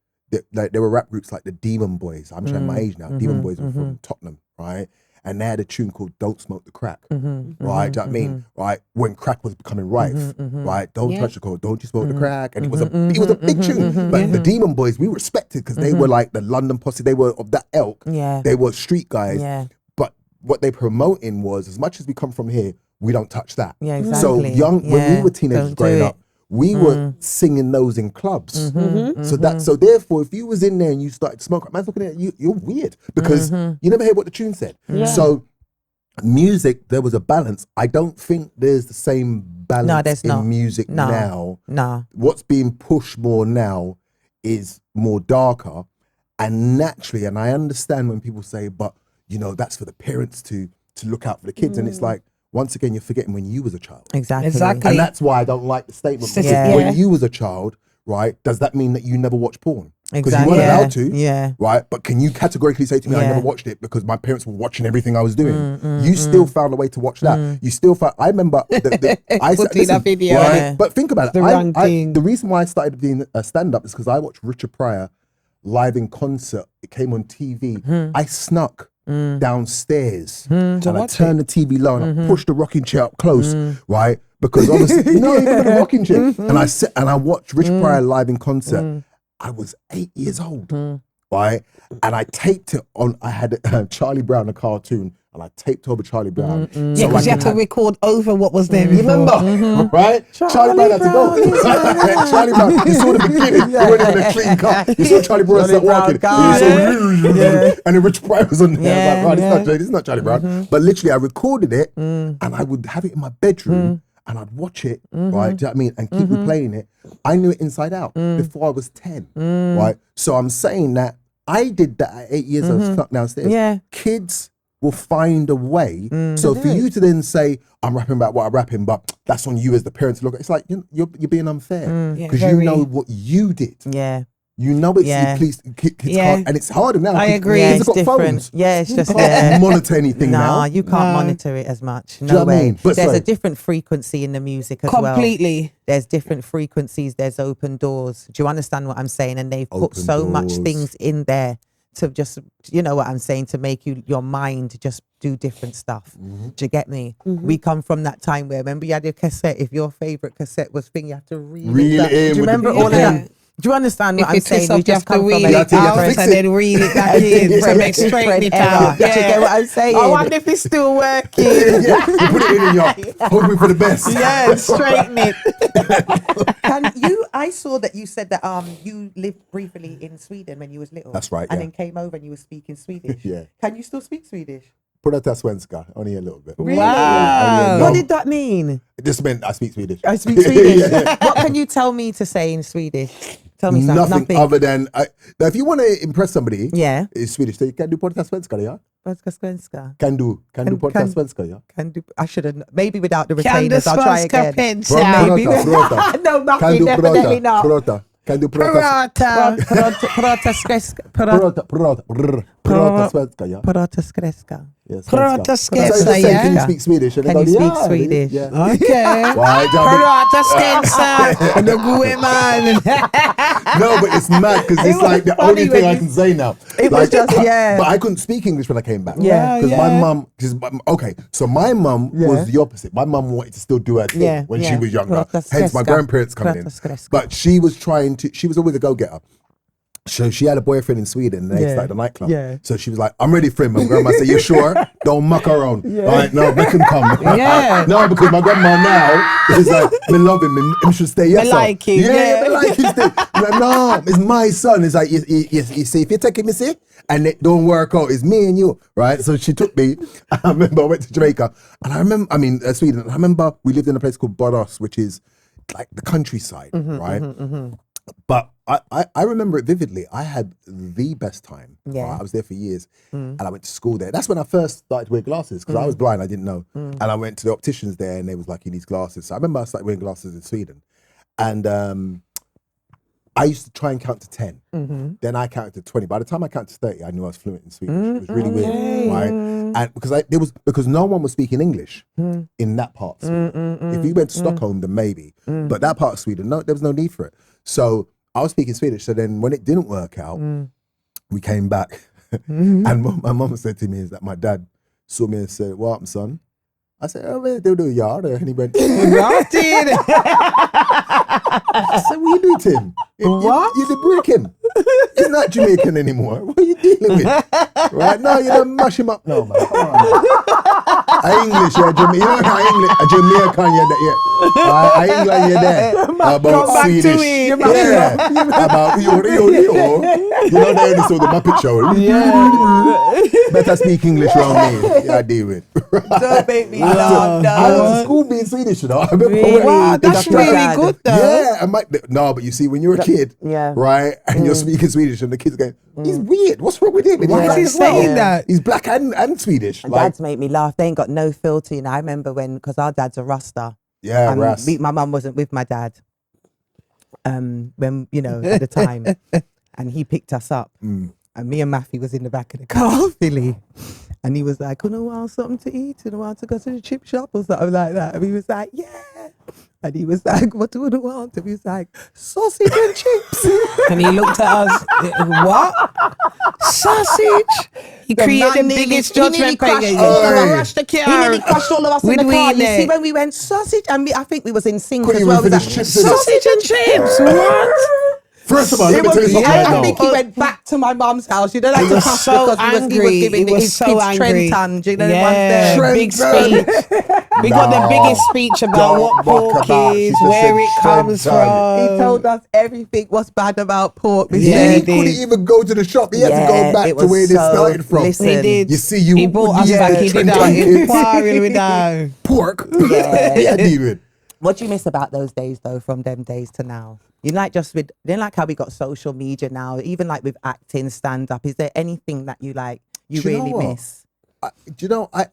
there were rap groups like the Demon Boys. I'm showing my age now. Demon Boys were from Tottenham, right? And they had a tune called "Don't Smoke the Crack," right? Do you know what I mean? Right, when crack was becoming rife, right? Don't touch the cold, don't you smoke the crack? And it was a big tune. But the Demon Boys, we respected because they were like the London posse. They were of that ilk. Yeah, they were street guys. Yeah. But what they promoting was, as much as we come from here, we don't touch that. Yeah, exactly. So when we were teenagers growing up, we were singing those in clubs. So therefore, if you was in there and you started smoking, man's looking at you, you're weird because you never hear what the tune said. So music, there was a balance. I don't think there's the same balance in music now. No. What's being pushed more now is more darker, and naturally, and I understand when people say, but you know, that's for the parents to look out for the kids. And it's like, once again, you're forgetting when you was a child. Exactly. And that's why I don't like the statement. Because when you was a child, right, does that mean that you never watch porn? Because Exactly. you weren't allowed to, Yeah. right? But can you categorically say to me, I Yeah. never watched it because my parents were watching everything I was doing? You still found a way to watch that. You still found. I remember I Put in a video. right? Yeah. But think about The it. wrong thing. The reason why I started doing a stand up is because I watched Richard Pryor live in concert. It came on TV. I snuck downstairs and I watch turned the TV low and I pushed the rocking chair up close, right? Because obviously, you know, even the rocking chair. And I watched Richard Pryor live in concert. I was 8 years old, right? And I taped it on. I had Charlie Brown, a cartoon, and I taped over Charlie Brown. Yeah, because you had to record over what was there You before. remember, right? Charlie Brown had to go. Charlie Brown, you saw the beginning. You weren't even a clean cut. You saw Charlie Brown start walking. And then Richard Pryor was on there. I was like, right, this is not Charlie Brown. But literally, I recorded it, and I would have it in my bedroom. And I'd watch it, right? Do you know what I mean? And keep replaying it. I knew it inside out before I was 10, right? So I'm saying that I did that at 8 years old, stuck downstairs. Yeah. Kids will find a way. So for you to then say, I'm rapping about what I'm rapping, but that's on you as the parent to look at, it's like, you're being unfair. Because you know what you did. Yeah. You know it's kids can't, and it's harder now. I agree. Yeah, Kids it's have got different. phones. Yeah, it's just Can't monitor anything now. Nah, you can't monitor it as much. Do you know No what I way. mean? But There's sorry. a different frequency in the music as well. Completely. There's different frequencies. There's open doors. Do you understand what I'm saying? And they've put Open so much doors. things in there to just, you know what I'm saying, to make your mind just do different stuff. Do you get me? We come from that time where, remember, you had your cassette. If your favorite cassette was thing, you have to reel Reel it. it in Do you with remember the- all of Yeah. that? Do you understand what If I'm it saying? twists up, We you just have to come from reel a it you have to out fix and it. then reel it back in from Different straighten it era. out. Do you get what I'm saying? I wonder if it's still working. Yeah, you put it in and you're hoping for the best. Yeah, straighten it. I saw that you said that you lived briefly in Sweden when you was little. That's right, And yeah. then came over and you were speaking Swedish. Yeah. Can you still speak Swedish? Prata svenska, only a little bit. Really? Wow. What did that mean? It just meant I speak Swedish. I speak Swedish. Yeah. What can you tell me to say in Swedish? Tell me something. Nothing other than now if you want to impress somebody, Yeah. it's Swedish. So you can do prata svenska, yeah? Polska svenska. Can do prata svenska, yeah? Can do. I should have. Maybe without the Can the retainers. I'll try svenska again. pensa? Prata. No, Can Muffy, do definitely not. prata. Can do prata. Prata. Prata skreska. Prata svenska, yeah? Prata skreska. Yes, Prata So it's svenska, just saying, yeah? can you speak Swedish? And they Can go, you speak yeah, Swedish? Yeah. Okay. Why, Johnny? Prata svenska. The good man. No, but it's mad because it's was like the funny only thing when I you- can say now. It was just, yeah. But I couldn't speak English when I came back. Yeah. Because Yeah. my mum, okay, so my mum was the opposite. My mum wanted to still do her thing Yeah, when she yeah. was younger. Prata Hence my skreska. grandparents coming in. Prata skreska. But she was she was always a go-getter. So she had a boyfriend in Sweden and they Yeah. started a nightclub. Yeah. So she was like, I'm ready for him. And grandma said, you sure? Don't muck around. All right, no, make him come. Yeah. No, because my grandma now is like, me love him. Him should stay. Yes, Me sir. like him, Yeah, yeah. me like him. Stay. I'm like, no, it's my son. It's like, you see, if you take him, you see, and it don't work out, it's me and you, right? So she took me. I remember I went to Jamaica and Sweden. And I remember we lived in a place called Borås, which is like the countryside, right? But I remember it vividly. I had the best time. Yeah. Right? I was there for years and I went to school there. That's when I first started to wear glasses because I was blind, I didn't know. And I went to the opticians there and they was like, he needs glasses. So I remember I started wearing glasses in Sweden. And I used to try and count to 10. Then I counted to 20. By the time I counted to 30, I knew I was fluent in Swedish. It was really weird, right? And because no one was speaking English in that part of Sweden. If you went to Stockholm, then maybe. But that part of Sweden, no, there was no need for it. So I was speaking Swedish. So then when it didn't work out, we came back. And what my mum said to me is that my dad saw me and said, "What happened, son?" I said, "Oh, man, they'll do a yard." And he went, Rotted. I said, "What you do to him? What? You did break him. He's not Jamaican anymore. What are you dealing with? Right? No, you don't mash him up now, man. Come on, man. I English, yeah, you know how English, Jamaican, yeah. I England, you're there. About back to Swedish. it. Yeah. About you know, they only saw the Muppet Show. Yeah. Better speak English around me. Yeah, I deal with. Don't make me laugh. I went to school being Swedish, you know. I remember Really? Wow, that's That's really bad. good though. yeah, no, but you see, when you're a kid, yeah. right, and you're speaking Swedish, and the kids going, "He's weird. What's wrong with him? Why is he saying that? He's black and Swedish." And Like, dads make me laugh. They ain't got no filter. You know, I remember because our dad's a Rasta. yeah, Ras. My mum wasn't with my dad. when, you know, at the time. And he picked us up. And me and Mafi was in the back of the car, Philly. And he was like, I want something to eat and I want to go to the chip shop or something like that. And he was like, yeah. And he was like, what do you want? And he was like, sausage and chips. And he looked at us, what? Sausage? He created the biggest judgment. He nearly crushed all of us in the car. You see, when we went sausage, and I think we was in sync as well. Sausage and chips, what? First of all, let me tell you something. I think he went back to my mum's house. You know, like the cuss so because he was giving his kids Trenton. Do you know the ones there? Big speech. We got the biggest speech about what pork is, where it comes from. He told us everything was bad about pork. Yeah, he couldn't even go to the shop. He had to go back to where they started from. Listen, he did. You see, he brought us back. He did that. He quarreled with that. Pork. Yeah, David. What do you miss about those days, though, from them days to now? You like like how we got social media now, even like with acting, stand up. Is there anything that you like, you really miss? I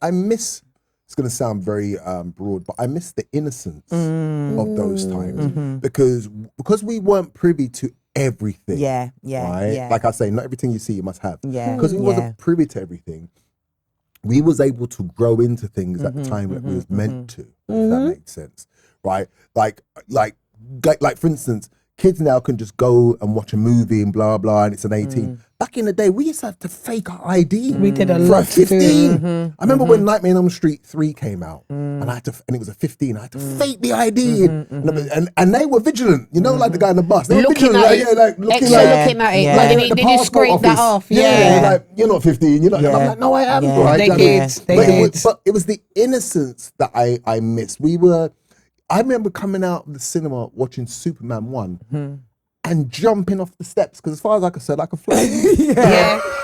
miss, it's going to sound very broad, but I miss the innocence of those times because we weren't privy to everything. Yeah. Right? Like I say, not everything you see you must have. Yeah. Because we wasn't privy to everything. We was able to grow into things at the time that we was meant to, if that makes sense. Right? Like for instance, kids now can just go and watch a movie and blah blah, and it's an 18. Back in the day, we used to have to fake our ID. We did a for lot. 15. I remember when Nightmare on Elm Street 3 came out, and it was a 15. I had to fake the ID, and they were vigilant. You know, like the guy on the bus. They were vigilant, looking at it. Yeah. Like, did you scrape that off? Yeah, like you're not 15. You're not. Yeah. I'm like, no, I am. Yeah. Right? They did. But it was the innocence that I missed. I remember coming out of the cinema watching Superman 1 and jumping off the steps because as far as I could say, I could fly.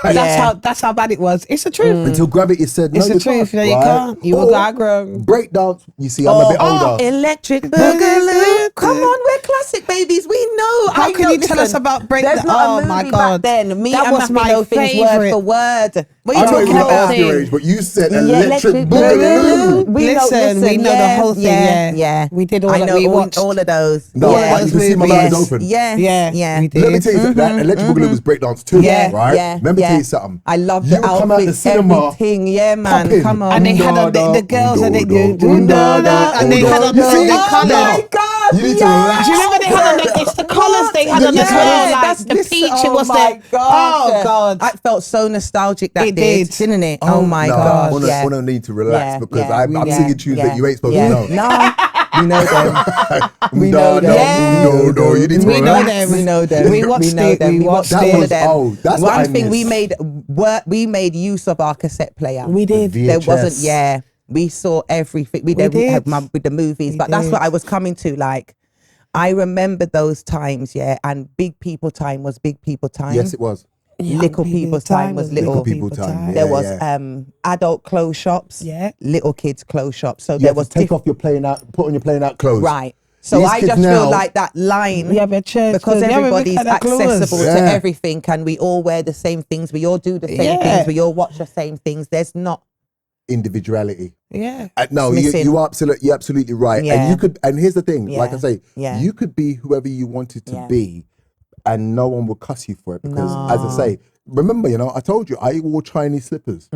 That's how bad it was. It's the truth. Until gravity said, no, It's the truth. You can't. You will gotta grow. Breakdance, you see, I'm a bit older. Electric Boogaloo. Come on, we're classic babies. We know. How can you tell us about breakdance? There's not a movie my God. back then. Me That and was Mafi my know things word favourite. for word. What are you I'm not talking even about? off your age, but you said electric boogaloo. Listen, we know the whole thing. Yeah. We did all I that. know We watched all of those. No, but you can see my eyes open. Yeah. we did. Let me tell you that electric boogaloo was breakdance too, right? Let me tell you something. I love You the would come out the outfits, cinema, everything. Yeah, man. popping. Come on. And they had the girls and they do and they had on You see? the Oh colours. my God. You need to relax. Do you remember they had on it's the colours they had on the colours, like the peach, it was the God. I felt so nostalgic that It did, did. didn't it? Oh my God. I don't need to relax because I'm yeah, singing tunes that you ain't supposed to know. No, we know them. We know them. No, you need to We know relax. them. We know them. We watched know it. them. We watched all it. of them. Oh, that's what I One thing miss. we made use of our cassette player. We did. There VHS. wasn't. We saw everything. We did with the movies, but that's did. what I was coming to. Like, I remember those times, and big people time was big people time. Yes, it was. Little people's time was little people time. There Yeah, was yeah. adult clothes shops, little kids clothes shops. So You there have was to take off your put on your playing out clothes. right. So These I kids just now- feel like that line We have a church because everybody's accessible to Yeah. everything, and we all wear the same things. We all do the same things. We all watch the same things. There's not Individuality. Yeah. No, It's missing. you're absolutely right. Yeah. And you could, and here's the thing, like I say, Yeah. you could be whoever you wanted to be, and no one will cuss you for it because, as I say, remember, I told you I wore Chinese slippers,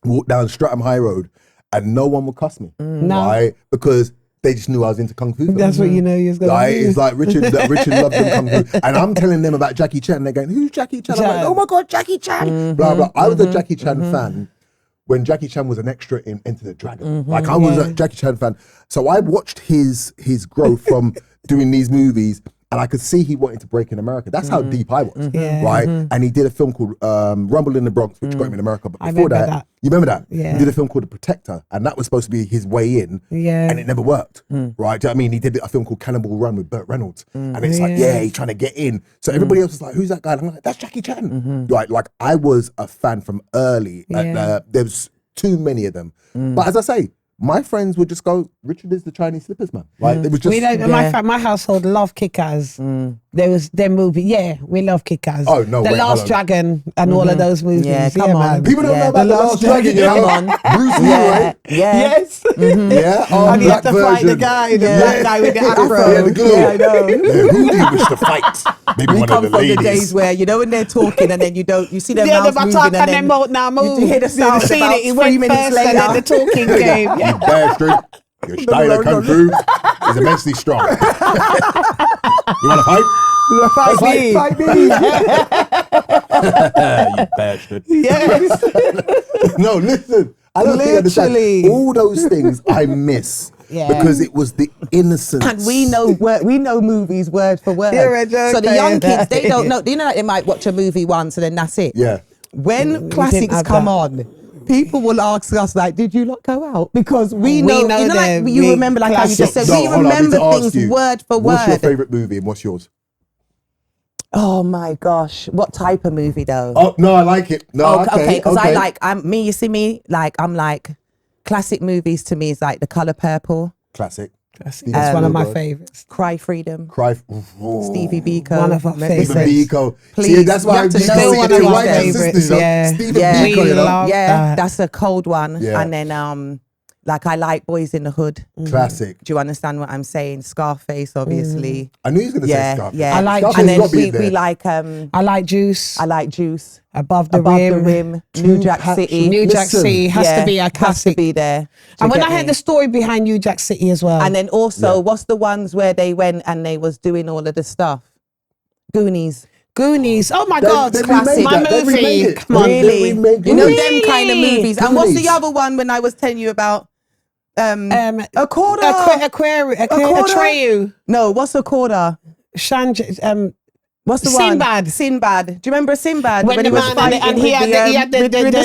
walked down Streatham High Road, and no one would cuss me, right? Because they just knew I was into kung fu. That's what you know you're going to do. It's like Richard loved them kung fu, and I'm telling them about Jackie Chan. They're going, "Who's Jackie Chan?" I'm like, "Oh my God, Jackie Chan!" Blah blah. I was a Jackie Chan fan when Jackie Chan was an extra in Enter the Dragon. Like I was a Jackie Chan fan, so I watched his growth from doing these movies. And I could see he wanted to break in America. That's how deep I was, right? And he did a film called Rumble in the Bronx, which got him in America. But before that, you remember that? Yeah. He did a film called The Protector, and that was supposed to be his way in, and it never worked, right? Do you know what I mean? He did a film called Cannonball Run with Burt Reynolds, and it's like, he's trying to get in. So everybody else was like, who's that guy? And I'm like, that's Jackie Chan. Right? Like I was a fan from early. There's too many of them. But as I say, my friends would just go, Richard is the Chinese slippers man. Like it was just my household love Kick-Ass. There was their movie. Yeah, we love Kick-Ass. Oh no, The Last Dragon and all of those movies. Yeah, come on. man. People don't know about the Last Dragon, you know? Bruce Lee, right? Yes. Yeah, And you have to fight the version. guy, the black guy with the afro. Yeah, the glue. Yeah, I know. Yeah, who do you wish to fight? Maybe We one come of the from the ladies. days where, you know, when they're talking and then you see their Yeah, the mouths batak moving and then mouth now move. You hear the sound seen about it. He 3 went minutes first later. and then the talking came. You bastard. Your Steiner Kung Fu is immensely strong. You want to fight? Fight me. You bastard. Yes. No, listen. I don't think you understand. Literally. All those things I miss Yeah. because it was the innocence. And we know movies word for word. You're a joker, So the young yeah. kids, they don't know. You know, like they might watch a movie once and then that's it. Yeah. When We classics didn't have come that. on, people will ask us like, "Did you not go out?" Because we We know, know you know, like the you big remember, like how you just said, classics. we hold on, I need remember to ask things you, word for What's your word. favourite movie and what's yours? Oh my gosh, what type of movie though? Oh, no, I like it. No, okay, because I okay. like me. You see me, like I'm like classic movies to me is like The Color Purple, Classic. That's one of my favorites. Cry Freedom, Cry. Stevie Biko. One of our Listen, favourites. Stevie Biko. Please, See, that's you why have you to can know see one it of in our white favourites, sisters, you know? yeah. Stevie Yeah. Biko, you know? love Yeah, that. that's a cold one. Yeah. And then like I like Boys in the Hood. Classic. Do you understand what I'm saying? Scarface, obviously. I knew he was going to say Scarface. Yeah. I like Scarface and then got me we there. like I like Juice. I like Juice. Above the Rim, New Jack Tupac. City. New Jack Listen. City has to be a has to classic. be there. Do And you when get I heard me? the story behind New Jack City as well. And then also, Yeah. what's the ones where they went and they was doing all of the stuff? Goonies. Goonies. Oh my God, They classic. remade My that. They remade movie. it. Come on. They Really? remade You know Goonies. them kind of Really? movies. And what's the Goonies. other one when I was telling you about? A quarter. Atreyu. No, what's a quarter? What's the Sinbad. one? Sinbad. Do you remember Sinbad? When he the was man fighting and he with had the river and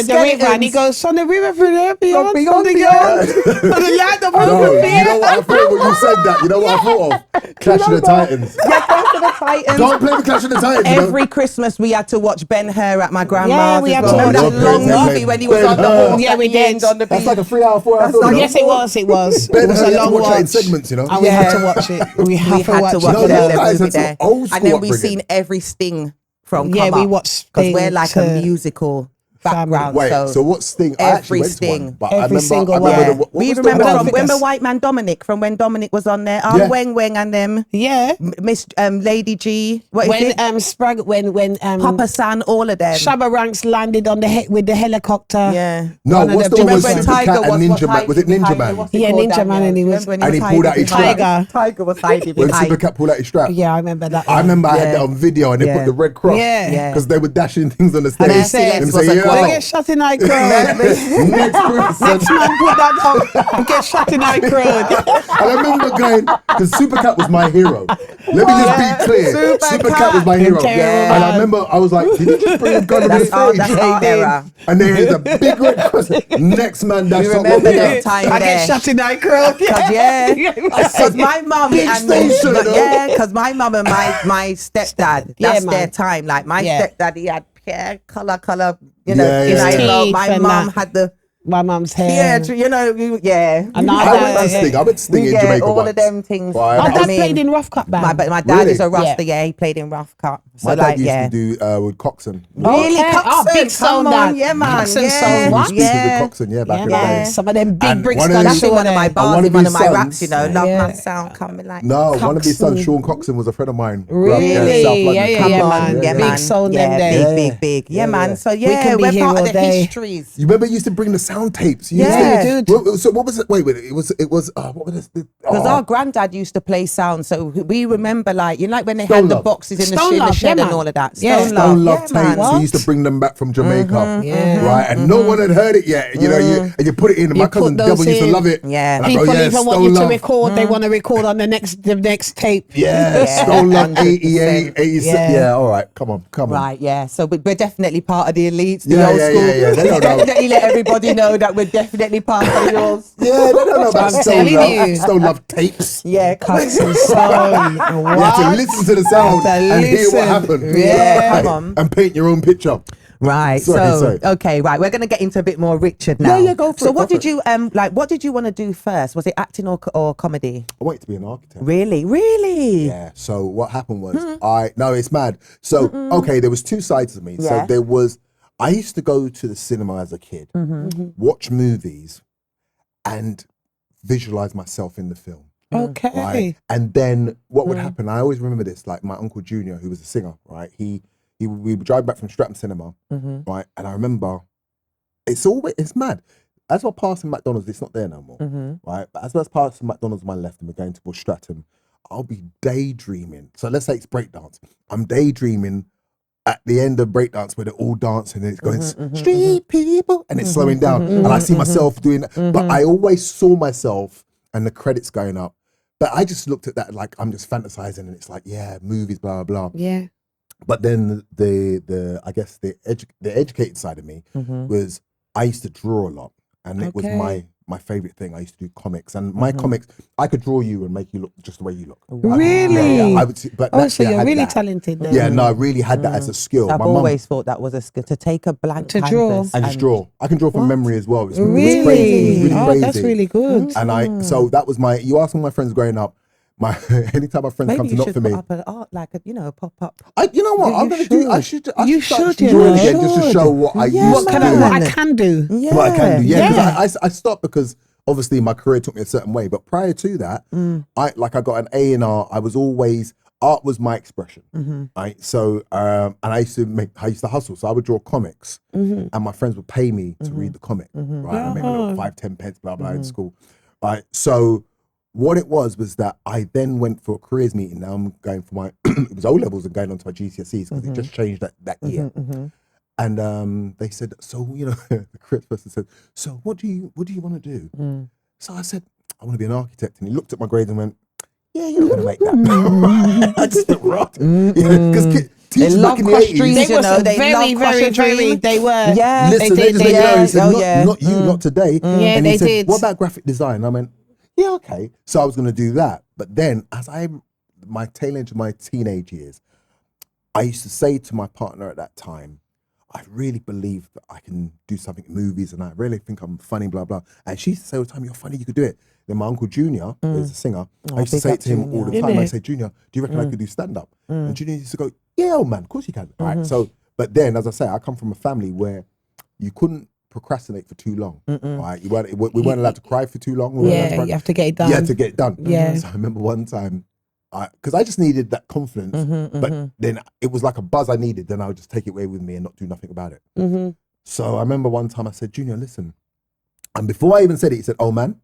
he skeletons? goes, on the river for there beyond, Beyond, on the beyond. yard, on the land of No, Olympia. you know what I thought when you said that? You know what I thought of? Clash of the Titans. Yeah, Clash of the Titans. Don't play the Clash of the Titans. you know? Every Christmas we had to watch Ben-Hur at my grandma's. Yeah, we as had well. to Remember watch that it. long Ben-Hur. movie when he was on the Ben-Hur. horse Yeah, at we the did. end on the That's beach? like a 3-hour, 4-hour film. like- Yes, it was. It was. Ben-Hur, It was you a have to long watch that in watch. segments, you know? And we had to watch it. We We have to had watch to it. watch No, it. those That guys movie had some there. old And school then we've upbringing. seen every Sting from Yeah, Come we Up, watched because we're Sting like to a musical background. Wait, so what Sting? I actually every went to Sting. one, but Every I remember, single I remember one. the, what we was the remember one? from think remember that's- White Man Dominic from when Dominic was on there. Yeah. Weng Weng and them. Yeah. Miss Lady G. What is When it? Sprag, when Papa San, all of them. Shabba Ranks landed on the with the helicopter. Yeah. No, One of what's them. the one with Remember when Super Tiger Cat and was Ninja Man? Was it Ninja Man? Yeah, Ninja Man, and he was- And he pulled out his strap. Tiger was hiding When behind. Super Cat pulled out his strap. Yeah, I remember that. I remember I had Yeah. that on video and they Yeah. put the red cross. Yeah. Yeah. Because they were dashing things on the stage. And Mercy And Lex say, was a "Yo, quote. They get shot in High Road. next person. Next man put that on. Get shot in High Road. And I remember going, because Super Cat was my hero. Let me just be clear. Super Cat was my hero. Terrible And I man. remember I was like, did you just bring a gun on the That's our stage? era. And there is a big red cross. Next man dashed You up remember on me. that time I there? get shot in High Road. Because my mum Big and station, though. yeah, because my mum and my stepdad, Yeah, that's man. their time. Like my Yeah. stepdad, he had hair, color, you know. Yeah, you know, yeah, yeah. my Teeth and mum that. had the My mum's hair. you know, yeah. And I went to Sting. I went to Sting in Yeah, Jamaica all once. of them things. Right. My I dad mean, played in Rough Cut Band. my dad Really? is a Rasta, Yeah. he played in Rough Cut. So My dad like, used yeah. to do with Coxon. Really, Okay. Coxon? Oh, big sound Come on, that. yeah, man. Coxon yeah. sound. What? Speakers Yeah. with Coxon, yeah, back Yeah, in the man. day. Some of them big And bricks one of done his- That's in show one of my there. bars, one in of one his of my sons- raps, you know. Love Yeah. my sound coming like. No, one of his sons, Coxon. Sean Coxon, was a friend of mine. Really? Grew up there in South Yeah, London. yeah, yeah, Come yeah, on, man. yeah, Big man. sound yeah, them there. big. Yeah, Yeah, man. yeah. So yeah, can be we're here part all of the day. histories. You remember you used to bring the sound tapes? You Yeah. used to, We did. So what was it? Wait, it was what was it? Because Oh, our granddad used to play sound, so we remember like you know, like when they Stone had the Love. boxes in Stone the Love, shed yeah, and man. all of that. Yeah. Stone Love yeah, man. tapes. We used to bring them back from Jamaica, Yeah. right? And no one had heard it yet. You know, and you put it in. And my You put cousin those Devil used to in. love it. Yeah. And I go, People yeah, even want Stone you to Love. record. They want to record on the next tape. Yeah, Yeah, Stone Love 100%. 88, 86. Yeah. Yeah, all right. Come on. Right, yeah. So we're definitely part of the elites, the Yeah, old yeah, school. yeah, yeah. They don't know. Definitely let everybody know that we're definitely part of yours. Yeah, they don't know about I'm Stone telling Love. you. Stone Love tapes. Yeah, Coxon sound. You have to listen to the sound You have to and hear what listen. happened. Yeah, Right. come on. And paint your own picture. Right. Sorry. Okay. Right. We're going to get into a bit more Richard now. Yeah, go for it. So what did you what did you want to do first? Was it acting or comedy? I wanted to be an architect. Really? Yeah. So what happened was no, it's mad. So okay, there was two sides to me. Yeah. So there was, I used to go to the cinema as a kid, watch movies, and visualize myself in the film. Okay. Right? And then what would happen? I always remember this. Like my uncle Junior, who was a singer, right? We would drive back from Streatham Cinema, right? And I remember, it's mad. As we're passing McDonald's, it's not there no more, right? But as we're passing McDonald's on my left and we're going towards Streatham, I'll be daydreaming. So let's say it's breakdance. I'm daydreaming at the end of breakdance where they're all dancing and it's going street people and it's slowing down and I see myself doing that. But I always saw myself and the credits going up. But I just looked at that like I'm just fantasizing and it's like, yeah, movies, blah, blah, blah. Yeah. But then the I guess the educated side of me was I used to draw a lot and it was my favorite thing. I used to do comics and my comics, I could draw you and make you look just the way you look. Really? I would, but so you're really talented then. Yeah, no, I really had that as a skill. I've always thought that was a skill, to take a blank To canvas draw. and just draw. I can draw from memory as well. It's Really? it's crazy. It's really crazy. That's really good. And so that was you ask all my friends growing up, anytime my friends come to knock for me. Maybe you should put up an art, like a pop up. You know what? I'm going to do, I should start you drawing know. again just to show what I used What to can do. I can do? Yeah. What I can do, because I stopped because obviously my career took me a certain way. But prior to that, I got an A in art. I was always, art was my expression, right? So, and I used to hustle. So I would draw comics and my friends would pay me to read the comic, right? I made a little 5-10 pence, blah, blah, in school, right? So what it was that I then went for a careers meeting. Now I'm going for my, it was O-levels and going on to my GCSEs because it just changed that year. And they said, so, the careers person said, so what do you want to do? So I said, I want to be an architect. And he looked at my grades and went, yeah, you're not going to make that. I just went, right. Because teachers back in the 80s. They were they were. Yeah. Listen, they he did. said, not you, not today. Yeah, and he they said, did. what about graphic design? I went, yeah, okay. So I was going to do that. But then my tail end of my teenage years, I used to say to my partner at that time, I really believe that I can do something in movies and I really think I'm funny, blah, blah. And she used to say all the time, you're funny, you could do it. Then my uncle Junior, who's a singer, I used to say it to him all the time. I say, Junior, do you reckon I could do stand-up? And Junior used to go, yeah, old man, of course you can. All right. So, but then, as I say, I come from a family where you couldn't procrastinate for too long. Right? We weren't allowed to cry for too long. You have to get it done. You had to get it done. Yeah. So I remember one time, because I just needed that confidence, but then it was like a buzz I needed. Then I would just take it away with me and not do nothing about it. So I remember one time I said, Junior, listen. And before I even said it, he said, oh man,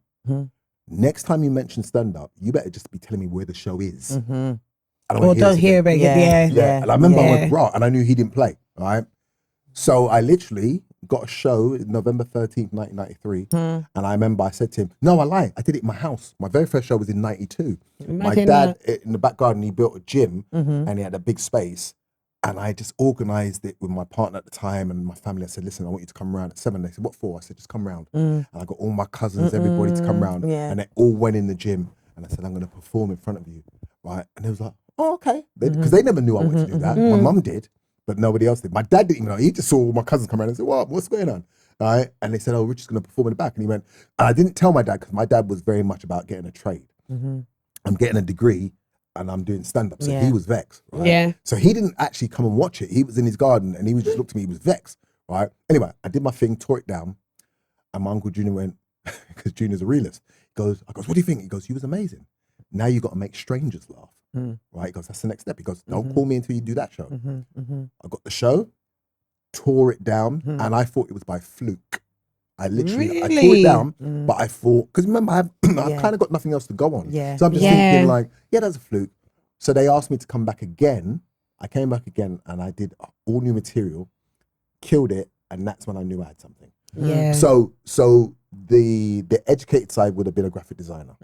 next time you mention stand-up, you better just be telling me where the show is. Don't hear about it. Yeah. And I remember I went, right, and I knew he didn't play, right? So I literally got a show November 13th, 1993. And I remember I said to him, no, I lie. I did it in my house. My very first show was in 92. My dad, in the back garden, he built a gym and he had a big space. And I just organized it with my partner at the time and my family. I said, listen, I want you to come around at 7. They said, what for? I said, just come round. And I got all my cousins, everybody to come round. And they all went in the gym. And I said, I'm going to perform in front of you. Right? And they was like, oh, okay. Because they never knew I wanted to do that. My mum did, but nobody else did. My dad didn't even know. He just saw all my cousins come around and said, what's going on? All right? And they said, oh, Richard's going to perform in the back. And he went, and I didn't tell my dad because my dad was very much about getting a trade. I'm getting a degree and I'm doing stand-up. So he was vexed. Right? Yeah. So he didn't actually come and watch it. He was in his garden and he was just looked at me, he was vexed. Right? Anyway, I did my thing, tore it down. And my Uncle Junior went, because Junior's a realist. I goes, what do you think? He goes, you was amazing. Now you got to make strangers laugh. Right? He goes, that's the next step. He goes, don't call me until you do that show. I got the show, tore it down, and I thought it was by fluke. I literally, I tore it down, but I thought, because remember, I've kind of got nothing else to go on. So I'm just thinking like, that's a fluke. So they asked me to come back again. I came back again and I did all new material, killed it, and that's when I knew I had something. So the educated side would have been a graphic designer,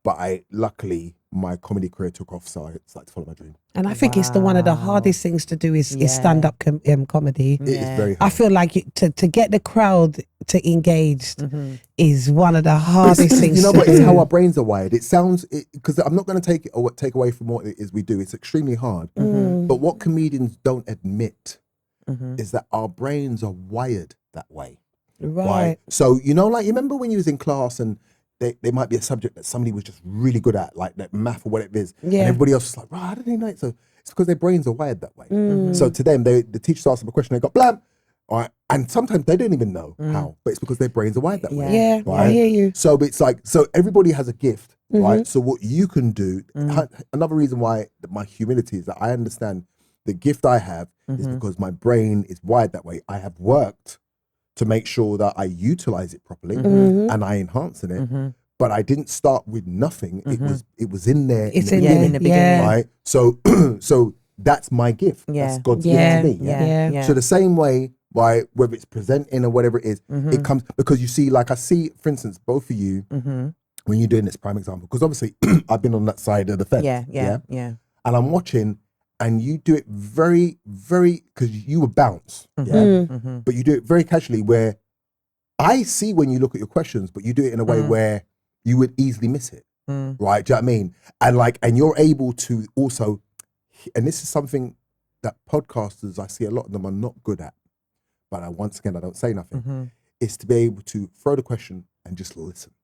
but luckily my comedy career took off, so I started to follow my dream. And I think it's one of the hardest things to do is stand-up comedy. It is very hard. I feel like to get the crowd to engage is one of the hardest things. But it's how our brains are wired. It sounds, because I'm not going to take away from what it is we do. It's extremely hard. But what comedians don't admit is that our brains are wired that way. Right. So, you know, like, you remember when you was in class and they might be a subject that somebody was just really good at, like that math or whatever it is, and everybody else is like, right, how did they know it? So it's because their brains are wired that way. So to them, the teachers ask them a question, they go, blam. All right. And sometimes they don't even know how, but it's because their brains are wired that way. Yeah, right? I hear you. So it's like, so everybody has a gift, right? So what you can do, another reason why my humility is that I understand the gift I have is because my brain is wired that way. I have worked to make sure that I utilize it properly and I enhance in it. But I didn't start with nothing. It was in there. It's in there in the beginning, right? So so that's my gift. That's God's gift to me. So the same way, right, whether it's presenting or whatever it is, it comes because you see, like I see, for instance, both of you when you're doing this prime example, because obviously I've been on that side of the fence. Yeah. And I'm watching. And you do it very, very, because you would bounce, but you do it very casually where I see when you look at your questions, but you do it in a way where you would easily miss it, right? Do you know what I mean? And like, and you're able to also, and this is something that podcasters, I see a lot of them are not good at, but once again, I don't say nothing, is to be able to throw the question and just listen.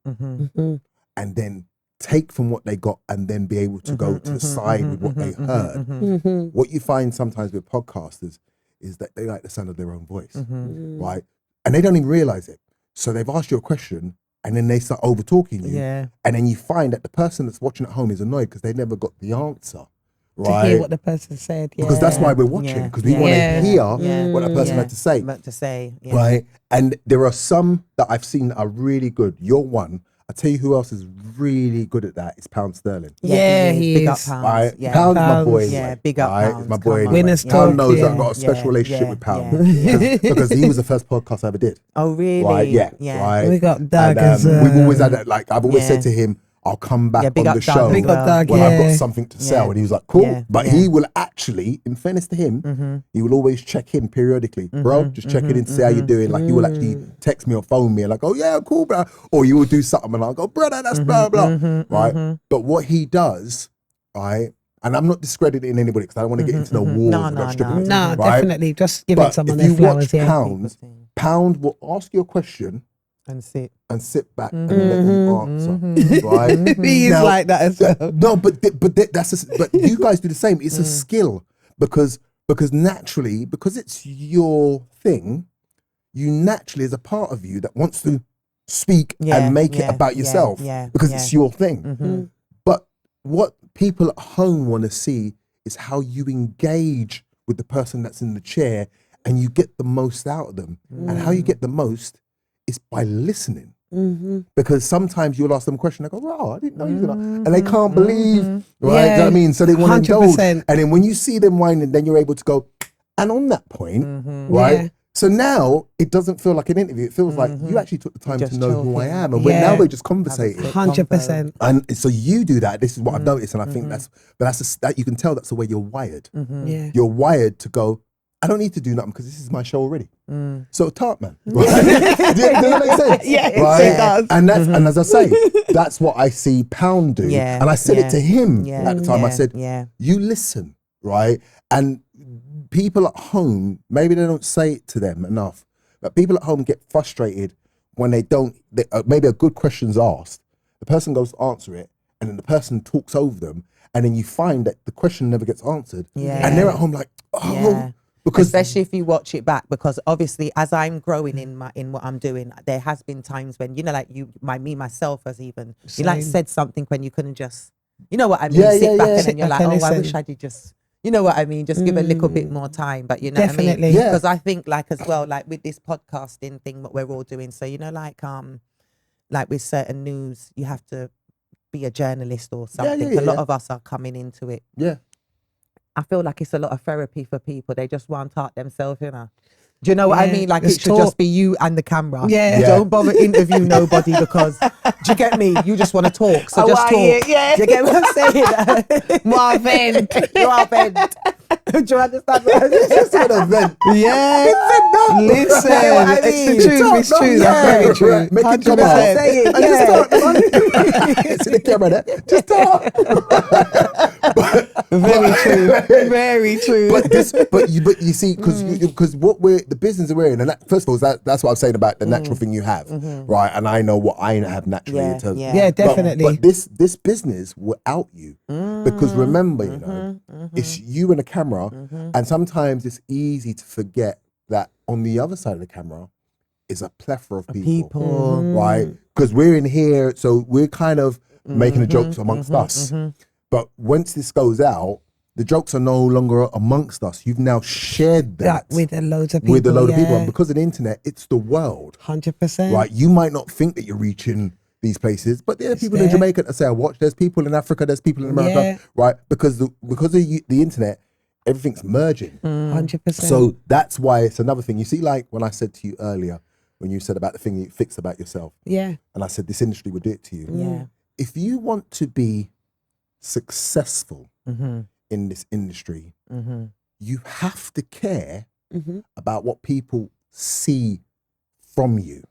And then take from what they got and then be able to go to the side with what they heard. What you find sometimes with podcasters is that they like the sound of their own voice, right? And they don't even realize it. So they've asked you a question and then they start over talking you. And then you find that the person that's watching at home is annoyed because they never got the answer. Right. To hear what the person said. Because that's why we're watching, because we want to hear what that person had to say. Right. And there are some that I've seen that are really good. You're one. I tell you who else is really good at that. It's Pound Sterling. He big is. up Pound. Right? Pound's my boy. Yeah, big up Pound. It's my boy. Winners Pound talk, knows that I've got a special relationship with Pound because he was the first podcast I ever did. Oh, really? Right? Yeah. Right. We got Doug as we've always had that. Like I've always said to him, I'll come back on the show Big up Doug, when I've got something to sell. And he was like, cool. But he will actually, in fairness to him, he will always check in periodically. Bro, just checking in to see how you're doing. Like he will actually text me or phone me and like, oh yeah, cool, bro. Or you will do something and I'll go, brother, that's blah, blah. Right? But what he does, right, and I'm not discrediting anybody because I don't want to get into no wars about stripping. No, definitely. Just giving someone their If flowers. you watch Pound will ask you a question and sit back and let you answer, right? He is like that as well. No, but you guys do the same. It's a skill because naturally, because it's your thing, you naturally, as a part of you that wants to speak and make it about yourself because it's your thing. But what people at home want to see is how you engage with the person that's in the chair and you get the most out of them. And how you get the most is by listening. Because sometimes you'll ask them a question, they go, oh, I didn't know you were gonna, and they can't believe, right? Do you know what I mean? So they want to indulge. And then when you see them whining, then you're able to go, and on that point, right? So now it doesn't feel like an interview. It feels like you actually took the time to know who I am. And now we're just conversating. 100%. And so you do that. This is what I've noticed. And I think that you can tell that's the way you're wired. You're wired to go, I don't need to do nothing because this is my show already. So tart man. Right? Does that make sense? Yes, right? it does. And as I say, that's what I see Pound do. And I said it to him at the time. I said, you listen, right? And people at home, maybe they don't say it to them enough, but people at home get frustrated when maybe a good question's asked. The person goes to answer it and then the person talks over them and then you find that the question never gets answered. And they're at home like, oh, because especially if you watch it back, because obviously as I'm growing in what I'm doing, there has been times when, you know, like myself has even, you like said something when you couldn't just, you know what I mean, sit back and then you're like, oh, I wish I did just, you know what I mean, just give a little bit more time. But you know what I mean? Because I think like as well, like with this podcasting thing, what we're all doing. So, you know, like with certain news, you have to be a journalist or something. A lot of us are coming into it. I feel like it's a lot of therapy for people. They just want to talk themselves, you know. Do you know what I mean? Like it should just be you and the camera. Don't bother interview nobody because, do you get me? You just want to talk. So just talk. Do you get what I'm saying? More vent. Do you understand? it's just an event. No, talk. Listen, You know what I it's the mean? truth. It's true. That's very true. Right. Make it come 100%. out. Say it, And just talk, man. See the camera there. Just talk. Very true. Very true. But you see, because what the business we're in, and that, first of all, that's what I'm saying about the natural thing you have, right? And I know what I have naturally in terms. Yeah, definitely. But this business will out you because remember, you know, it's you and a camera, and sometimes it's easy to forget that on the other side of the camera is a plethora of people. Right? Because we're in here, so we're kind of making the jokes amongst us. But once this goes out, the jokes are no longer amongst us. You've now shared that with a load of people. With a load of people. And because of the internet, it's the world. 100%. Right? You might not think that you're reaching these places, but there are people in Jamaica that say, I watch. There's people in Africa, there's people in America, right? Because of the internet, everything's merging. 100%. So that's why it's another thing. You see, like when I said to you earlier, when you said about the thing you fixed about yourself. Yeah. And I said, this industry would do it to you. Yeah. If you want to be successful in this industry, you have to care about what people see from you.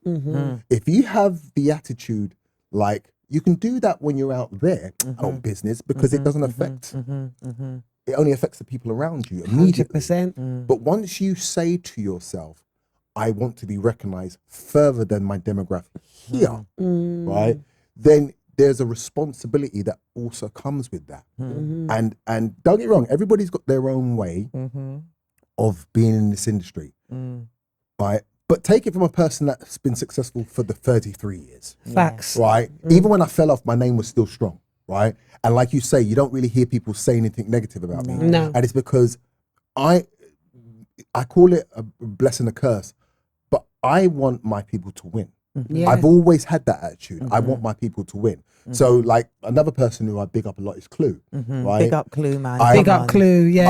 If you have the attitude like you can do that when you're out there on business because it doesn't affect, it only affects the people around you immediately. 100%. But once you say to yourself, I want to be recognized further than my demographic here, right? Then there's a responsibility that also comes with that. And don't get me wrong, everybody's got their own way of being in this industry, right? But take it from a person that's been successful for the 33 years. Facts. Right? Even when I fell off, my name was still strong, right? And like you say, you don't really hear people say anything negative about me. No. And it's because I call it a blessing, a curse, but I want my people to win. Yeah. I've always had that attitude. I want my people to win. So like another person who I big up a lot is Clue, right? Big up Clue, man. Big up Clue, yeah.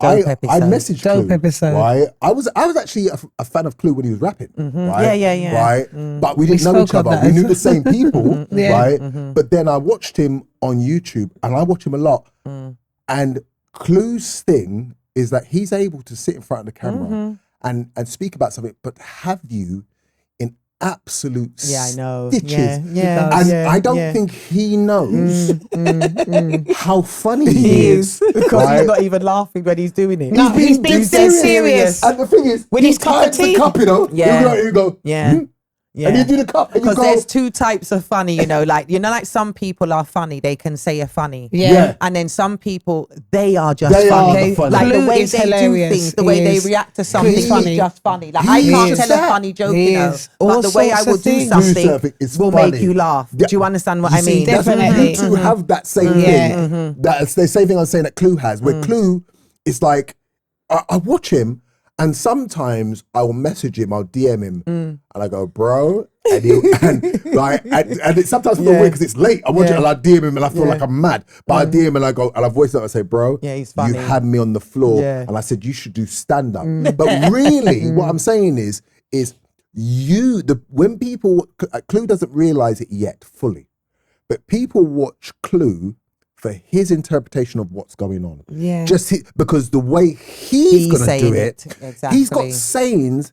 I episode. messaged Dope Clue, episode. right? I was actually a fan of Clue when he was rapping, right? Yeah. Right? But we didn't know each spoke of other. that. We knew the same people, Yeah. right? But then I watched him on YouTube, and I watch him a lot. And Clue's thing is that he's able to sit in front of the camera and speak about something, but have you in absolute I know. stitches. Yeah. And I don't think he knows how funny He is. Because right? he's not even laughing when he's doing it. No, he's being dead dead serious. And the thing is, With he his cup of times the tea. cup, you know. Yeah. You go, Yeah. Yeah. And you do the cup, and you Because go. there's two types of funny, like some people are funny, they can say a funny. Yeah. And then some people, they are just They are funny. the funny. Like the Clue way is they hilarious. do things, the He way they is. react to something He's is funny. just funny. Like He I can't is. tell a funny joke, He you know. is. All But the way I sorts will of do things. something something is will funny. make you laugh. Yeah. Do you understand what You I see, mean? that's what Definitely. you two have that same thing. That's the same thing I'm saying that Clue has, where Clue is like, I watch him, and sometimes I will message him, I'll DM him, and I go, bro, and it's sometimes I feel weird because it's late. I watch it and I DM him and I feel like I'm mad. But I DM and I go, and I voice it and I say, bro, Yeah, he's funny. you had me on the floor. Yeah. And I said, you should do stand up. But really, what I'm saying is when people, Clue doesn't realize it yet fully, but people watch Clue for his interpretation of what's going on. Yeah. Because the way he's going to saying do it, Exactly. he's got sayings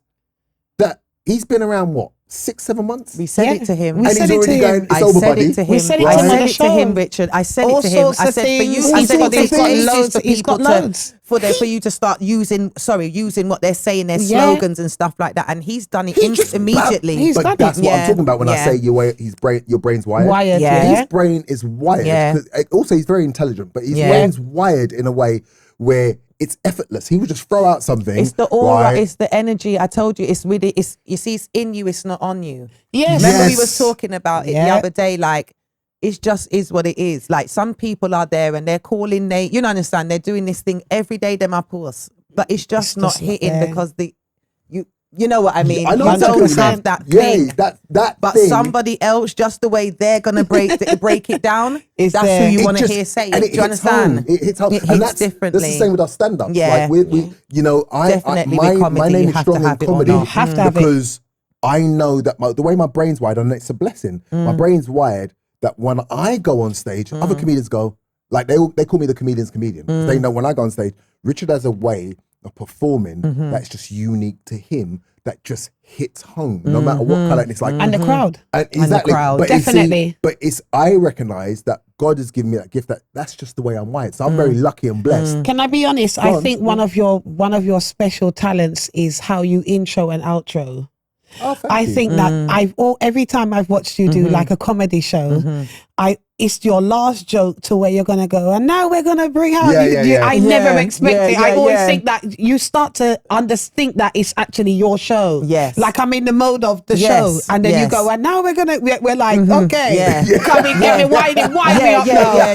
that he's been around, 6-7 months? We said it to him. And he's already going, it's I over, said buddy. it to him. We said it I to him on said the it to him, show. Richard. I said All it to him. sorts I of said for you. things. I He's said got- it he's takes got ages loads- for he's people got to loads. for you to start using what they're saying, their Yeah. slogans and stuff like that. And he's done it He just immediately. He's But done that's it. what I'm Yeah. talking about when I Yeah. say your brain's wired. Wired, Yeah. yeah. His brain is wired. Yeah. 'Cause, also, he's very intelligent, but his Yeah. brain's wired in a way where it's effortless. He would just throw out something. It's the aura, right? it's the energy. I told you, it's really, you see, it's in you, it's not on you. Yes. Remember we Yes. was talking about it the Yeah. other day, like, it's just is what it is. Like some people are there and they're calling, you don't understand, they're doing this thing every day, them up us. But it's just not just not hitting there. because you know what I mean? I know You exactly don't what you have mean. that Yeah, thing. that But thing, somebody else, just the way they're gonna break it down, Is that's there. who you it want to just- hear say and it. Do you hits understand? home. It hits home. It And hits that's differently. That's the same with our stand-ups. Yeah. Like we Definitely with my comedy, name you is have to strong in have it or comedy not. You have to have it. because I know that the way my brain's wired, and it's a blessing. My brain's wired that when I go on stage, other comedians go, like they call me the comedian's comedian. 'Cause they know when I go on stage, Richard has a way of performing that's just unique to him, that just hits home, no matter what colour it's like. And the crowd. And exactly. crowd. But Definitely. I recognise that God has given me that gift, that's just the way I'm wired. So I'm very lucky and blessed. Can I be honest? I think one of your special talents is how you intro and outro. Oh, I thank you. think that every time I've watched you do like a comedy show, it's your last joke to where you're gonna go, and now we're gonna bring out. I never expect it. I always think that you start to think that it's actually your show. Yes. Like I'm in the mode of the show, and then you go, and now we're like, okay, come in, get me winding me up now.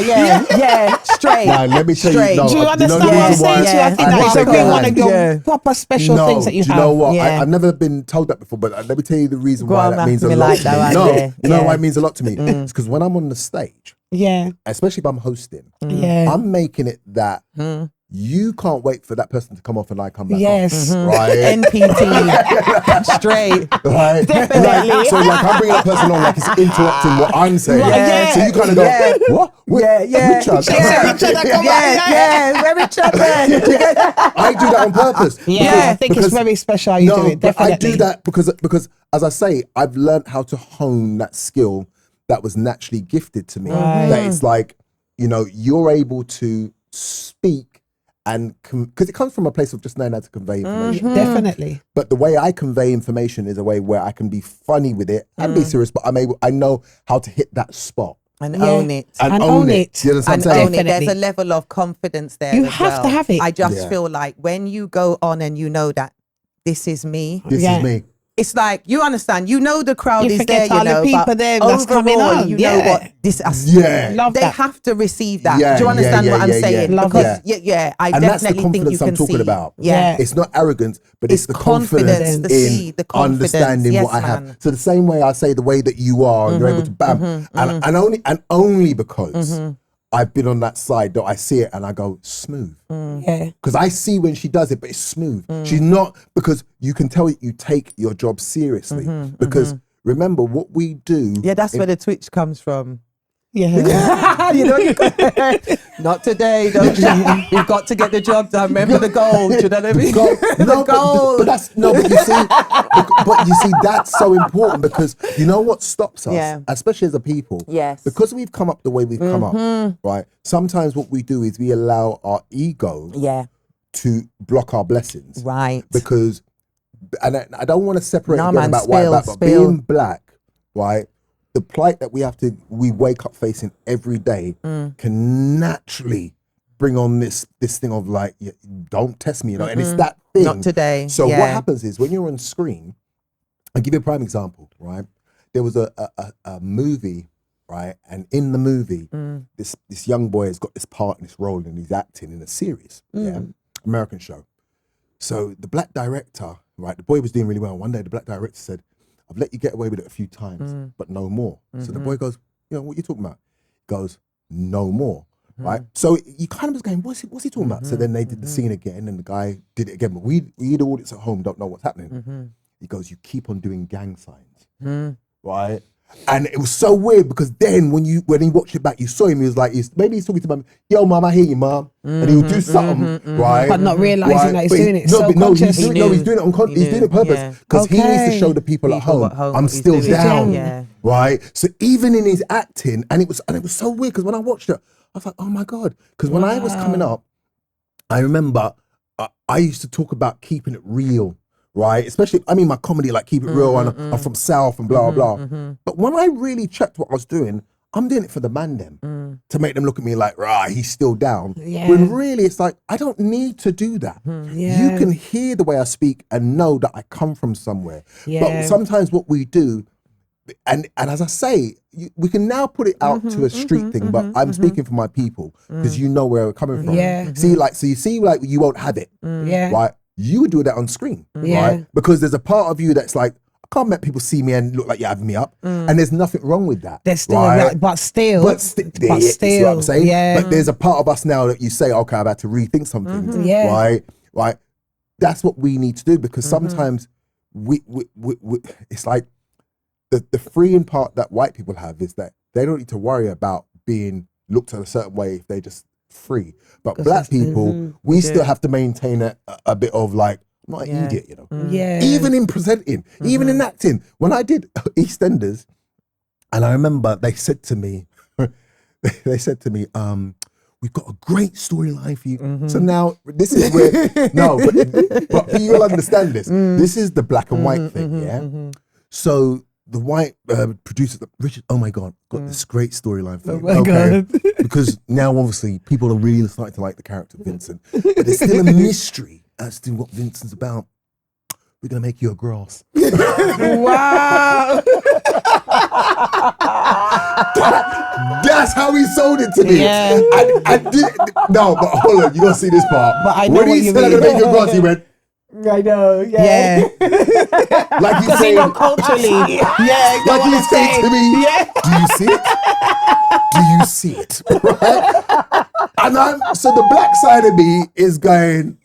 Yeah, straight. Now, let me tell you. No, Do you understand what I'm saying to you? I think that is one of your proper special things that you have. Do you know what? Yeah. I've never been told that before, but let me tell you the reason Go why on, that means a me lot like to that me. one No, there. you know why it means a lot to me? It's because when I'm on the stage, especially if I'm hosting, I'm making it that you can't wait for that person to come off and I come back on. Right? NPT. Straight. Right? Definitely. So like I'm bringing that person on like it's interrupting what I'm saying. Yeah. So you kind of go, what? Richard. Richard, Richard. I do that on purpose. I think it's very special how you do it. Definitely. I do that because as I say, I've learned how to hone that skill that was naturally gifted to me. That it's like, you're able to speak and because it comes from a place of just knowing how to convey information. Definitely. But the way I convey information is a way where I can be funny with it and be serious, but I know how to hit that spot. And own it. And own it. You understand And what I'm own saying? it. There's a level of confidence there. You as have to have it. I just feel like when you go on and you know that this is me. This is me. It's like, you understand, the crowd You is forget there, all the people there that's coming overall, on. you know what this Love they that. have to receive that. Yeah, Do you understand what I'm saying? Love Because that. I And that's the definitely think confidence you can I'm talking see. about. Yeah. It's not arrogance, but it's the confidence, confidence the in confidence. understanding Yes, what I man. have. So the same way I say the way that you are, and you're able to bam, and only because I've been on that side that I see it and I go smooth. Because I see when she does it, but it's smooth. She's not, because you can tell you take your job seriously. Because remember what we do. Yeah, that's where the twitch comes from. Yeah. Not today, don't you? We've got to get the job done. Remember the goal. Do you know what I mean? No, but you see, that's so important because you know what stops us, especially as a people. Yes. Because we've come up the way we've come up, right? Sometimes what we do is we allow our ego to block our blessings. Right. Because, and I don't want to separate again man, about white and black, but spill. being black, right? The plight that we wake up facing every day can naturally bring on this thing of like, don't test me, and it's that thing. Not today. So what happens is when you're on screen, I'll give you a prime example, right? There was a movie, right? And in the movie, this young boy has got this part in this role and he's acting in a series, American show. So the black director, right? The boy was doing really well. One day the black director said, I've let you get away with it a few times, but no more. So the boy goes, what are you talking about? He goes, no more, right? So you kind of was going, what's he talking about? So then they did the scene again and the guy did it again. But we the audience at home don't know what's happening. He goes, you keep on doing gang signs, right? And it was so weird because then when he watched it back, you saw him, he was like, maybe he's talking to mum, yo mum, I hear you mum. And he would do something, right? But not realising that he's But doing it no, so he's doing conscious. it, he's doing it he's doing it purpose because he needs to show the people at home, I'm still down, right? So even in his acting, and it was so weird because when I watched it, I was like, oh my God. Because when I was coming up, I remember I used to talk about keeping it real. Right, especially my comedy, like keep it real, and I'm from South and blah blah. But when I really checked what I was doing, I'm doing it for the man them to make them look at me like, right, he's still down. When really it's like I don't need to do that. You can hear the way I speak and know that I come from somewhere. But sometimes what we do, and as I say, we can now put it out to a street thing. But I'm speaking for my people because you know where we're coming from. See, so you see, like you won't have it, right? You would do that on screen, right? Because there's a part of you that's like, I can't let people see me and look like you're having me up. And there's nothing wrong with that. There's still, right? but still, you see what I'm saying? But there's a part of us now that you say, okay, I've had to rethink some things, right? That's what we need to do because sometimes we it's like the freeing part that white people have is that they don't need to worry about being looked at a certain way if they just free. But black people, we still have to maintain a bit of like, I'm not an idiot, you know. Yeah. Even in presenting, even in acting. When I did EastEnders, and I remember they said to me, we've got a great storyline for you. So now this is where but you'll understand this. This is the black and white thing, yeah. So the white producer, Richard, oh my God, got this great storyline for you. Oh my God. Because now obviously people are really starting to like the character of Vincent, but there's still a mystery as to what Vincent's about. We're gonna make you a grass. Wow. That's how he sold it to me. Yeah. I did. No, but hold on, you gotta see this part. But I know when what he you said I'm mean. gonna make you a grass, he went, I know. Yeah. like he's Because saying, culturally. Yeah. like he's saying to me, Yeah. do you see it? Do you see it? Right? And so the black side of me is going,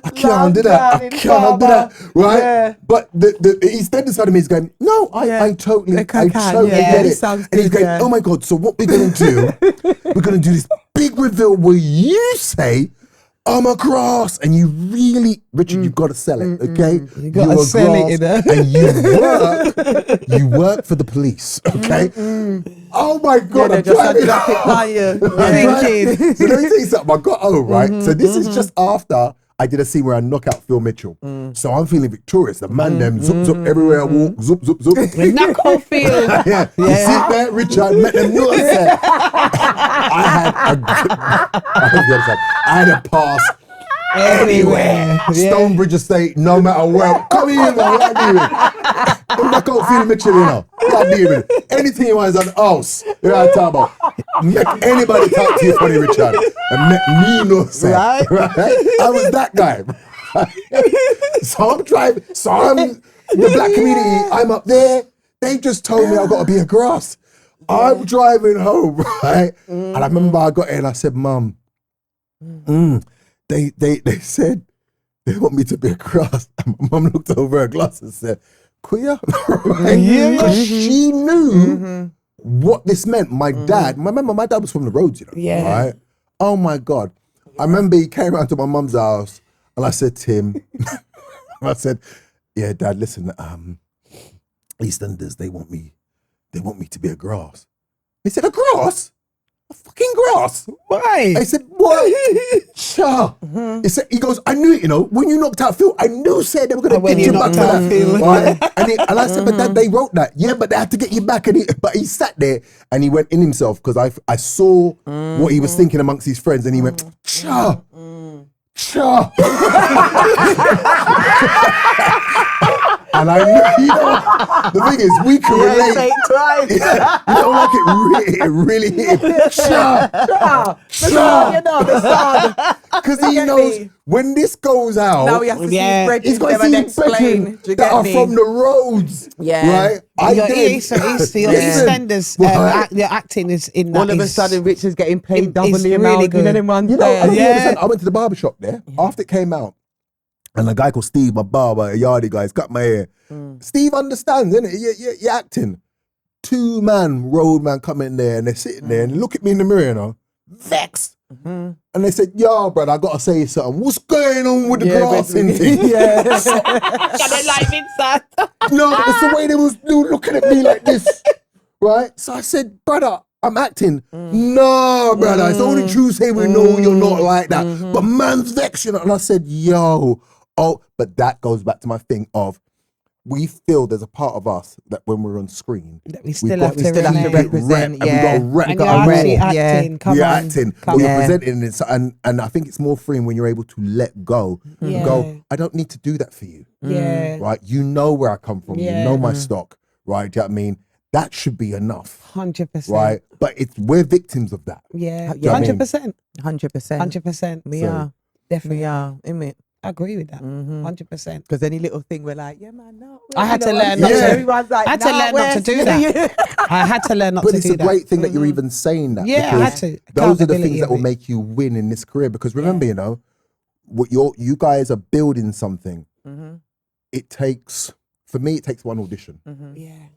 I can't do that. I can't do that. Right? Yeah. But the EastEnders side of me is going, no, I totally get it. And he's going, oh my God, so what we're going to do, we're going to do this big reveal where you say, I'm a grass, and you really, Richard, you've got to sell it, okay? You got to sell it, you know? And you work for the police, okay? Oh my God, I'm driving. So let me tell you something, I got home, right? So this is just after I did a scene where I knock out Phil Mitchell. So I'm feeling victorious. The man them, zoop, zoop, everywhere I walk, zoop, zoop, zoop. Knock off Phil. You see there, Richard, met them nuts there. I had a pass everywhere. Stonebridge Estate, no matter where. Come here, man, what are you doing? Knock out Phil Mitchell, you know. What are you doing? Anything you want is an house. You know what I'm talking about? Make anybody talk to you funny, Richard. And make me no sense. Right? I was that guy. So I'm driving, so I'm the black community, I'm up there. They just told me I got to be a grass. I'm driving home, right? And I remember I got in and I said, Mum, they said they want me to be a grass. And my mum looked over her glass and said, queer? Because she knew what this meant. My dad, remember my dad was from the roads, you know, right? Oh my God. I remember he came around to my mum's house and I said to him, I said, yeah, Dad, listen, EastEnders, they want me to be a grass. He said, a grass? A fucking grass? Why? I said, what? Sure. He goes, I knew it, you know, when you knocked out Phil, I knew said they were going to get you back to that. Right? And I said, but Dad, they wrote that. Yeah, but they had to get you back. But he sat there and he went in himself because I saw what he was thinking amongst his friends and he went, sure. Sure. And I knew, you know, the thing is, we can relate. Yeah, you know, like it really hit him. Sure. You know the song. Because he knows when this goes out, now he has to see his bridges, he's got to see his brethren that are from the roads. Yeah. Right? EastEnders, the acting is in that. All of a sudden, Richard's getting paid double the really amount. good. You know, I went to the barber shop there after it came out. And a guy called Steve, my barber, a yardie guy, he's cut my hair. Steve understands, innit? You're acting. 2-man, road man come in there and they're sitting there and look at me in the mirror, you know, vexed. And they said, yo, brother, I got to say something. What's going on with the grassing thing? Got a life inside. No, but it's the way they was looking at me like this, right? So I said, brother, I'm acting. No, brother, it's only true say we know you're not like that. But man's vexed, you know. And I said, yo, but that goes back to my thing of we feel there's a part of us that when we're on screen, that we still have to represent. And we got to rep. And you're actually acting. You're acting. Or you're presenting it. And I think it's more freeing when you're able to let go. And go, I don't need to do that for you. Right? You know where I come from. You know my stock. Right? Do you know what I mean? That should be enough. 100%. Right? But we're victims of that. Yeah. 100%. 100%. We are. Definitely. We are. Isn't it? I agree with that. 100%. Because any little thing we're like, yeah, man, no. I had to learn not to. Everyone's like, I had to learn not to do that. I had to learn not to do that. But it's a great thing that you're even saying that. Yeah, I had to. Those are the things that will make you win in this career. Because remember, you know, what you guys are building something. It takes, for me, it takes one audition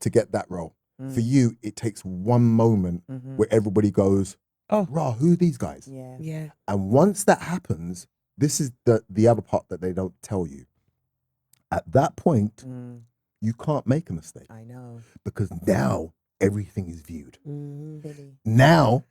to get that role. For you, it takes one moment where everybody goes, Oh. Rah, who are these guys? Yeah. Yeah. And once that happens, this is the other part that they don't tell you. At that point, you can't make a mistake. I know. Because now everything is viewed. Really. Now,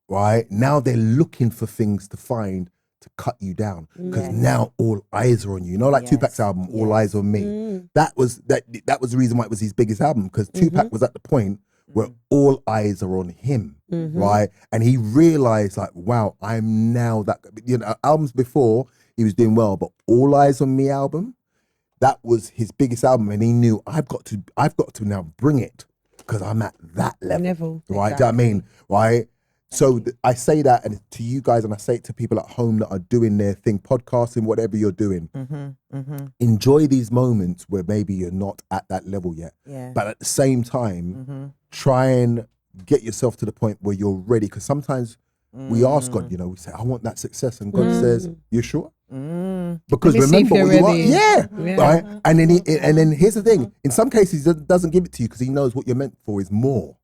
right, now they're looking for things to find to cut you down. Because now all eyes are on you. You know, like Tupac's album, All Eyes on Me. That was the reason why it was his biggest album, because Tupac was at the point where all eyes are on him, right? And he realized, like, wow, I'm now that, you know, albums before he was doing well, but All Eyes on Me album, that was his biggest album, and he knew I've got to now bring it because I'm at that level, right? Do you know what I mean, right? So I say that, and to you guys, and I say it to people at home that are doing their thing, podcasting, whatever you're doing. Enjoy these moments where maybe you're not at that level yet, but at the same time, try and get yourself to the point where you're ready. Because sometimes we ask God, you know, we say, I want that success, and God says, you sure? Because remember what you are, right? And then here's the thing: in some cases, he doesn't give it to you because he knows what you're meant for is more.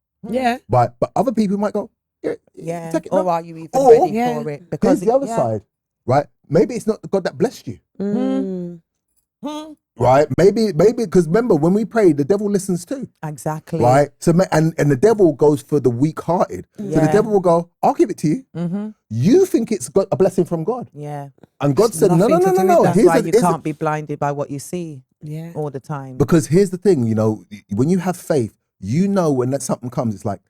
But other people might go, take it, or are you even ready for it? Because here's the other side, right? Maybe it's not God that blessed you. Right? Maybe because remember when we pray, the devil listens too. Exactly. Right? So and the devil goes for the weak-hearted. So the devil will go, I'll give it to you. You think it's got a blessing from God. Yeah. And God said, no. That's why you can't be blinded by what you see all the time. Because here's the thing, you know, when you have faith, you know when that something comes, it's like,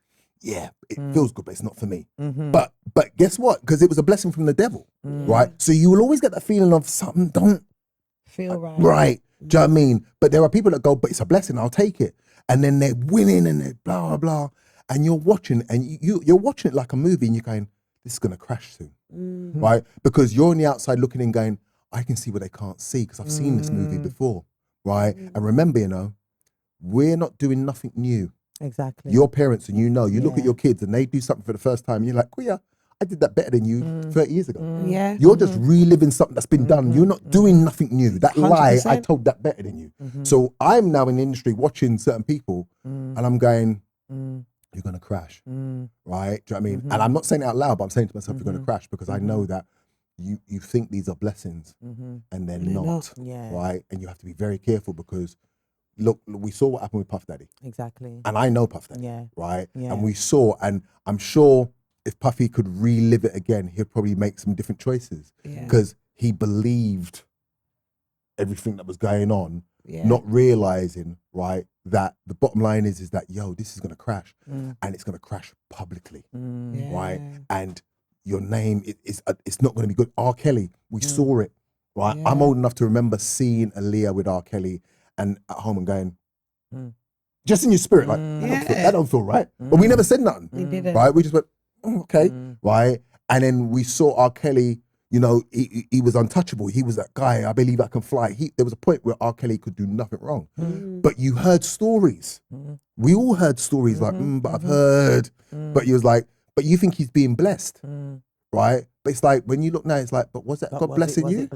yeah, it feels good, but it's not for me. But guess what? Because it was a blessing from the devil, right? So you will always get that feeling of something don't feel right. Right. Do you know what I mean? But there are people that go, but it's a blessing, I'll take it. And then they're winning and they're blah, blah, blah. And you're watching, and you're watching it like a movie, and you're going, this is going to crash soon, right? Because you're on the outside looking in going, I can see what they can't see because I've seen this movie before, right? And remember, you know, we're not doing nothing new. Exactly. Your parents, and you know, you look at your kids and they do something for the first time, and you're like, oh yeah, I did that better than you 30 years ago. Yeah. You're just reliving something that's been done. You're not doing nothing new. That 100%. lie, I told that better than you. So I'm now in the industry watching certain people and I'm going, you're going to crash, right? Do you know what I mean? And I'm not saying it out loud, but I'm saying to myself, you're going to crash because I know that you think these are blessings and they're not, right? And you have to be very careful because look, we saw what happened with Puff Daddy. Exactly. And I know Puff Daddy, right? Yeah. And we saw, and I'm sure if Puffy could relive it again, he'd probably make some different choices because he believed everything that was going on, not realizing, right, that the bottom line is that, yo, this is going to crash and it's going to crash publicly, right? And your name, it's not going to be good. R. Kelly, we saw it, right? I'm old enough to remember seeing Aaliyah with R. Kelly and at home and going, just in your spirit, like, that don't feel right. But we never said nothing, right? We just went, oh, okay, right? And then we saw R. Kelly, you know, he was untouchable. He was that guy, I believe I can fly. There was a point where R. Kelly could do nothing wrong. But you heard stories. We all heard stories like, but I've heard. But he was like, but you think he's being blessed, right? But it's like, when you look now, it's like, but was that God blessing you?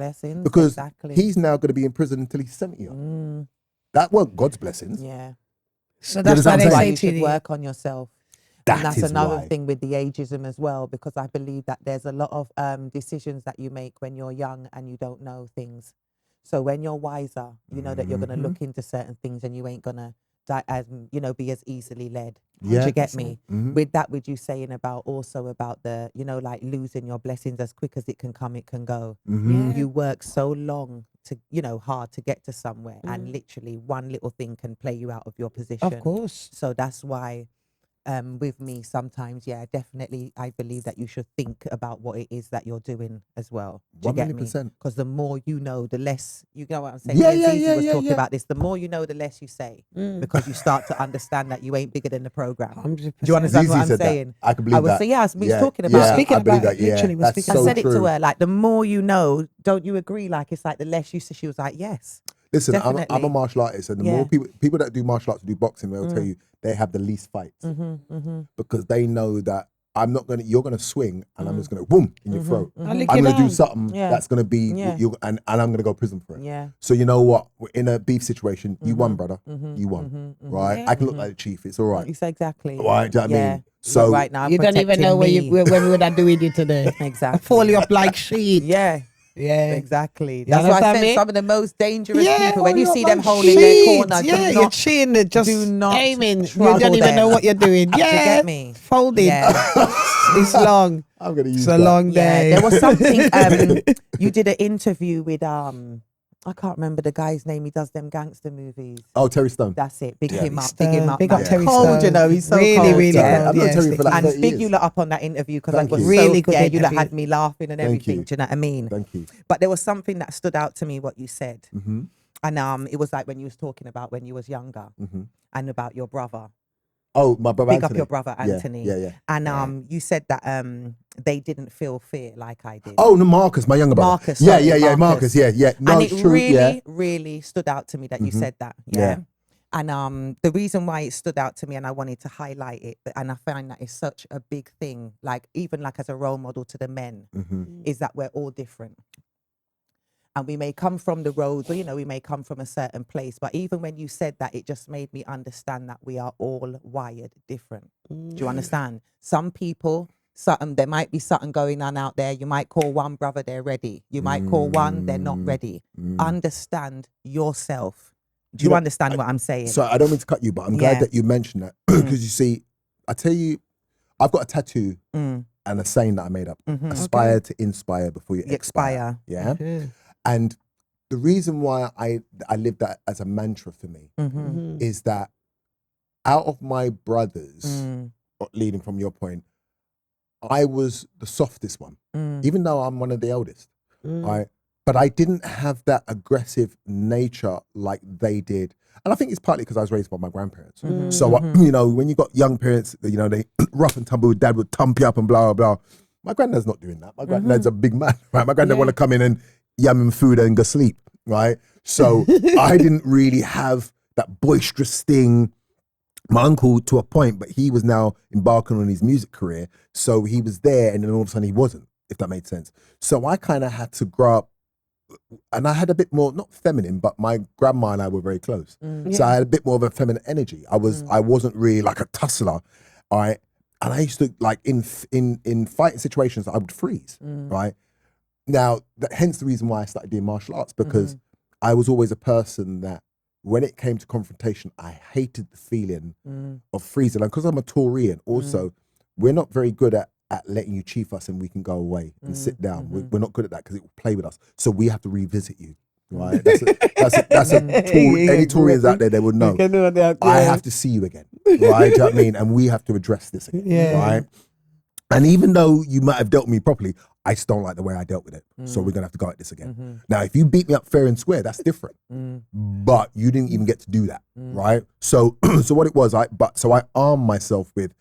Because he's now going to be in prison until he's 70. That weren't God's blessings. Yeah. So that's why they say you should work on yourself. And that's another thing with the ageism as well, because I believe that there's a lot of decisions that you make when you're young and you don't know things. So when you're wiser, you know that you're going to look into certain things and you ain't going to, be as easily led. Do you get me? With that, with you saying about the, you know, like losing your blessings as quick as it can come, it can go. You work so long to, you know, hard to get to somewhere, and literally one little thing can play you out of your position. Of course. So that's why with me sometimes, definitely I believe that you should think about what it is that you're doing as well. Do you get me? 100%. Because the more you know, the less, you know what I'm saying? Yeah, was talking about this. The more you know, the less you say, because you start to understand that you ain't bigger than the program. 100%. Do you understand what I'm saying? I can believe that. Say, we was talking about speaking I believe about that, literally was that's speaking. I said so it to true. her, like, the more you know, don't you agree? Like, it's like the less you say. She was like, yes. Listen, I'm definitely. a martial artist, and the more people that do martial arts, do boxing, they'll tell you they have the least fights because they know that you're gonna swing and I'm just gonna boom in your throat. I'll I'm gonna do something Yeah. that's gonna be Yeah. and I'm gonna go prison for it. Yeah. So you know what? We're in a beef situation. You won, brother. You won. Right? Yeah. I can look like the chief. It's all right. It's exactly. Right? Do you know what I mean? So You're right now, You don't even know protecting where we would I do with you today. Exactly. Fall you up like sheet. Yeah. Yeah. Exactly. You That's why I understand said me? some of the most dangerous Yeah, people, when you fall see up them like holding their sheet. corner, Yeah, do you're not, cheating, just do not aiming. You trouble don't even them. know what you're doing. Do you Yeah. get me? Folded. Yeah. It's long. I'm gonna use It's a that. long Yeah, day. there was something. You did an interview with I can't remember the guy's name. He does them gangster movies. Oh, Terry Stone. That's it. Big Yeah. him up. Big him up. Big up man. Terry Cold, Stone. you know. He's so Really, cold. really yeah. cold. I've known Yeah, Terry for like And 30 big years. you lot up on that interview because I Thank was you. Really so, good yeah, you lot interview. had me laughing and Thank everything. you. Do you know what I mean? Thank you. But there was something that stood out to me what you said, Mm-hmm. and it was like when you was talking about when you was younger Mm-hmm. and about your brother. Oh, my brother Big Anthony. up your brother Anthony. Yeah. And you said that they didn't feel fear like I did. Oh no, Marcus, my younger brother. Marcus, Yeah, sorry, Marcus. Marcus. Yeah. No, and it's it true. really, Yeah. really stood out to me that you Mhm. said that. Yeah. Yeah. And the reason why it stood out to me and I wanted to highlight it, and I find that it's such a big thing, like even like as a role model to the men, Mm-hmm. is that we're all different. And we may come from the roads, or we may come from a certain place, but even when you said that, it just made me understand that we are all wired different. Do you understand? Some people, there might be something going on out there. You might call one brother, they're ready. You might call one, they're not ready. Understand yourself. Do you understand what I'm saying? So I don't mean to cut you, but I'm glad Yeah. that you mentioned that because you see, I tell you, I've got a tattoo and a saying that I made up: aspire to inspire before you expire. Yeah. Yeah. And the reason why I live that as a mantra for me is that out of my brothers, leading from your point, I was the softest one, even though I'm one of the eldest. Right? But I didn't have that aggressive nature like they did. And I think it's partly because I was raised by my grandparents. So, when you got young parents, they rough and tumble, dad would thump you up and blah, blah, blah. My granddad's not doing that. My granddad's a big man, right? My granddad want to come in and yum him food and go sleep, right? So I didn't really have that boisterous thing. My uncle, to a point, but he was now embarking on his music career. So he was there and then all of a sudden he wasn't, if that made sense. So I kind of had to grow up and I had a bit more, not feminine, but my grandma and I were very close. So I had a bit more of a feminine energy. I wasn't really like a tussler, all right? And I used to, like, in fighting situations, I would freeze, right? Now, hence the reason why I started doing martial arts, because I was always a person that when it came to confrontation, I hated the feeling of freezing. And because I'm a Taurian, also, we're not very good at letting you chief us and we can go away and sit down. We're not good at that because it will play with us. So we have to revisit you, right? That's any Taurians out there, they would know. I have to see you again, right? Do you know what I mean? And we have to address this again, right? And even though you might have dealt with me properly, I just don't like the way I dealt with it. So we're going to have to go at this again. Now, if you beat me up fair and square, that's different. But you didn't even get to do that, right? So what it was, I armed myself with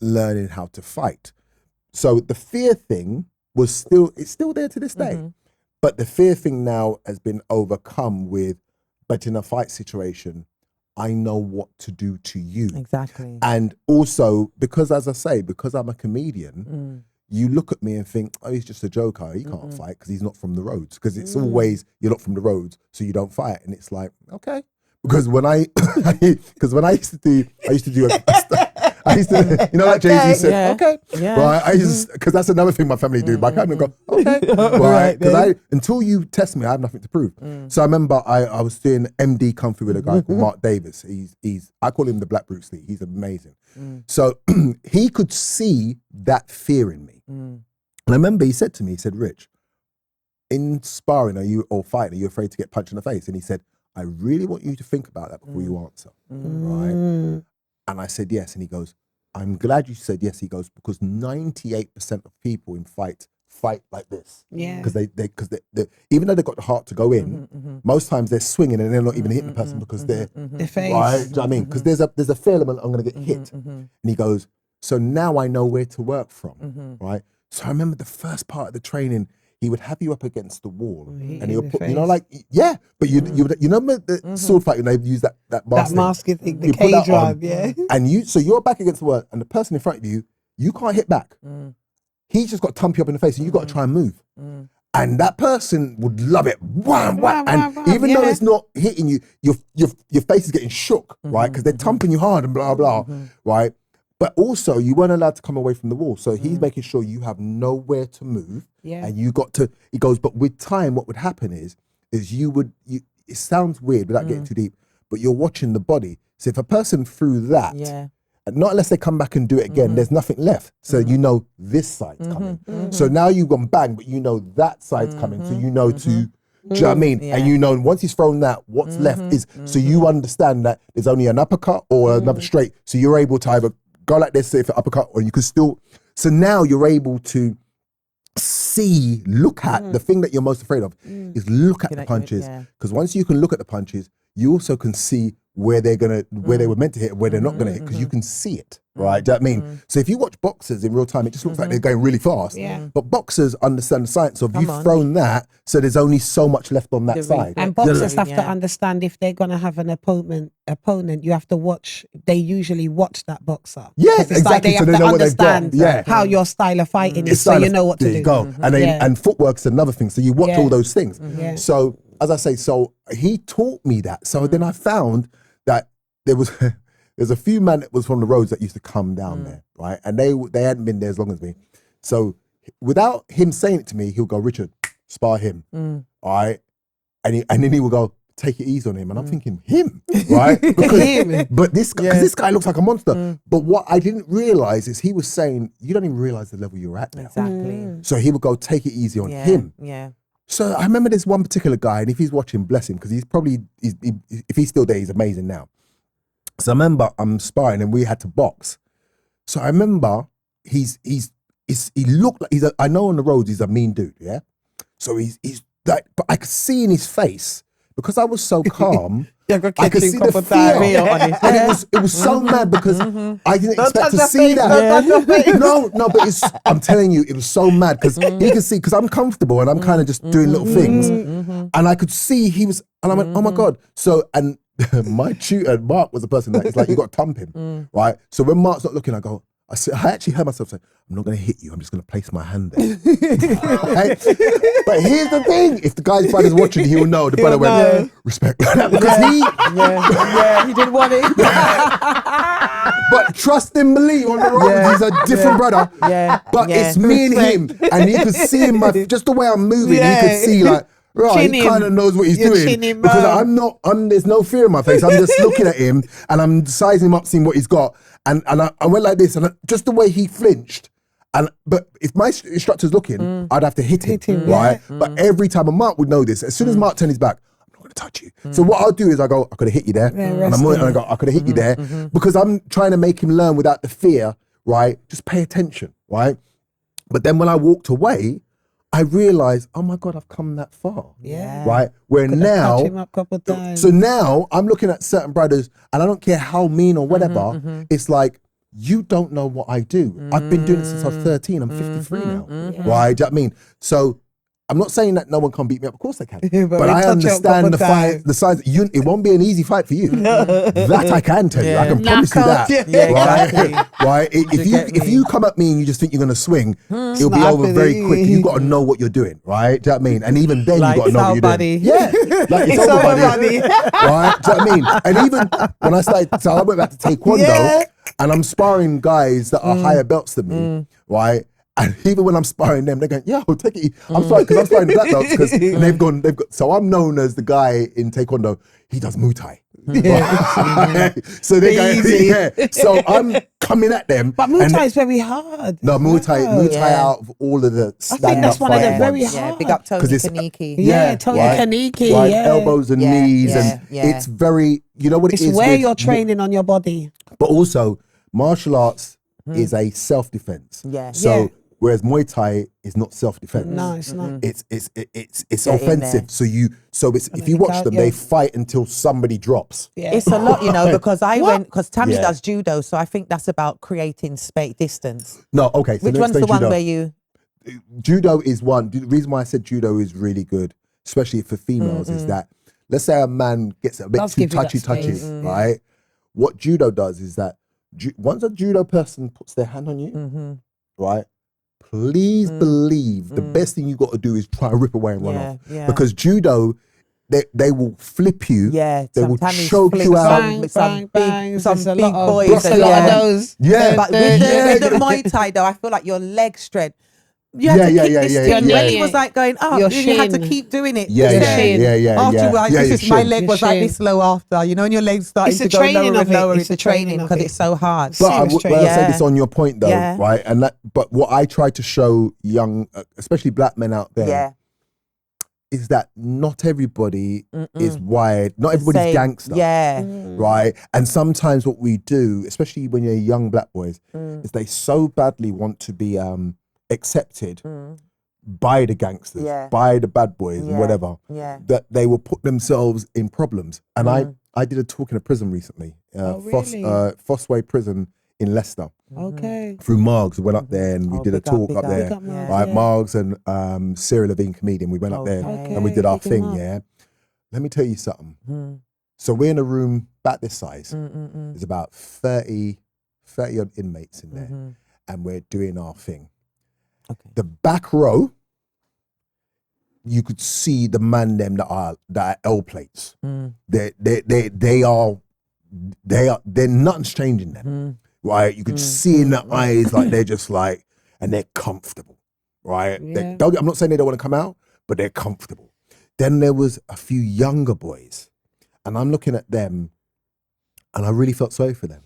learning how to fight. So the fear thing it's still there to this day. But the fear thing now has been overcome but in a fight situation, I know what to do to you. Exactly. And also, because as I say, because I'm a comedian, you look at me and think, oh, he's just a joker. He can't fight because he's not from the roads. Because it's always, you're not from the roads, so you don't fight. And it's like, okay. Because when I used to do like Jay-Z said, okay. Right, because that's another thing my family do. My family go, okay. Right, because until you test me, I have nothing to prove. So I remember I was doing MD Kung Fu with a guy called Mark Davis. I call him the Black Bruce Lee. He's amazing. So he could see that fear in me. And I remember he said to me, Rich, in sparring or fighting, are you afraid to get punched in the face? And he said, I really want you to think about that before you answer, right? And I said yes, and he goes, I'm glad you said yes. He goes, because 98% of people in fight like this, because they even though they've got the heart to go in, most times they're swinging and they're not even hitting the person because they're face. right. Do you know what I mean? Because there's a fear element I'm going to get hit, and he goes, so now I know where to work from, right? So I remember the first part of the training. He would have you up against the wall, and he'll put, but you remember the sword fight when they use that mask thing, the cage rug, and you're back against the wall, and the person in front of you, you can't hit back. He's just got to thump you up in the face, and you got to try and move. And that person would love it. Wham, wham. And even though it's not hitting you, your face is getting shook, right? Because they're thumping you hard and blah, blah, right? But also, you weren't allowed to come away from the wall. So he's making sure you have nowhere to move. Yeah. And you got to, he goes, but with time, what would happen is it sounds weird without getting too deep, but you're watching the body. So if a person threw that, and not unless they come back and do it again, there's nothing left. So you know this side's coming. So now you've gone bang, but you know that side's coming. So you know to, do you know what I mean? And you know, once he's thrown that, what's left is, so you understand that there's only an uppercut or another straight. So you're able to either go like this, say if an uppercut, or you can still, so now you're able to look at the thing that you're most afraid of is look at the punches. Because once you can look at the punches, you also can see where they're where they were meant to hit, where they're not gonna hit, because you can see it, right? Do you know what I mean? So if you watch boxers in real time, it just looks like they're going really fast. But boxers understand the science of you've thrown that, so there's only so much left on that side. And boxers have to understand if they're gonna have an opponent, you have to watch. They usually watch that boxer. Yes, it's exactly. Like they have so they to know what they've got. understand how your style of fighting is, so you know what to do. Go. And footwork's another thing. So you watch all those things. So as I say, so he taught me that. So then I found that there's a few men that was from the roads that used to come down there, right? And they hadn't been there as long as me. So without him saying it to me, he'll go, Richard, spar him, all right? And then he will go, take it easy on him. And I'm thinking, him, right? Because, but this guy looks like a monster. But what I didn't realize is he was saying, you don't even realize the level you're at now. Exactly. So he would go, take it easy on him. Yeah. So I remember this one particular guy, and if he's watching, bless him, because if he's still there, he's amazing now. So I remember I'm sparring and we had to box. So I remember he looked like I know on the roads he's a mean dude, yeah? So he's like, but I could see in his face, because I was so calm, I could see the fear on his and it was so mad because I didn't expect to see that. No, but I'm telling you, it was so mad because he could see, because I'm comfortable and I'm kind of just doing little things, and I could see he was, and I went, oh my God. So, and my tutor, Mark, was the person that is like, you got to thump him, right? So when Mark's not looking, I actually heard myself say, I'm not going to hit you, I'm just going to place my hand there. Right? But here's the thing, if the guy's brother's watching, he will know. The brother went, respect. Because he didn't want it. But trust and believe, on the road, he's a different brother. But it's me and him, and you can see him, just the way I'm moving, you can see like, right, he kind of knows what he's doing, because there's no fear in my face. I'm just looking at him and I'm sizing him up, seeing what he's got. And I went like this, and just the way he flinched. But if my instructor's looking, I'd have to hit him, right? But every time, and Mark would know this, as soon as Mark turned his back, I'm not going to touch you. So what I'll do is I go, I could have hit you there. And I go, I could have hit you there. Because I'm trying to make him learn without the fear, right? Just pay attention, right? But then when I walked away, I realized, oh my God, I've come that far. Right? Where now, him up a couple times. So now I'm looking at certain brothers, and I don't care how mean or whatever, it's like, you don't know what I do. I've been doing it since I was 13. I'm 53 now. Right? Do you know what I mean? So I'm not saying that no one can beat me up. Of course they can. But I understand the fight, the size. It won't be an easy fight for you. That I can tell you. I can promise you that. Right? Right? If you come at me and you just think you're going to swing, it'll be over very quick. You've got to know what you're doing. Right? Do you know what I mean? And even then, you've got to know what you're doing. Yeah. Like it's over, buddy. Right? Do you know what I mean? And even when I started, so I went back to Taekwondo, and I'm sparring guys that are higher belts than me. Right? And even when I'm sparring them, they're going, "Yo, take it." I'm sorry, because I'm sparring the black belts, because they've got. So I'm known as the guy in Taekwondo. He does Muay Thai. So they're going, So I'm coming at them. But Muay Thai is very hard. No, Muay Thai out of all of the stand-up I think that's one of the very hard. Yeah, big up Tony Kaneki. Tony Kaneki. Right, elbows and knees, and it's very. You know what it is? It's where you're training on your body. But also, martial arts is a self-defense. So. Whereas Muay Thai is not self-defense. No, it's not. It's offensive. So if you watch them, they fight until somebody drops. It's a lot, because because Tammy does judo, so I think that's about creating space, distance. No, okay. So which one's the one where you? Judo is one. The reason why I said judo is really good, especially for females, is that let's say a man gets a bit too touchy, right? What judo does is that once a judo person puts their hand on you, right? Please believe the best thing you got to do is try and rip away and run off. Yeah. Because judo, they will flip you. Yeah, they will sometimes choke flip you out. some big boys. There's a lot of those. Yeah, But with the Muay Thai though, I feel like your leg strength. You had to keep this thing. When he was like going up, you had to keep doing it. Yeah. Afterwards, my leg was like this low after, you know, and your legs starting to go lower and lower. It's a training because it's so hard. But I say this on your point though, right? And but what I try to show young, especially black men out there, is that not everybody is wired. Not everybody's gangster. Right? And sometimes what we do, especially when you're young black boys, is they so badly want to be accepted by the gangsters, by the bad boys, and whatever, that they will put themselves in problems. And I did a talk in a prison recently, Fossway Prison in Leicester. Through Margs, we went up there and we did a talk up there. Right, Margs and Cyril Levine, comedian, we went up there and we did our thing. Let me tell you something. So we're in a room about this size. There's about 30 odd inmates in there, and we're doing our thing. The back row, you could see the man them that are L plates. They're nothing's changing them. Right? You could see in their eyes like they're just like, and they're comfortable. Right? I'm not saying they don't want to come out, but they're comfortable. Then there was a few younger boys, and I'm looking at them, and I really felt sorry for them.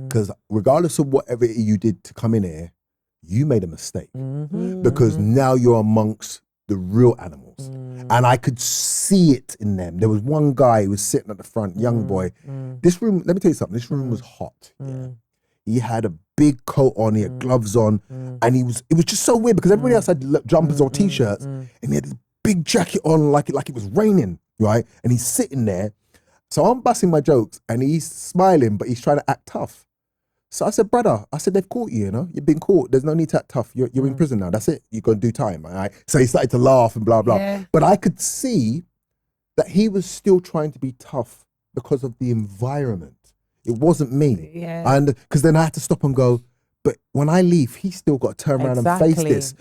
Because regardless of whatever you did to come in here, you made a mistake. Because now you're amongst the real animals. And I could see it in them. There was one guy who was sitting at the front, young boy. This room, let me tell you something, this room was hot. He had a big coat on, he had gloves on, and it was just so weird because everybody else had jumpers or t-shirts, and he had this big jacket on like it was raining, right? And he's sitting there. So I'm busting my jokes and he's smiling, but he's trying to act tough. So I said, brother, they've caught you, you know? You've been caught. There's no need to act tough. You're in prison now. That's it. You're going to do time. All right? So he started to laugh and blah, blah. But I could see that he was still trying to be tough because of the environment. It wasn't me. And because then I had to stop and go, but when I leave, he's still got to turn around and face this.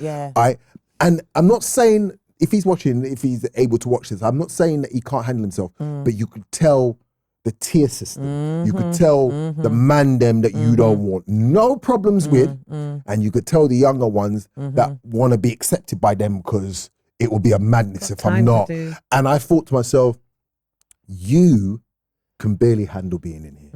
And I'm not saying, if he's watching, if he's able to watch this, I'm not saying that he can't handle himself, but you could tell the tier system. You could tell the man them that you don't want no problems with, and you could tell the younger ones that want to be accepted by them because it will be a madness if I'm not. And I thought to myself, you can barely handle being in here.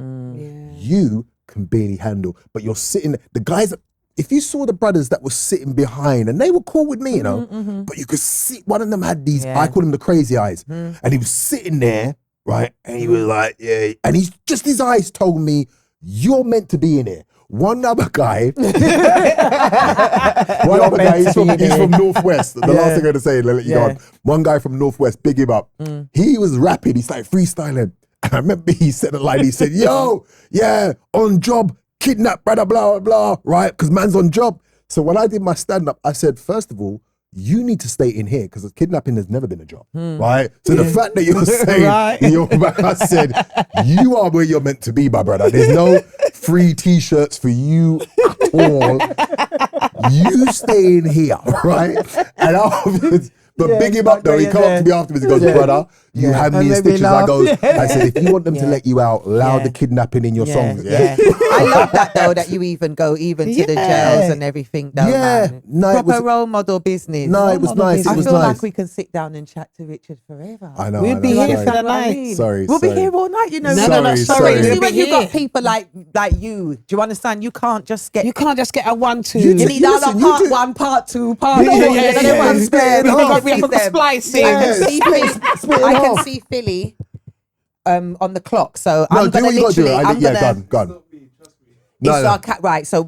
You can barely handle, but you're sitting, the guys, if you saw the brothers that were sitting behind, and they were cool with me, you know, but you could see one of them had these, I call them the crazy eyes, and he was sitting there, right? And he was like, and his eyes told me, you're meant to be in here. One other guy, he's from Northwest. The last thing I'm gonna say, let you go on. One guy from Northwest, big him up. He was rapping, he started freestyling. And I remember he said a line, he said, yo, on job, kidnap, blah, blah, blah, right? Because man's on job. So when I did my stand-up, I said, first of all, you need to stay in here because kidnapping has never been a job, right? So the fact that you're saying, I said, you are where you're meant to be, my brother. There's no free t-shirts for you at all. You stay in here, right? And afterwards, but big him up though, he came up to me afterwards, he goes, brother, you had me in stitches. I said, if you want them to let you out, allow the kidnapping in your songs. I love that though, that you even go to the jails and everything though, man. No, proper role model business. No, it was nice. I feel like we can sit down and chat to Richard forever. I know. We'll be here for the night. We'll be here all night, you know. Sorry. See, when you got people like you, do you understand? You can't just get a 1-2. You need another part 1, part 2, part 3. We have to splice it. I can see Philly on the clock, so I'm do gonna what you literally. gotta do. Go on. Right, so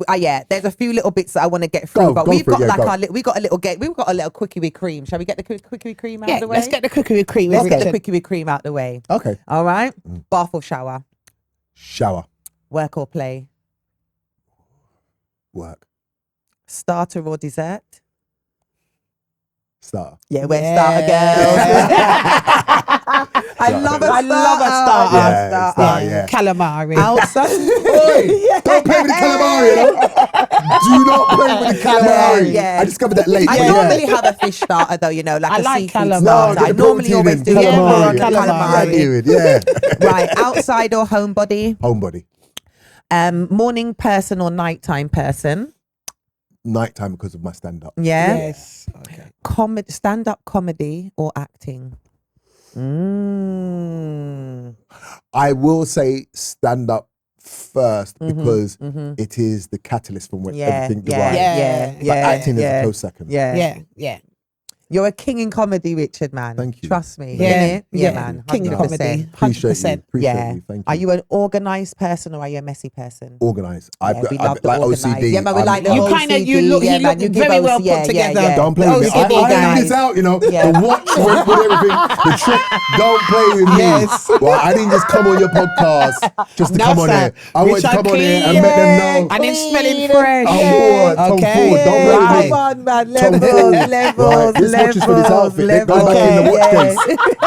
there's a few little bits that I want to get through, but we've got we got a little quickie with cream. Shall we get the quickie with cream out of the way? Let's get the quickie with cream. Let's get the quickie with cream out the way. Okay. All right. Bath or shower? Shower. Work or play? Work. Starter or dessert? Starter. Yeah, we're starter girls. I love a starter. Calamari. Don't play with the calamari, you know? Do not play with the calamari. Yeah. I discovered that late. I normally have a fish starter though, you know, like I a like seafood calamari. starter. No, I normally always do calamari. calamari. Yeah. Right, outside or homebody? Homebody. Morning person or nighttime person? Nighttime because of my stand-up. Yeah. Yes. Okay. Stand-up comedy or acting? I will say stand-up first because it is the catalyst from which everything derives. But acting is a close second. Yeah. You're a king in comedy, Richard, man. Thank you. Trust me. Yeah. Yeah, man. King of 100%. comedy. Appreciate 100%. you. Appreciate you. Thank you. Are you an organised person or are you a messy person? Organised. We love the like organised. OCD. Yeah, man, we like the You OCD. kind of, you look give very us- well put together. Don't play with me. I figured this out, you know. Yeah. The watch went with everything. The trick, don't play with me. Yes. Well, I didn't just come on your podcast just to No, come on sir. here. I wanted to Richard come on here and clean. let them know. And it's smelling fresh. I'm forward, Tom forward. Don't play with me. Come on, man. Tom forward. Right, this watch is for this outfit. It goes back in the watch case.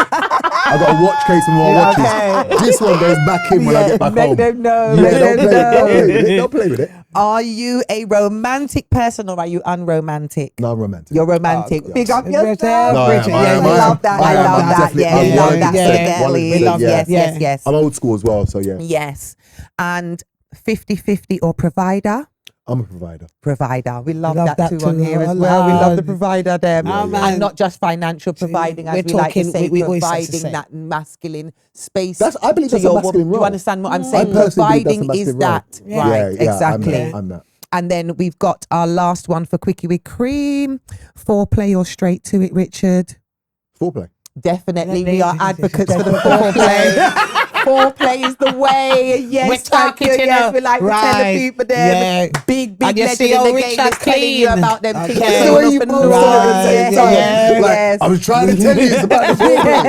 I got a watch case with more watches. This one goes back in when I get back home. Let them know. Don't play with it. Are you a romantic person or are you unromantic? No, I'm romantic. You're romantic. Big up yourself. No, I am. Yeah, we love that. I love that. Yeah, we love that. Yes. I'm old school as well, so yeah. Yes. And 50-50 or provider? I'm a provider. Provider. We love that too on here as I well. We love love- the provider there. Oh, man. And not just financial providing, as We're we like to talking- say, we always like to providing say. that masculine space. I believe to that's a your masculine woman. role. You understand what I'm I saying? personally believe Providing that's a is masculine that. role. Right, exactly. I'm that. And then we've got our last one for Quickie with Cream. Foreplay or straight to it, Richard? Foreplay. Definitely, we are advocates for the foreplay. Foreplay is the way. Yes, We're talking to yes, them. we like to tell the people them. Big And you legend see in how the Richard game. They're telling you clean. about them things. Okay. That's The way all you up and both down. said it at the same time. Yes. I was trying to tell you it's about the foreplay.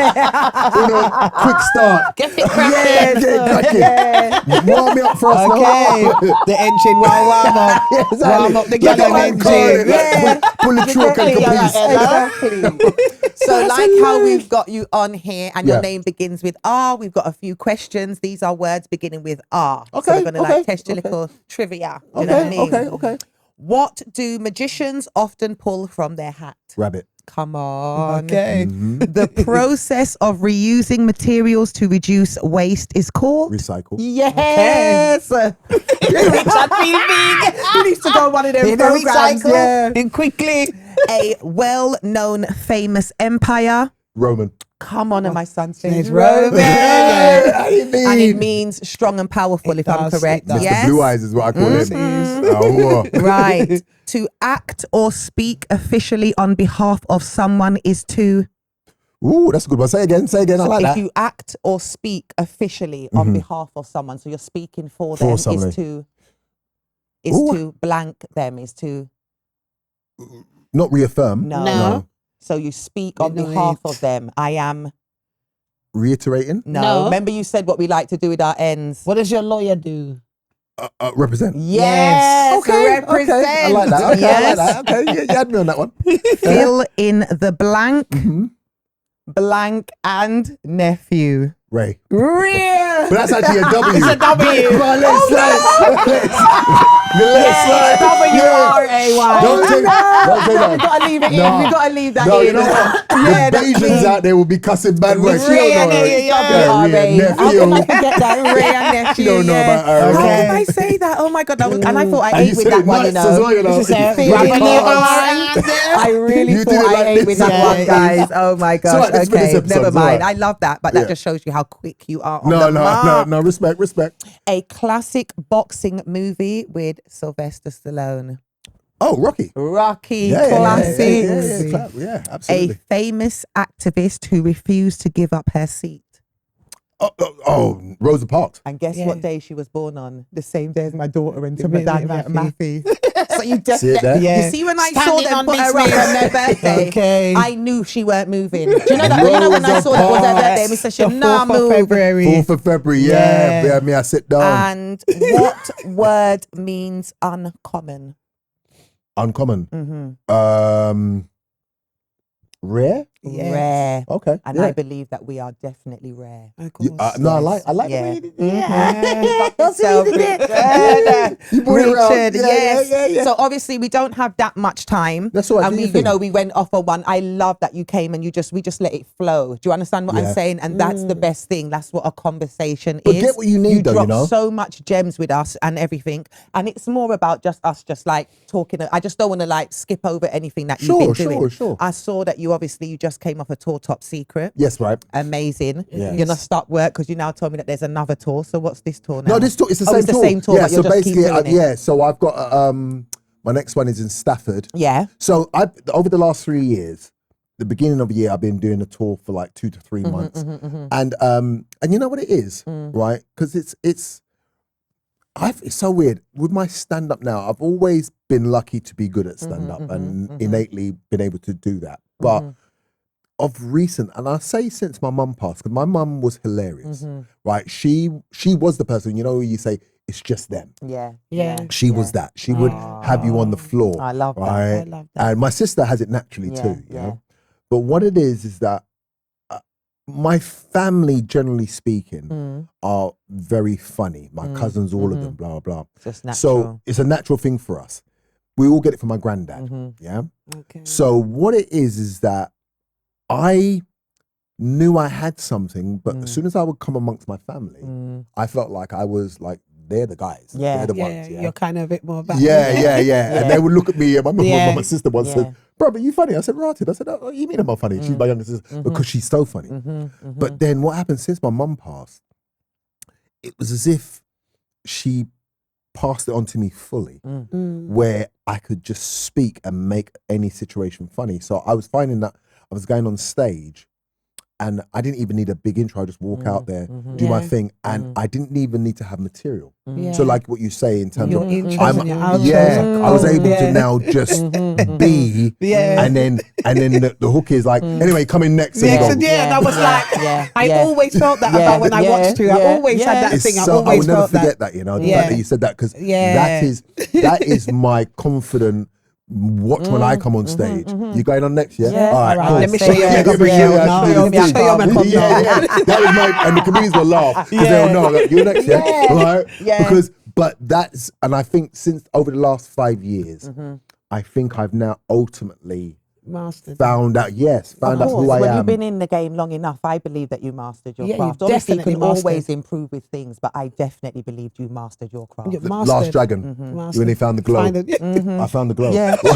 Quick start. Get it cracking. Get cracking. Warm me up for us now. The engine warm up. Warm up the Like a gallon man car, engine. like, pull the truck and caprice. So like how we've got you on here and your Yeah. name begins with R, we've got a few questions. These are words beginning with R. So Okay, we're going to like test your okay. little trivia. You know what I mean? Okay. What do magicians often pull from their hat? Rabbit. Come on. Okay. The process of reusing materials to reduce waste is called? Recycle. Yes. Richard feel big. He needs to go on one of them programs. Yeah. And quickly. A well-known famous empire. Roman. Come on, and my son says It's Roman. Roman. And it means strong and powerful, if I'm does, correct. it does. Mr. Yes. Blue Eyes is what I call him. Right. To act or speak officially on behalf of someone is to. Ooh, that's a good one. Say again. I like If that. you act or speak officially on behalf of someone, so you're speaking for them, somebody. is Ooh. to blank them, is to Not reaffirm. no. So you speak on Reiterate. behalf of them. I am Reiterating. No. Remember you said what we like to do with our ends. What does your lawyer do? Represent. Yes. Represent. I like that. Okay, Yes. I like that. Okay, you had me on that one. Fill in the blank. Mm-hmm. Blank and nephew. Ray. Real. But that's actually a W. It's a W. Come on, let's slide. W-R-A-Y. Don't say that. We gotta leave it in. No. We gotta leave that No, in. you know what? Yeah, The that's Bajans me. out there will be cussing bad words. She Ray don't know and her. nephew. Ray and How can I nephew. forget that? Ray and nephew. She don't know yeah. about her. How Okay. can I say that? Oh my god! That was, and I thought I And ate you with said that it one. You nice as well, you know. know. She said, Feel "Rub it on on." your arm. I really You did thought it I like ate this. with that Yeah, one, yeah. guys. Oh my gosh. alright, this for this Okay, episode, never it's mind. alright. I love that, but that Yeah. just shows you how quick you are on the No. mark. Respect. A classic boxing movie with Sylvester Stallone. Oh, Rocky. Rocky Yeah, classics. Yeah, A absolutely. famous activist who refused to give up her seat. Oh, Rosa Parks. And guess Yeah. what day she was born on? The same day as my daughter and To my me, dad, Maffey. Maffey. So you just See it there? Yeah. you see when I Standing saw them on put her business. up on their birthday, Okay. I knew she weren't moving. Do you know that? You know when I Rosa saw that was her birthday, Parks. Mr. She The nah 4th of move. February. 4th of February. Yeah. Me, I sit down. And what word means uncommon? Uncommon. Mm-hmm. Rare. rare. Okay. And I believe that we are definitely rare. Of course. No, I like Yeah. the way you did So, You brought it around. Richard, yes. Yeah. So obviously we don't have that much time. That's all right, And do we, your thing. we went off on one. I love that you came and we just let it flow. Do you understand what I'm saying? And that's the best thing. That's what a conversation But is. get what you need, though, drop you know? so much gems with us and everything. And it's more about just us just like talking. I just don't want to like skip over anything that you've been doing. Sure. I saw that you just came off a tour, Top Secret. Yes, right. Amazing. Yes. You're not stop work because you now told me that there's another tour. So what's this tour now? No, this tour, it's the it's the same tour. Yeah, but so you'll just keep basically, doing it. so I've got, my next one is in Stafford. Yeah. So over the last 3 years, the beginning of the year, I've been doing a tour for like 2 to 3 months. And you know what it is, right? Because it's so weird. With my stand-up now, I've always been lucky to be good at stand-up and innately been able to do that. But of recent, and I say since my mum passed, because my mum was hilarious, right? She was the person, you say, it's just them. Yeah. She was that. She would have you on the floor. I love that. Right? I love that. And my sister has it naturally too, you know? But what it is that my family, generally speaking, are very funny. My cousins, all of them, blah, blah, blah. Just natural. So it's a natural thing for us. We all get it from my granddad, yeah? Okay. So what it is that I knew I had something, but as soon as I would come amongst my family, I felt like I was like, they're the guys. They're the ones, You're kind of a bit more back. yeah. And they would look at me, and my sister once Yeah. said, bro, but you funny. I said, Rotted. I said, oh, you mean I'm not funny? She's my younger sister, because she's so funny. But then what happened since my mum passed, it was as if she passed it on to me fully, where I could just speak and make any situation funny. So I was finding that I was going on stage and I didn't even need a big intro. I just walk out there, do my thing, and I didn't even need to have material. So like what you say in terms Your of, intros and your outros I was able to now just be, and then the hook is like, anyway, coming next. And you go, That was like, I always felt that about when I watched you. I always had that it's thing. I so, I always will never felt forget that. that, the fact that you said that, because that is my confident watch when I come on stage. You going on next, yeah? All right, cool. Let me show you Let me show you how to do this thing. That was my, and the comedians will laugh because they'll know, like, you're next, yeah? Right? Because, but that's, and I think since over the last 5 years, I think I've now ultimately Mastered. found out who I when am. you've been in the game long enough, I believe that you mastered your Yeah, craft. you Obviously, you definitely can mastered. always improve with things, but I definitely believed you mastered your craft. You've The mastered. Last Dragon, when they found the glow. I found the glow. Yeah, great.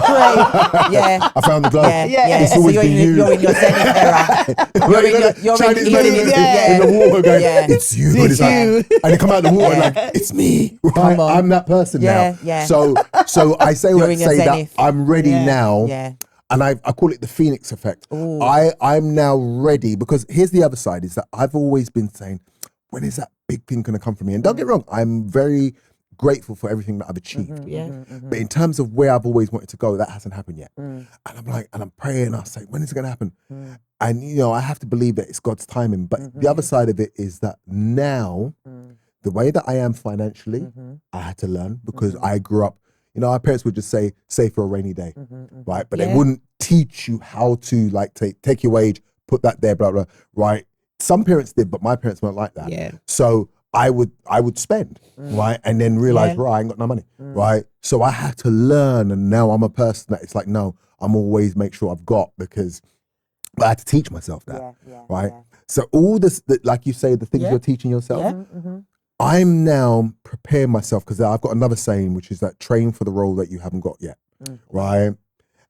Yeah. I found the glow. Yeah. It's So always you're been you. in your zenith era. You're Chinese in men in the water going, it's you. And it's like, and they come out of the water like, it's me. Right? on. I'm that person now. Yeah. So I say You're that in to your say that zenith. I'm ready now. Yeah. And I call it the Phoenix effect. I'm now ready, because here's the other side, is that I've always been saying, when is that big thing going to come from me? And don't get wrong, I'm very grateful for everything that I've achieved. But in terms of where I've always wanted to go, that hasn't happened yet. And I'm like, and I'm praying, I say, when is it going to happen? And I have to believe that it's God's timing. But the other side of it is that now, the way that I am financially, I had to learn, because I grew up, our parents would just say, save for a rainy day, right? But they wouldn't teach you how to like take your wage, put that there, blah, blah, right? Some parents did, but my parents weren't like that. Yeah. So I would spend, right? And then realize, right, I ain't got no money, right? So I had to learn, and now I'm a person that it's like, no, I'm always make sure I've got, because I had to teach myself that, right? So all this, like you say, the things you're teaching yourself, I'm now preparing myself, because I've got another saying, which is that train for the role that you haven't got yet, right?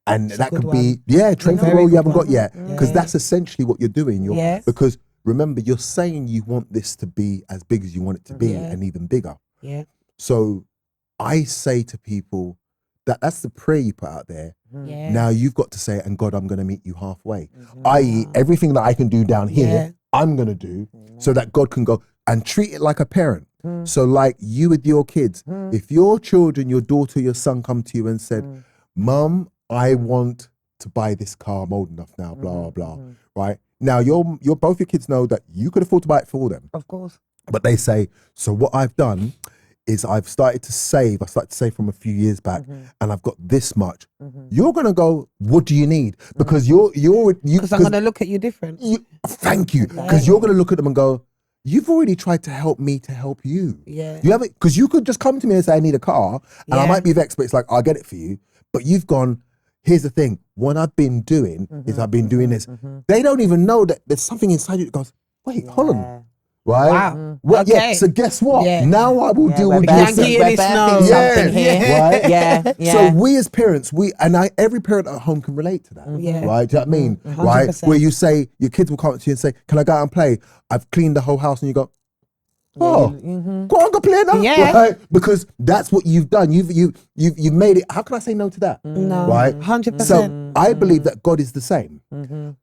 And that could be, train for the role you haven't got yet, because that's essentially what you're doing. Because remember, you're saying you want this to be as big as you want it to be, and even bigger. Yeah. So I say to people that's the prayer you put out there. Now you've got to say, and God, I'm going to meet you halfway. I.e., everything that I can do down here, I'm going to do, so that God can go, and treat it like a parent. So like you with your kids, if your children, your daughter, your son come to you and said, Mum, I want to buy this car, I'm old enough now, blah, blah, right? Now your both your kids know that you could afford to buy it for them. Of course. But they say, so what I've done is I've started to save. I started to save from a few years back, and I've got this much. You're gonna go, what do you need? Because you Because I'm gonna look at you different. Thank you. Because you're gonna look at them and go, you've already tried to help me to help you. Yeah. You haven't, because you could just come to me and say, I need a car, and I might be vexed, but it's like, I'll get it for you. But you've gone, here's the thing, what I've been doing is I've been doing this. They don't even know that there's something inside you that goes, wait, hold on. Right? Wow. Well, Okay. Yeah, so guess what? Yeah. Now I will deal with birthing- this. We're birthing something here. Right? Yeah. So we as parents, every parent at home can relate to that. Yeah. Right? Do you know what I mean? 100%. Right? Where you say, your kids will come up to you and say, can I go out and play? I've cleaned the whole house, and you go, oh, go on, go play now. Yeah. Right? Because that's what you've done. You've made it. How can I say no to that? No. Right? 100%. So I believe that God is the same.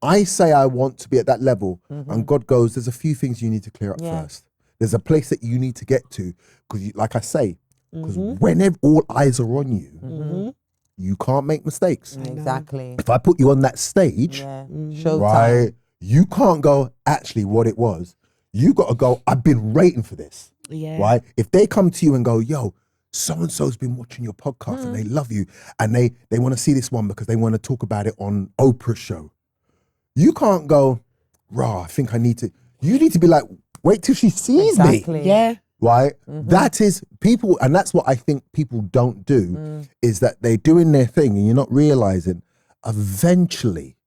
I say I want to be at that level, and God goes, there's a few things you need to clear up first. There's a place that you need to get to, because like I say, because whenever all eyes are on you, you can't make mistakes. Exactly. If I put you on that stage, Showtime. right, you can't go, actually what it was. You got to go, I've been waiting for this. Yeah. Right? If they come to you and go, yo, so-and-so's been watching your podcast and they love you, and they want to see this one because they want to talk about it on Oprah's show. You can't go, rah, I think I need to. You need to be like, wait till she sees me. Yeah. Right? That is people, and that's what I think people don't do, is that they're doing their thing and you're not realizing eventually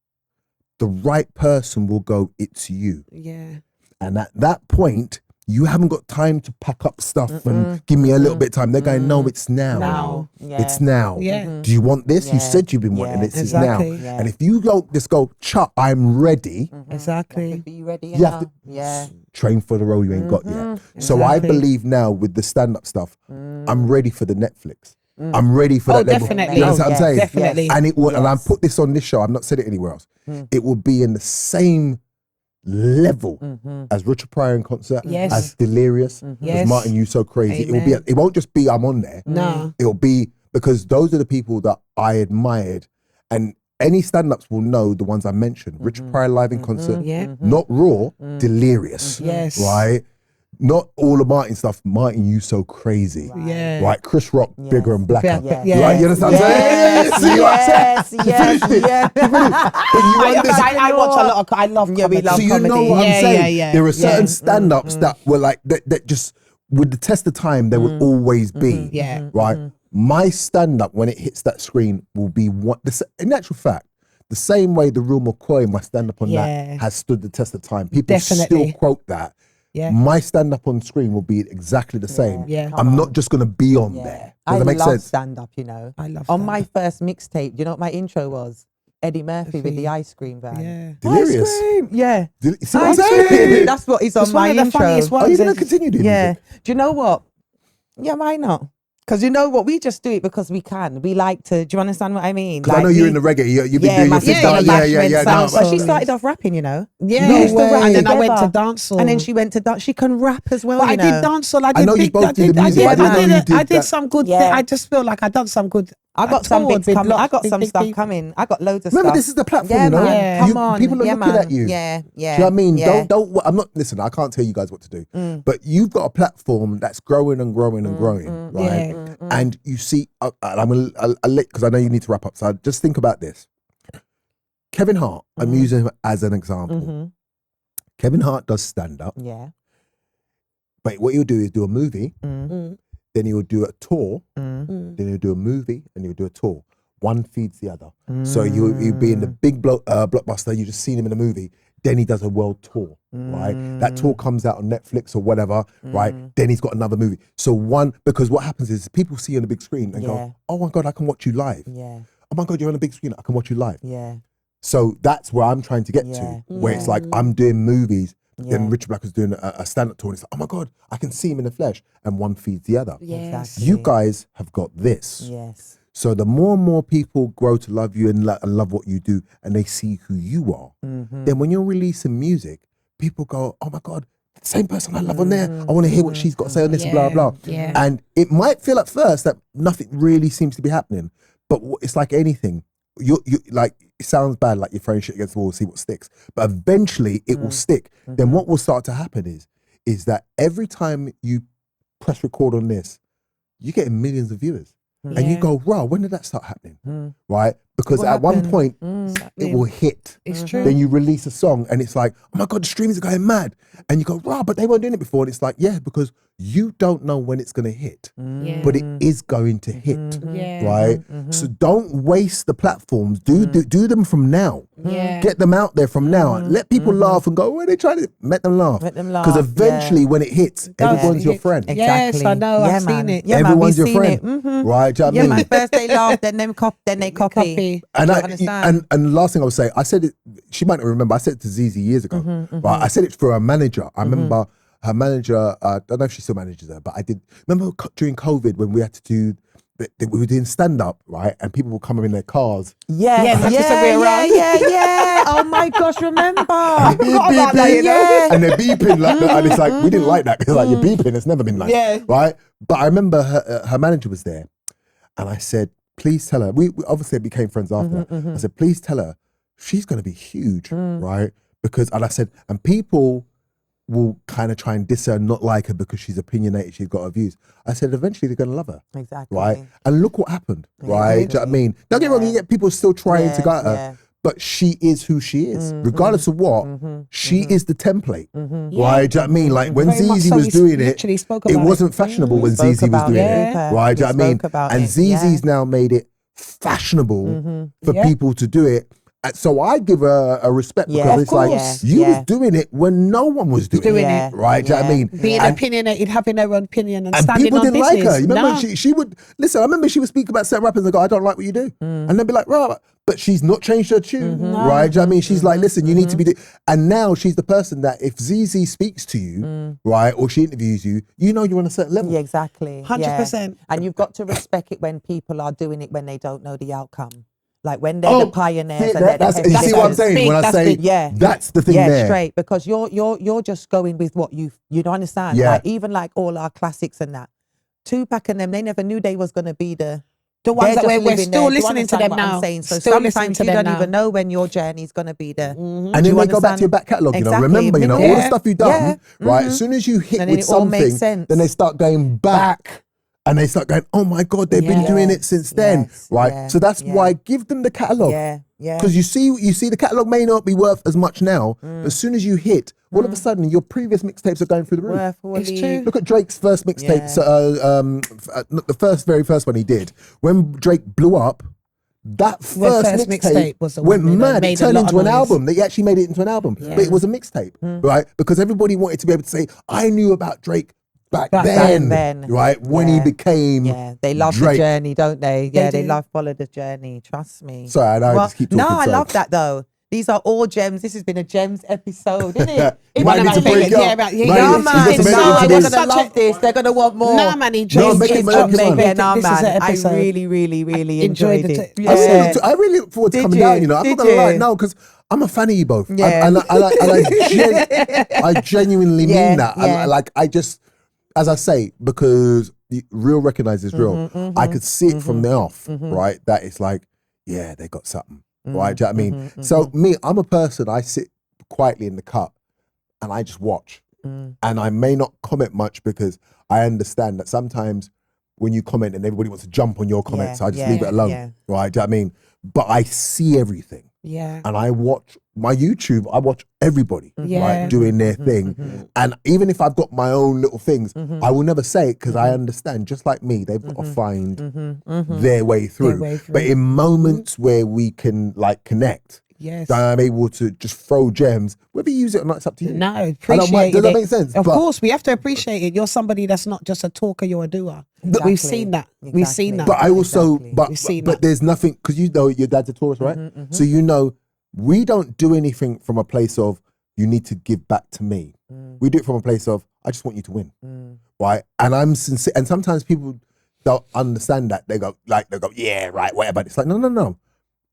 the right person will go, it's you. Yeah. And at that point, you haven't got time to pack up stuff and give me a little bit of time. They're going, no, it's now. Now. It's now. Yeah. Do you want this? You said you've been wanting this. It's now. Exactly. And if you don't just go, Chuck, I'm ready. Exactly. Be you ready? You have to train for the role you ain't got yet. So I believe now with the stand-up stuff, I'm ready for the Netflix. I'm ready for that level. Definitely. You understand what I'm saying? Definitely. And it will, and I put this on this show. I've not said it anywhere else. It will be in the same level as Richard Pryor in concert, Yes. as Delirious, as Yes. Martin You So Crazy. It will Amen. be. It won't just be I'm on there. No. It'll be because those are the people that I admired, and any stand-ups will know the ones I mentioned. Richard Pryor live in concert, Yeah. not Raw, Delirious, Yes. right? Not all of Martin stuff. Martin You So Crazy, Yeah. right? Chris Rock, bigger and blacker. Yeah. Right? You understand what I'm saying? See what I'm saying? You finished it. But you understand. I watch a lot of. I love. Yeah, we comedy. love So you comedy. know what I'm saying? Yeah. There are certain stand-ups that were like that just with the test of time they will always be. Yeah. Right. My stand-up when it hits that screen will be what. In actual fact, the same way the real McCoy, my stand-up on that has stood the test of time. People Definitely. still quote that. Yeah. My stand-up on screen will be exactly the same. Yeah. I'm not just gonna be on there. Does I that make love sense? stand-up, you know. I love On stand-up. my first mixtape, you know what my intro was? Eddie Murphy with the ice cream van. Yeah. Delirious. Ice cream. Yeah. See what I'm Ice saying? cream. That's what is on It's my one of the intro. funniest Are ones. you gonna continue doing Yeah. music? Do you know what? Yeah, why not? Because you know what? We just do it because we can. We like to. Do you understand what I mean? Because I know you're in the reggae. You've been doing your thing. yeah, Yeah. But No, she started off rapping, you know. Yeah. No used to way. rap And then I went to together. dancehall. And then she went to dance. She can rap as well. But you I did know. dancehall. I know you both did the music, but I didn't know you did I did that. some good. Yeah. I just feel like I done some good. I got some toured bits with coming. I lots got of some big stuff people. coming. I got loads of Remember, stuff. this is the platform, Yeah, you know. man. Come on. People are Yeah, looking man. at you. Yeah. Do you know what I mean? Yeah. Don't. I'm not. Listen, I can't tell you guys what to do. But you've got a platform that's growing and growing and growing, right? Yeah. And you see, and I'm gonna, I'll let, because I know you need to wrap up. So just think about this. Kevin Hart. I'm using him as an example. Kevin Hart does stand up, Yeah. but what he'll do is do a movie, then he'll do a tour, Mm. then he'll do a movie, and he'll do a tour. One feeds the other. So you'll be in the big blockbuster, you just seen him in a movie, then he does a world tour, right? That tour comes out on Netflix or whatever, right? Then he's got another movie. So because what happens is people see you on the big screen and Yeah. go, oh my God, I can watch you live. Yeah. Oh my God, you're on the big screen, I can watch you live. Yeah. So that's where I'm trying to get to, where it's like I'm doing movies, then Richard Blackwood's doing a stand-up tour, and it's like, oh my God, I can see him in the flesh, and one feeds the other. Yes. Exactly. You guys have got this. Yes. So the more and more people grow to love you and love what you do, and they see who you are, then when you're releasing music, people go, oh my God, the same person I love on there. I want to hear what she's got to say on this, blah, blah. Yeah. And it might feel at first that nothing really seems to be happening, but it's like anything. You like, it sounds bad, like you're throwing shit against the wall, see what sticks, but eventually it will stick. Then what will start to happen is that every time you press record on this, you're getting millions of viewers. And you Yeah. go, wow, when did that start happening? Right? Because at one point, it will hit. It's true. Then you release a song and it's like, oh my God, the streams are going mad. And you go, wow, but they weren't doing it before. And it's like, yeah, because you don't know when it's going to hit. Yeah. But it is going to hit. Yeah. Right? So don't waste the platforms. Do them from now. Yeah. Get them out there from now. Let people laugh and go, oh, they trying to make them laugh. Let them laugh, Because eventually when it hits, everyone's your friend. Yes, I know. I've seen it. Yeah, Everyone's man, your we've seen friend. it. Right? Do you know Yeah, what I mean? man. First they laugh, then they copy. And Do I you understand? and the last thing I would say, I said it. She might not remember. I said it to Zizi years ago. Right? I said it for her manager. I remember her manager. I don't know if she still manages her, but I did remember during COVID when we had to do. We were doing stand up, right? And people would come in their cars. Yeah, Yeah, yeah. Oh my gosh, remember? Beep, beep, beep, and they're beeping like that. And it's like, we didn't like that because like you're beeping. It's never been like, right? But I remember her manager was there, and I said, please tell her. We obviously became friends after that. I said, please tell her she's going to be huge, right? And I said, and people will kind of try and diss her, not like her because she's opinionated, she's got her views. I said, eventually they're going to love her. Exactly. Right? And look what happened, right? Do you know what I mean? Don't get me wrong, you get people still trying to go at her, but she is who she is. Regardless of what, she is the template, right? Do you know what I mean? Like when Very much Zizi so. was We doing it, literally spoke it about wasn't fashionable when spoke Zizi was about doing it. it, right? Do you know what I mean? spoke about And it, Zizi's now made it fashionable for Yeah. people to do it. And so I give her a respect Yeah, because of it's like course. you Yeah. was doing it when no one was doing, doing it, it. right? Do you know what I mean? Being opinionated, having her own opinion, and And standing people on didn't business. like her. You remember No. she would listen. I remember she would speak about certain rappers and go, "I don't like what you do," and they'd be like, "Right," but she's not changed her tune, right? Do you know what I mean? She's like, "Listen, you need to be," and now she's the person that if ZZ speaks to you, right, or she interviews you, you know you're on a certain level. Yeah, exactly. 100%. Yeah. And you've got to respect it when people are doing it when they don't know the outcome. Like when they're the pioneers and they're the heavy you see what I'm hitters. saying when I That's say big. Yeah, that's the thing yeah, there. straight, because you're just going with what you don't understand. Yeah. Like even like all our classics and that, Tupac and them, they never knew they was gonna be the ones that they're we're just still living there. Do you listening to understand them what now. I'm saying? So Still listening sometimes to you them don't now. even know when your journey is gonna be the. And then they go back to your back catalogue, you know. Exactly. Remember, you know, all the Yeah. stuff you've done, Yeah. right? As soon as you hit And then with it all makes something, sense. then they start going back. And they start going, oh my God, they've been doing it since then, Yes. right? Yeah. So that's Yeah. why give them the catalogue. Yeah, yeah. Because you see the catalogue may not be worth as much now, but as soon as you hit, all of a sudden your previous mixtapes are going through the roof. It's true. Look at Drake's first mixtape, not the very first one he did. When Drake blew up, that Well, first first mixtape mixtape was the went one that mad. made It a turned lot into of an noise. album. They actually made it into an album, but it was a mixtape, right? Because everybody wanted to be able to say, I knew about Drake back then, right? When he became they love Drake. the journey, don't they? Yeah, they do. love follow the journey. Trust me. Sorry, I know I just keep talking. No, I sorry. love that though. These are all gems. This has been a gems episode, isn't it? You might need to break it up. Yeah, Might yeah, need- No, you man. just made it No, into they're this- gonna love this. They're gonna want more. No, man, he No, just make it, make it, come on. Yeah, no, This is man. an I episode. really enjoyed enjoyed it. it. I really look forward to Did coming you? down, you know. I'm not Did gonna lie, you? no, because I'm a fan of you both. Yeah. I genuinely Yeah, mean that. yeah. I just, as I say, because the real recognizes real, I could see it from the off, right? That it's like, yeah, they got something, right? Do you know what I mean? So me, I'm a person, I sit quietly in the cut and I just watch. And I may not comment much because I understand that sometimes when you comment and everybody wants to jump on your comments, so I just leave it alone, right? Do you know what I mean? But I see everything. Yeah. And I watch my YouTube, I watch everybody Yeah. right, doing their thing. And even if I've got my own little things, I will never say it because I understand, just like me, they've got to find their way through. But in moments where we can like connect, Yes. I'm able to just throw gems, whether you use it or not, it's up to you. No, I don't appreciate mind. it. Does that make sense? Of But- course, we have to appreciate it. You're somebody that's not just a talker, you're a doer. We've seen that. We've seen that. But I also, Exactly. We've seen but that. there's nothing, because you know your dad's a Taurus, right? So you know, we don't do anything from a place of, you need to give back to me. We do it from a place of, I just want you to win, right? And I'm sincere, and sometimes people don't understand that. They go, yeah, right, whatever. It's like, no.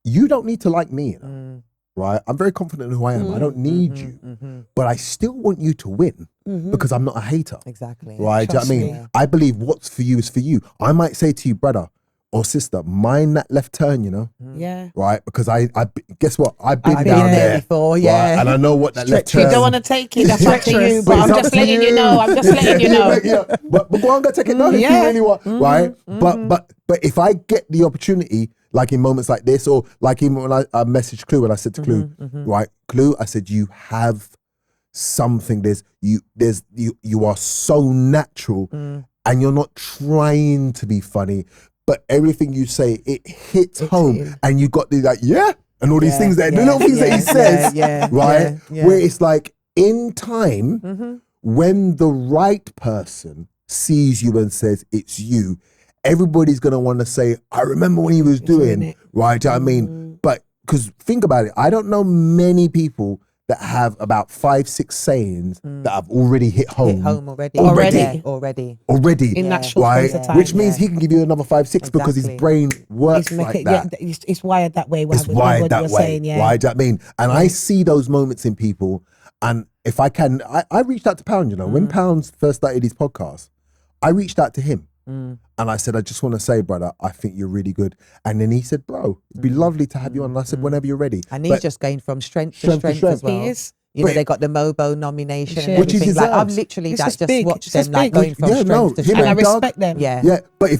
You don't need to like me, you know? Right? I'm very confident in who I am. I don't need you, but I still want you to win because I'm not a hater. Exactly. Right? Do you know what I mean? I believe what's for you is for you. I might say to you, brother, or sister, mind that left turn, you know? Yeah. Right? Because I guess what? I've been I've down been there there before, right? yeah. And I know what that left You turn. don't want to take it, that's up to you. But But it's I'm up just to letting you know. I'm just letting you know. Yeah, but go on, go take it down if you Yeah. really want, right? But if I get the opportunity, like in moments like this, or like even when I messaged Clue and I said to Clue, right, Clue, I said, you have something. You are so natural, and you're not trying to be funny, but everything you say, it hits home, and you got the like, and all these things that the little things that he says, right? Where it's like in time, when the right person sees you and says it's you, everybody's gonna want to say, I remember when he was doing it, right? I mean, but because think about it, I don't know many people that have about 5-6 sayings that have already hit home. Hit home already. Already. In that short space of time. Which means he can give you another 5-6 because his brain works like that. Yeah, it's wired that way. It's wired that way. Saying, Right? I mean, and I see those moments in people, and if I can, I reached out to Pound, you know, when Pound first started his podcast, I reached out to him. And I said, I just want to say, brother, I think you're really good. And then he said, bro, it'd be lovely to have you on. And I said, whenever you're ready. And he's just going from strength to strength as well. He is. You know, they got the Mobo nomination and which everything. is Like, I've literally just watched them like going from strength to strength. And I respect them. Yeah, but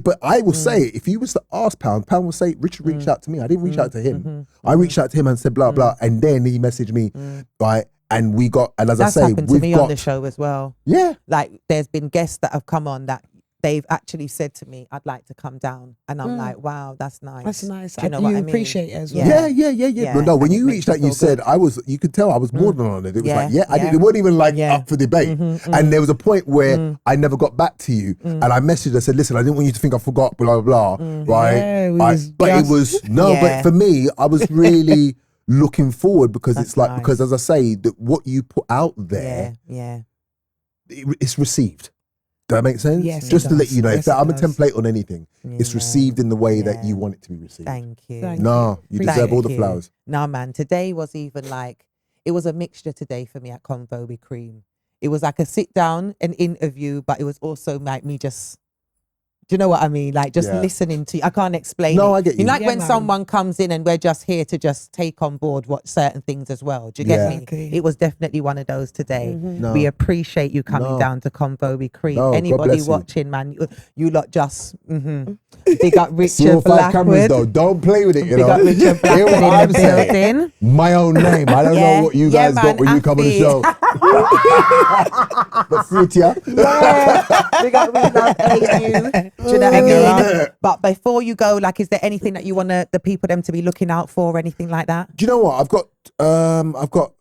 but I will say, if you was to ask Pound will say, Richard reached out to me. I didn't reach out to him. I reached out to him and said blah, blah. And then he messaged me, right? And we got, and as That's I say, happened to me on the show as well. Yeah. Like there's been guests that have come on that they've actually said to me, I'd like to come down. And I'm like, wow, that's nice. That's nice. Do you know what I mean? Appreciate it as well. Yeah. But no, when you reached out, you said, you could tell I was more than on it. It was like, it wasn't even like up for debate. And there was a point where I never got back to you. And I messaged, I said, listen, I didn't want you to think I forgot, blah, blah, blah. Right? But for me, I was really looking forward because it's like, because as I say, that what you put out there, it's received. Does that make sense? Yes, just to let you know, yes, if I'm a template on anything, it's received in the way that you want it to be received. Thank you. You deserve all the flowers. No, man, today was even like, it was a mixture today for me at Convo With Cream. It was like a sit down, an interview, but it was also like me just, do you know what I mean? Like just listening to you. I can't explain it. I get you. Like when someone comes in and we're just here to just take on board what certain things as well. Do you get me? Okay. It was definitely one of those today. We appreciate you coming down to Convo With Cream. Anybody watching, man, you lot just big up Richard Blackwood. Cameras, though. Don't play with it, you big know. Up Richard Blackwood in the building. My own name. I don't know what you guys got when you come on the show. But fruit, Big up We Love AU. Do you know what I mean? But before you go, like, is there anything that you want the people them to be looking out for or anything like that? Do you know what? I've got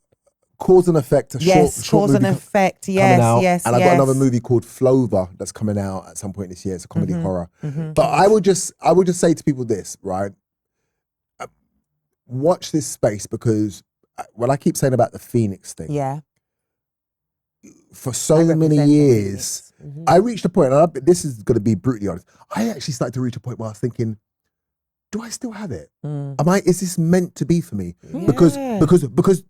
Cause and Effect. Short Cause and Effect. Yes, yes, and I've got another movie called Flover that's coming out at some point this year. It's a comedy horror. But I would just say to people this, right? Watch this space, because what I keep saying about the Phoenix thing. For so many years, I reached a point, and this is going to be brutally honest, I actually started to reach a point where I was thinking, do I still have it? Is this meant to be for me? Because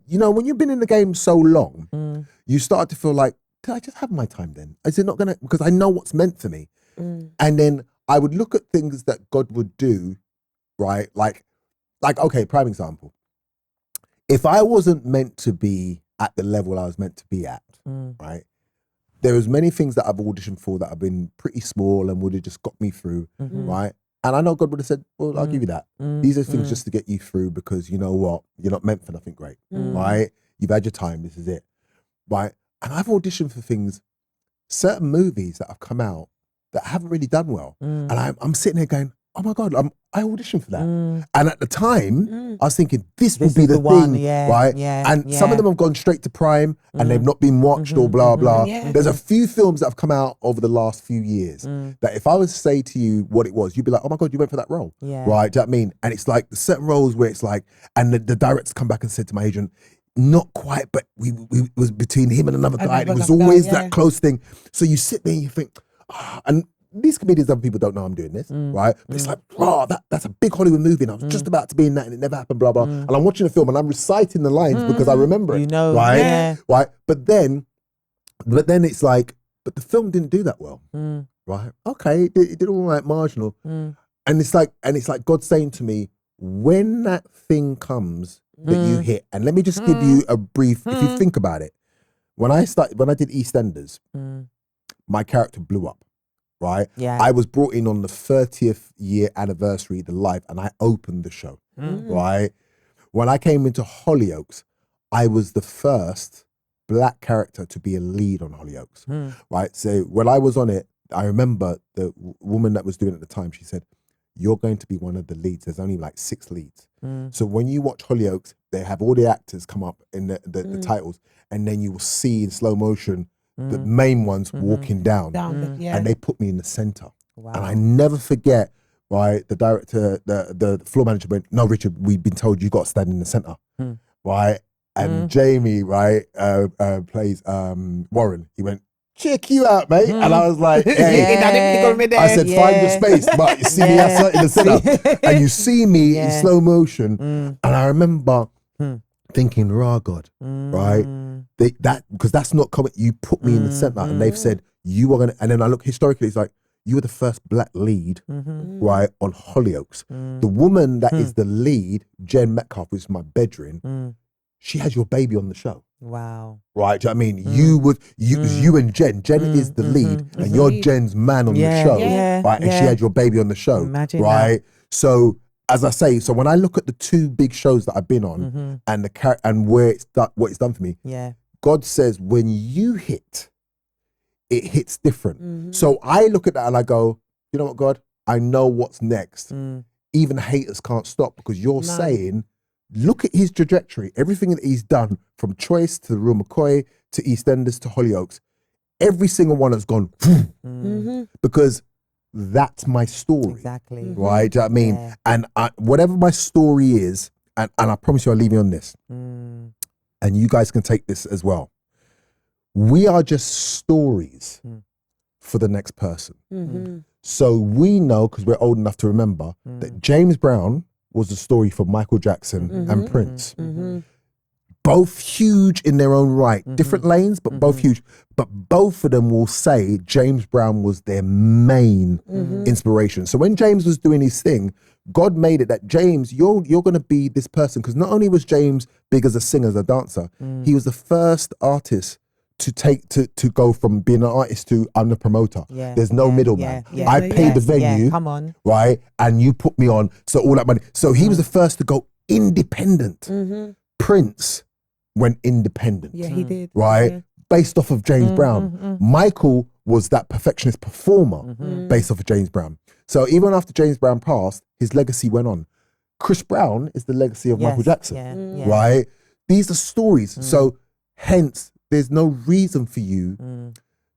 you know, when you've been in the game so long, you start to feel like, did I just have my time then? Is it not gonna, because I know what's meant for me. And then I would look at things that God would do, right? Like okay, prime example. If I wasn't meant to be at the level I was meant to be at, right? There was many things that I've auditioned for that have been pretty small and would have just got me through, right? And I know God would have said, well, I'll give you that. These are things just to get you through, because you know what? You're not meant for nothing great, right? You've had your time, this is it, right? And I've auditioned for things, certain movies that have come out that haven't really done well. And I'm sitting here going, oh my God, I auditioned for that. And at the time, I was thinking, this will be the thing, right? And some of them have gone straight to Prime and they've not been watched or blah, blah. There's a few films that have come out over the last few years that if I was to say to you what it was, you'd be like, oh my God, you went for that role, right? Do you know what I mean? And it's like certain roles where it's like, and the director's come back and said to my agent, not quite, but we was between him and another guy. And it was always that close thing. So you sit there and you think, and these comedians, other people don't know I'm doing this, right? But it's like, oh, that's a big Hollywood movie, and I was just about to be in that, and it never happened, blah, blah. And I'm watching the film, and I'm reciting the lines because I remember it, right? Right? But then it's like, but the film didn't do that well, right? Okay, it did all right, marginal. And and it's like God saying to me, when that thing comes that you hit, and let me just give you a brief, if you think about it, when I did EastEnders, my character blew up, right? Yeah. I was brought in on the 30th year anniversary, the live, and I opened the show, right? When I came into Hollyoaks, I was the first black character to be a lead on Hollyoaks, right? So when I was on it, I remember the woman that was doing it at the time, she said, you're going to be one of the leads. There's only like 6 leads. So when you watch Hollyoaks, they have all the actors come up in the titles, and then you will see in slow motion the main ones walking down. And they put me in the center. Wow. And I never forget, right, the director, the floor manager went, no, Richard, we've been told you got to stand in the center, right? And Jamie, right, plays Warren. He went, check you out, mate. And I was like, hey. I said, find your space. But you see me outside in the center. And you see me in slow motion. And I remember thinking, raw God, right? Because that's not coming. You put me in the center. And they've said, you are going to, and then I look historically, it's like, you were the first black lead, right, on Hollyoaks. The woman that is the lead, Jen Metcalf, which is my bedroom, she has your baby on the show. Wow. Right, do you know what I mean? You and Jen. Jen is the lead, and you're Jen's man on the show, right? And she had your baby on the show, Imagine right? So, as I say, so when I look at the 2 big shows that I've been on, and where what it's done for me, God says when you hit, it hits different. So I look at that and I go, you know what, God? I know what's next. Even haters can't stop, because you're saying, look at his trajectory, everything that he's done from Choice to the Real McCoy to EastEnders to Hollyoaks. Every single one has gone because that's my story. Exactly. Right? Do you know what I mean? Yeah. And whatever my story is, and I promise you I'll leave you on this, and you guys can take this as well. We are just stories for the next person. So we know, because we're old enough to remember, that James Brown was the story for Michael Jackson and Prince. Both huge in their own right, different lanes, but both huge. But both of them will say James Brown was their main inspiration. So when James was doing his thing, God made it that James, you're going to be this person, because not only was James big as a singer, as a dancer, he was the first artist to go from being an artist to I'm the promoter. There's no middleman. I paid the venue, come on, right? And you put me on, so all that money. So he was the first to go independent. Prince went independent. Yeah, he did. Right? Based off of James Brown. Michael was that perfectionist performer based off of James Brown. So even after James Brown passed, his legacy went on. Chris Brown is the legacy of Michael Jackson. Right? These are stories. So hence, there's no reason for you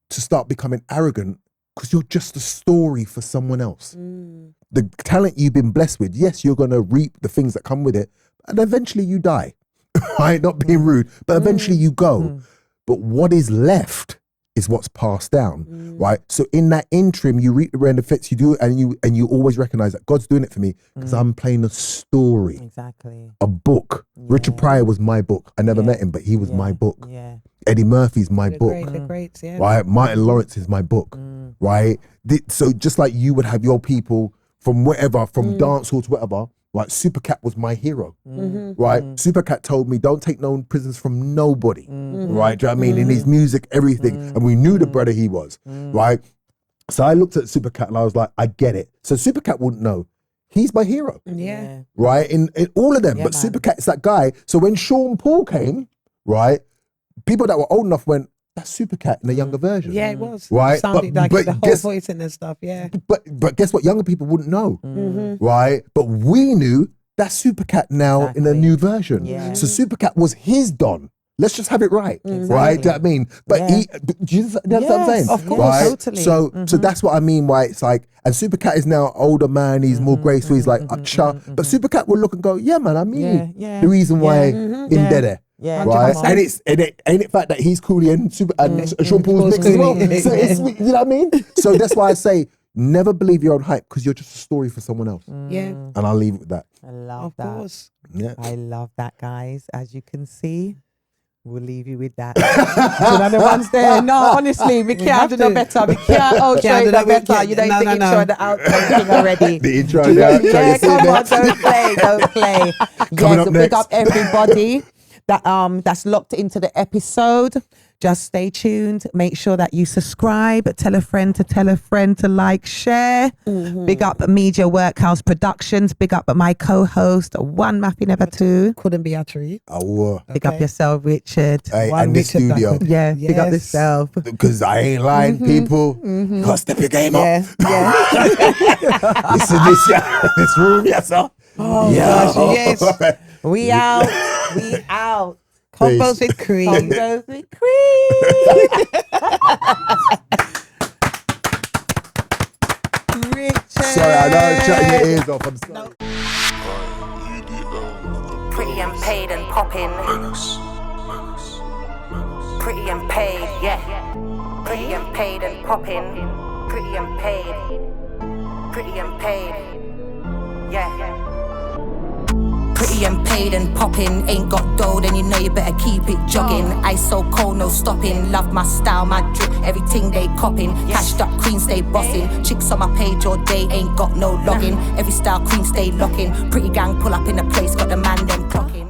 to start becoming arrogant, because you're just a story for someone else. The talent you've been blessed with, yes, you're going to reap the things that come with it, and eventually you die. Right? Not being rude, but eventually you go. But what is left is what's passed down, right? So in that interim, you reap the benefits, you do, and you always recognize that God's doing it for me, because I'm playing a story. Exactly. A book. Richard Pryor was my book. I never met him, but he was my book. Eddie Murphy's my book. The greats, right? Martin Lawrence is my book, right? So just like you would have your people from wherever, from dancehall to whatever, right? Supercat was my hero, right? Supercat told me, don't take no prisoners from nobody, right? Do you know what I mean? In his music, everything. And we knew the brother he was, right? So I looked at Supercat and I was like, I get it. So Supercat wouldn't know. He's my hero. Right? In all of them. But Supercat is that guy. So when Sean Paul came, right? People that were old enough went, that's Supercat in a younger version. Yeah, it was. Right? Sounded like the whole voice and stuff, But guess what? Younger people wouldn't know. Right? But we knew that's Supercat now in a new version. So Supercat was his Don. Let's just have it right. Right? Do you know what I mean? But do you know what I'm saying? Of course, right? totally. So that's what I mean, why it's like, and Supercat is now older man, he's more graceful, he's like, but Supercat will look and go, yeah, man, I mean, the reason why in there. Right, and ain't it fact that he's Cooley and Sean Paul's mixed as well. So it's, you know what I mean. So that's why I say never believe your own hype, because you're just a story for someone else. And I'll leave it with that. I love of that. Course. I love that, guys. As you can see, We'll leave you with that. You know the ones there. No, honestly, we can't do no better. We can't outro it no better. You know the intro and the outro thing already. The intro and the outro. Yeah, come on, don't play. Yes, big up everybody that's locked into the episode. Just stay tuned. Make sure that you subscribe. Tell a friend to like, share. Big up Media Workhouse Productions. Big up my co-host, one Mafi Never Two. Couldn't be a tree. Big up yourself, Richard. Hey, and the studio. Blackwood. Yeah, big up yourself. Because I ain't lying, people. You gotta step your game up. Yeah. This room, yes, sir. Oh, gosh, yes. We out. Convo With Cream. Convo With Cream. Richard. Sorry, I know I'm shutting your ears off. I'm sorry. Pretty and paid and popping. Pretty and paid, yeah. Pretty and paid and popping. Pretty and paid. Pretty and paid, yeah. Pretty and paid and popping. Ain't got dough, then you know you better keep it jogging. Ice so cold, no stopping. Love my style, my drip, everything they copping. Cashed up queen, stay bossing. Chicks on my page all day, ain't got no login. Every style queen, stay locking. Pretty gang pull up in the place, got the man them clocking.